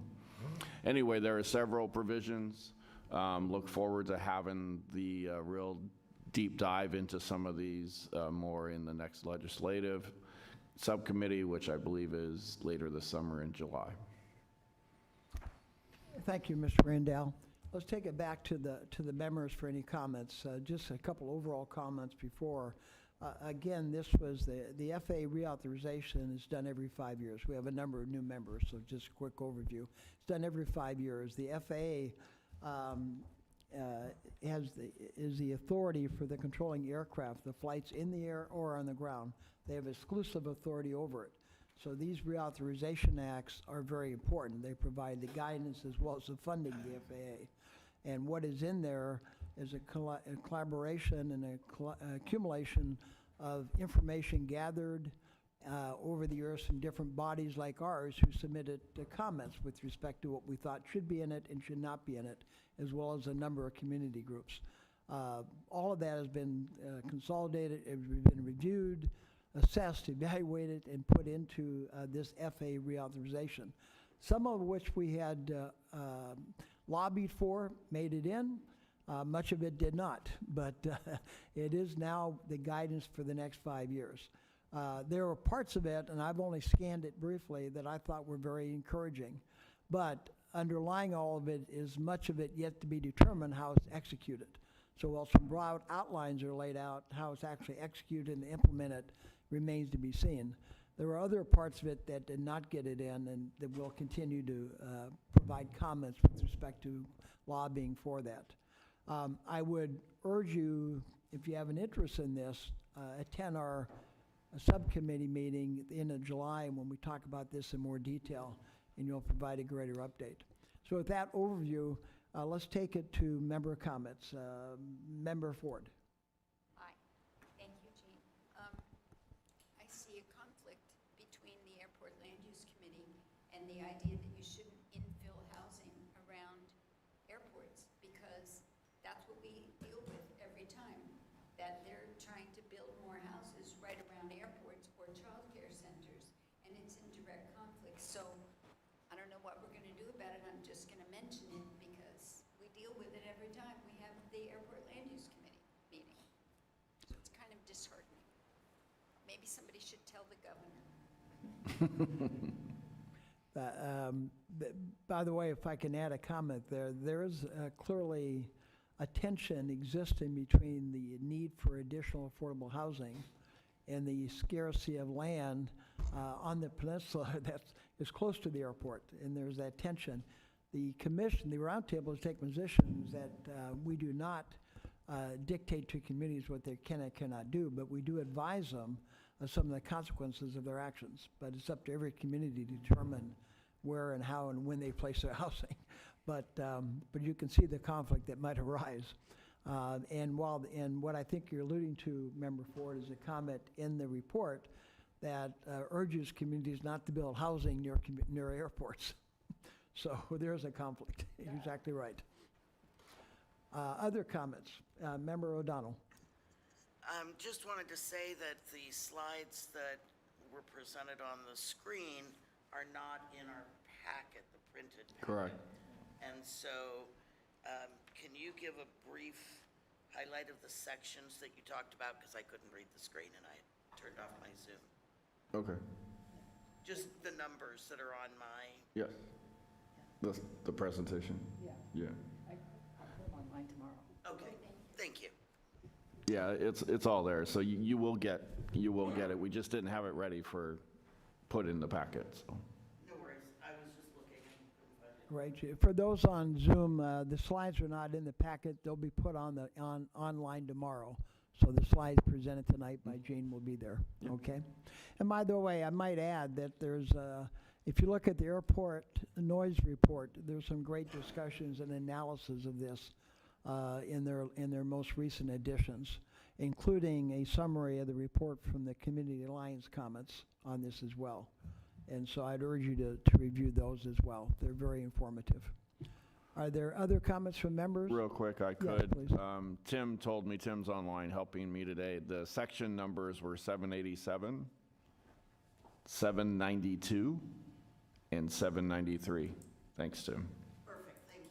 [SPEAKER 10] Anyway, there are several provisions. Look forward to having the real deep dive into some of these more in the next legislative subcommittee, which I believe is later this summer in July.
[SPEAKER 1] Thank you, Mr. Randall. Let's take it back to the members for any comments. Just a couple overall comments before. Again, this was the FAA reauthorization is done every 5 years. We have a number of new members, so just a quick overview. It's done every 5 years. The FAA is the authority for the controlling aircraft, the flights in the air or on the ground. They have exclusive authority over it. So these reauthorization acts are very important. They provide the guidance as well as the funding of the FAA. And what is in there is a collaboration and a accumulation of information gathered over the years from different bodies like ours who submitted comments with respect to what we thought should be in it and should not be in it, as well as a number of community groups. All of that has been consolidated, has been reviewed, assessed, evaluated, and put into this FAA reauthorization. Some of which we had lobbied for, made it in. Much of it did not, but it is now the guidance for the next 5 years. There were parts of it, and I've only scanned it briefly, that I thought were very encouraging. But underlying all of it is much of it yet to be determined how it's executed. So while some broad outlines are laid out, how it's actually executed and implemented remains to be seen. There were other parts of it that did not get it in, and that will continue to provide comments with respect to lobbying for that. I would urge you, if you have an interest in this, attend our subcommittee meeting at the end of July when we talk about this in more detail, and you'll provide a greater update. So with that overview, let's take it to member comments. Member Ford.
[SPEAKER 17] Hi, thank you, Gene. I see a conflict between the Airport Land Use Committee and the idea that you shouldn't infill housing around airports, because that's what we deal with every time, that they're trying to build more houses right around airports or childcare centers, and it's in direct conflict. So I don't know what we're going to do about it. I'm just going to mention it because we deal with it every time we have the Airport Land Use Committee meeting. So it's kind of disheartening. Maybe somebody should tell the governor.
[SPEAKER 1] By the way, if I can add a comment there is clearly a tension existing between the need for additional affordable housing and the scarcity of land on the peninsula that is close to the airport, and there's that tension. The commission, the Roundtable, has taken positions that we do not dictate to communities what they can and cannot do, but we do advise them of some of the consequences of their actions. But it's up to every community to determine where and how and when they place their housing. But you can see the conflict that might arise. And what I think you're alluding to, Member Ford, is a comment in the report that urges communities not to build housing near airports. So there's a conflict. You're exactly right. Other comments? Member O'Donnell.
[SPEAKER 11] Just wanted to say that the slides that were presented on the screen are not in our packet, the printed packet.
[SPEAKER 10] Correct.
[SPEAKER 11] And so, can you give a brief highlight of the sections that you talked about? Because I couldn't read the screen and I turned off my Zoom.
[SPEAKER 10] Okay.
[SPEAKER 11] Just the numbers that are on my...
[SPEAKER 10] Yes. The presentation?
[SPEAKER 11] Yeah.
[SPEAKER 10] Yeah.
[SPEAKER 11] I'll put them online tomorrow. Okay, thank you.
[SPEAKER 10] Yeah, it's all there. So you will get it. We just didn't have it ready for put in the packet. So.
[SPEAKER 11] No worries. I was just looking.
[SPEAKER 1] Right. For those on Zoom, the slides are not in the packet. They'll be put on online tomorrow. So the slides presented tonight by Jane will be there, okay? And by the way, I might add that there's, if you look at the airport noise report, there's some great discussions and analysis of this in their most recent editions, including a summary of the report from the Community Alliance comments on this as well. And so I'd urge you to review those as well. They're very informative. Are there other comments from members?
[SPEAKER 10] Real quick, I
[SPEAKER 1] Yeah,
[SPEAKER 10] could.
[SPEAKER 1] please.
[SPEAKER 10] Tim told me, Tim's online helping me today, the section numbers were 787, 792, and 793. Thanks, Tim.
[SPEAKER 11] Perfect, thank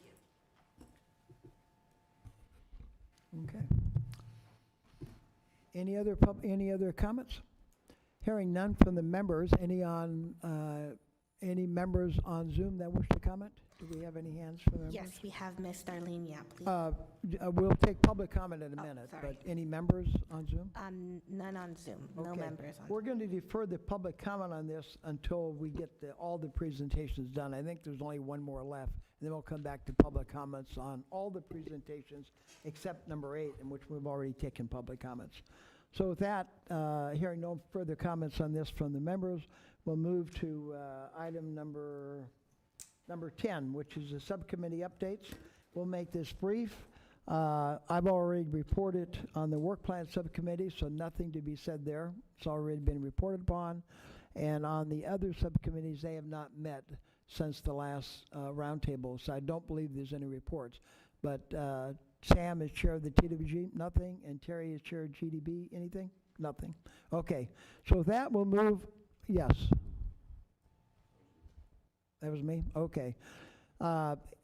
[SPEAKER 11] you.
[SPEAKER 1] Okay. Any other comments? Hearing none from the members. Any members on Zoom that wish to comment? Do we have any hands from members?
[SPEAKER 8] Yes, we have Miss Darlene Yapley.
[SPEAKER 1] We'll take public comment in a minute,
[SPEAKER 8] sorry.
[SPEAKER 1] but any members on Zoom?
[SPEAKER 8] None on Zoom, no
[SPEAKER 1] Okay.
[SPEAKER 8] members on.
[SPEAKER 1] We're going to defer the public comment on this until we get all the presentations done. I think there's only one more left, and then we'll come back to public comments on all the presentations except number 8, in which we've already taken public comments. So with that, hearing no further comments on this from the members, we'll move to item number 10, which is the subcommittee updates. We'll make this brief. I've already reported on the work plan subcommittee, so nothing to be said there. It's already been reported upon. And on the other subcommittees, they have not met since the last roundtable, so I don't believe there's any reports. But Sam is chair of the TWG, nothing, and Terry is chair of GDB, anything? Nothing. Okay, so with that, we'll move, yes. That was me? Okay.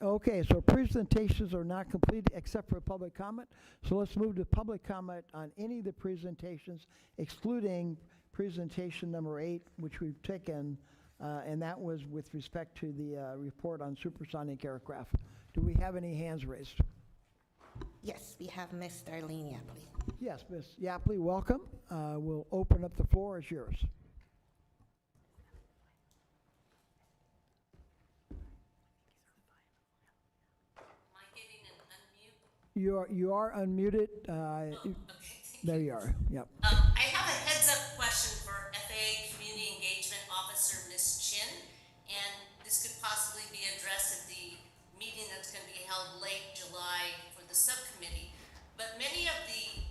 [SPEAKER 1] Okay, so presentations are not complete except for public comment. So let's move to public comment on any of the presentations, excluding presentation number 8, which we've taken, and that was with respect to the report on supersonic aircraft. Do we have any hands raised?
[SPEAKER 8] Yes, we have Miss Darlene Yapley.
[SPEAKER 1] Yes, Ms. Yapley, welcome. We'll open up the floor. It's yours.
[SPEAKER 5] Am I getting an unmute?
[SPEAKER 1] You are unmuted.
[SPEAKER 5] Okay,
[SPEAKER 1] There you are. Yep.
[SPEAKER 5] I have a heads-up question for FAA Community Engagement Officer, Ms. Chin, and this could possibly be addressed at the meeting that's going to be held late July for the subcommittee. But many of the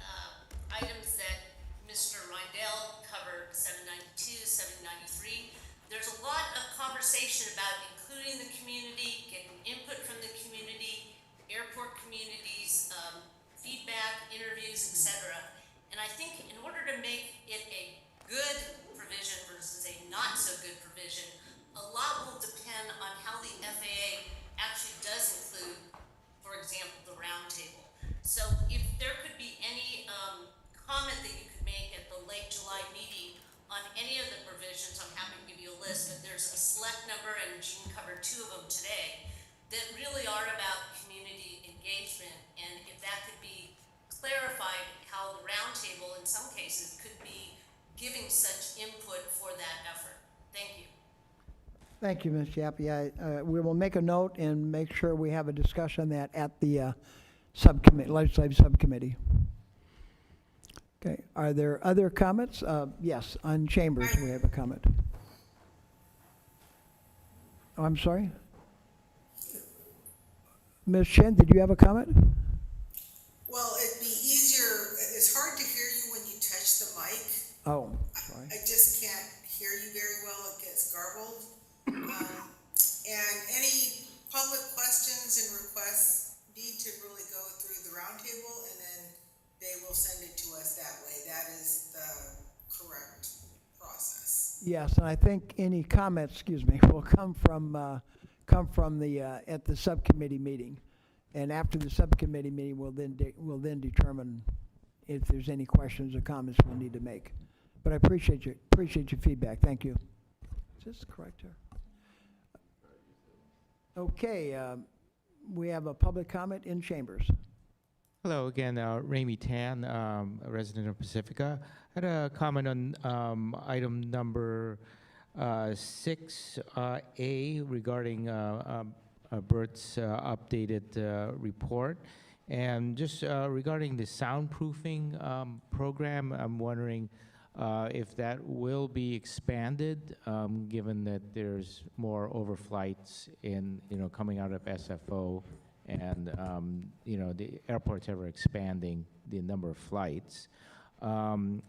[SPEAKER 5] items that Mr. Rindell covered, 792, 793, there's a lot of conversation about including the community, getting input from the community, airport communities, feedback, interviews, etc. And I think in order to make it a good provision versus a not so good provision, a lot will depend on how the FAA actually does include, for example, the roundtable. So if there could be any comment that you could make at the late July meeting on any of the provisions, I'm happy to give you a list, but there's a select number, and Jean covered 2 of them today, that really are about community engagement. And if that could be clarified, how the roundtable in some cases could be giving such input for that effort. Thank you.
[SPEAKER 1] Thank you, Ms. Yappy. We will make a note and make sure we have a discussion on that at the subcommittee, legislative subcommittee. Okay, are there other comments? Yes, on chambers we have a comment. Oh, I'm sorry? Ms. Chen, did you have a comment?
[SPEAKER 18] Well, it'd be easier, it's hard to hear you when you touch the mic.
[SPEAKER 1] Oh, sorry.
[SPEAKER 18] I just can't hear you very well, it gets garbled. And any public questions and requests need to really go through the roundtable, and then they will send it to us that way. That is the correct process.
[SPEAKER 1] Yes, and I think any comments, will come from the at the subcommittee meeting, and after the subcommittee meeting, we'll then determine if there's any questions or comments we'll need to make. But I appreciate your feedback. Thank you. Is this correct here? Okay, we have a public comment in chambers.
[SPEAKER 2] Hello again, Ramey Tan, a resident of Pacifica. I had a comment on item number 6A regarding Bert's updated report. And just regarding the soundproofing program, I'm wondering if that will be expanded, given that there's more overflights in, coming out of SFO, and, the airport's ever expanding the number of flights. And,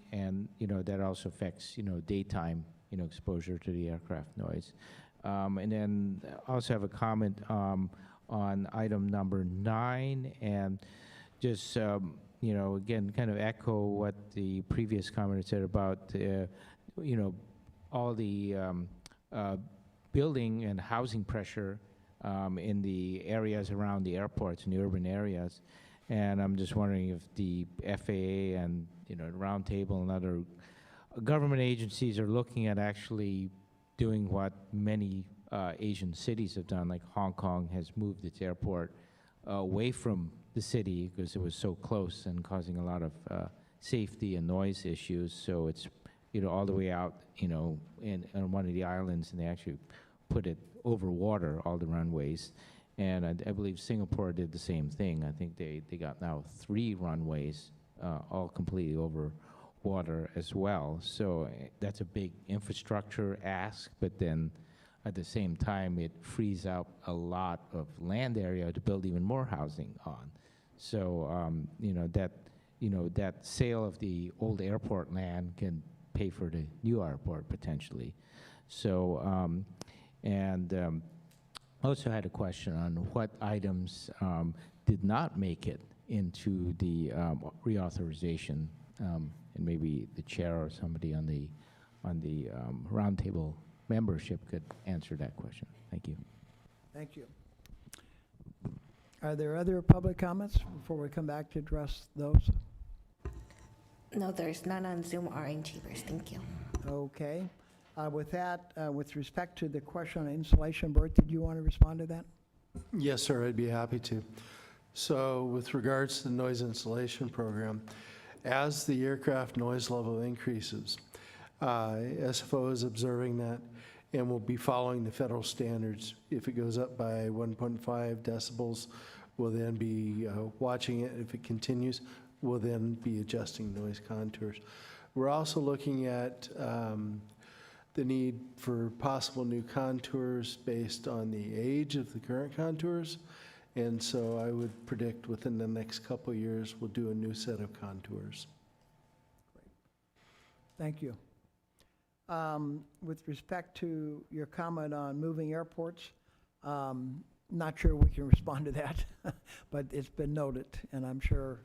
[SPEAKER 2] that also affects, daytime, exposure to the aircraft noise. And then I also have a comment on item number 9, and just, again, kind of echo what the previous commenter said about, all the building and housing pressure in the areas around the airports, in the urban areas. And I'm just wondering if the FAA and, Roundtable and other government agencies are looking at actually doing what many Asian cities have done, like Hong Kong has moved its airport away from the city because it was so close and causing a lot of safety and noise issues. So it's, all the way out, on one of the islands, and they actually put it over water, all the runways. And I believe Singapore did the same thing. I think they got now 3 runways, all completely over water as well. So that's a big infrastructure ask, but then at the same time, it frees up a lot of land area to build even more housing on. So, that sale of the old airport land can pay for the new airport potentially. So, also had a question on what items did not make it into the reauthorization, and maybe the chair or somebody on the roundtable membership could answer that question. Thank you.
[SPEAKER 1] Thank you. Are there other public comments before we come back to address those?
[SPEAKER 8] No, there's none on Zoom or in Chambers. Thank you.
[SPEAKER 1] Okay. With that, with respect to the question on insulation, Bert, did you want to respond to that?
[SPEAKER 3] Yes, sir, I'd be happy to. So with regards to the noise insulation program, as the aircraft noise level increases, SFO is observing that and will be following the federal standards. If it goes up by 1.5 decibels, we'll then be watching it. If it continues, we'll then be adjusting noise contours. We're also looking at the need for possible new contours based on the age of the current contours. And so I would predict within the next couple of years, we'll do a new set of contours.
[SPEAKER 1] Thank you. With respect to your comment on moving airports, not sure we can respond to that, but it's been noted, and I'm sure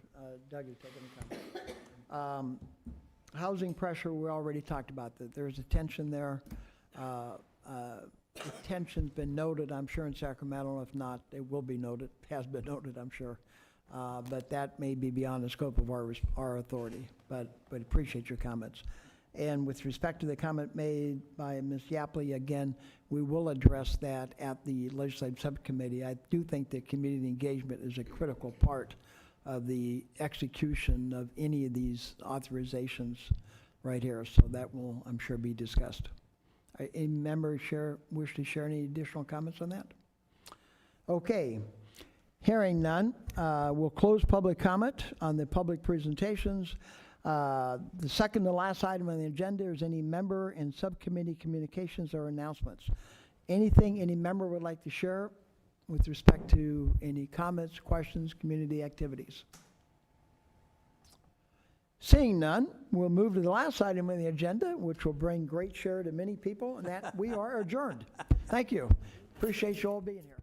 [SPEAKER 1] Doug is taking a comment. Housing pressure, we already talked about that. There's a tension there. The tension's been noted, I'm sure, in Sacramento. If not, it will be noted, has been noted, I'm sure. But that may be beyond the scope of our authority, but appreciate your comments. And with respect to the comment made by Ms. Yapley, again, we will address that at the Legislative Subcommittee. I do think that community engagement is a critical part of the execution of any of these authorizations right here. So that will, I'm sure, be discussed. Any member wish to share any additional comments on that? Okay. Hearing none, we'll close public comment on the public presentations. The second to last item on the agenda is any member and subcommittee communications or announcements. Anything any member would like to share with respect to any comments, questions, community activities? Seeing none, we'll move to the last item on the agenda, which will bring great cheer to many people, and that we are adjourned. Thank you. Appreciate you all being here.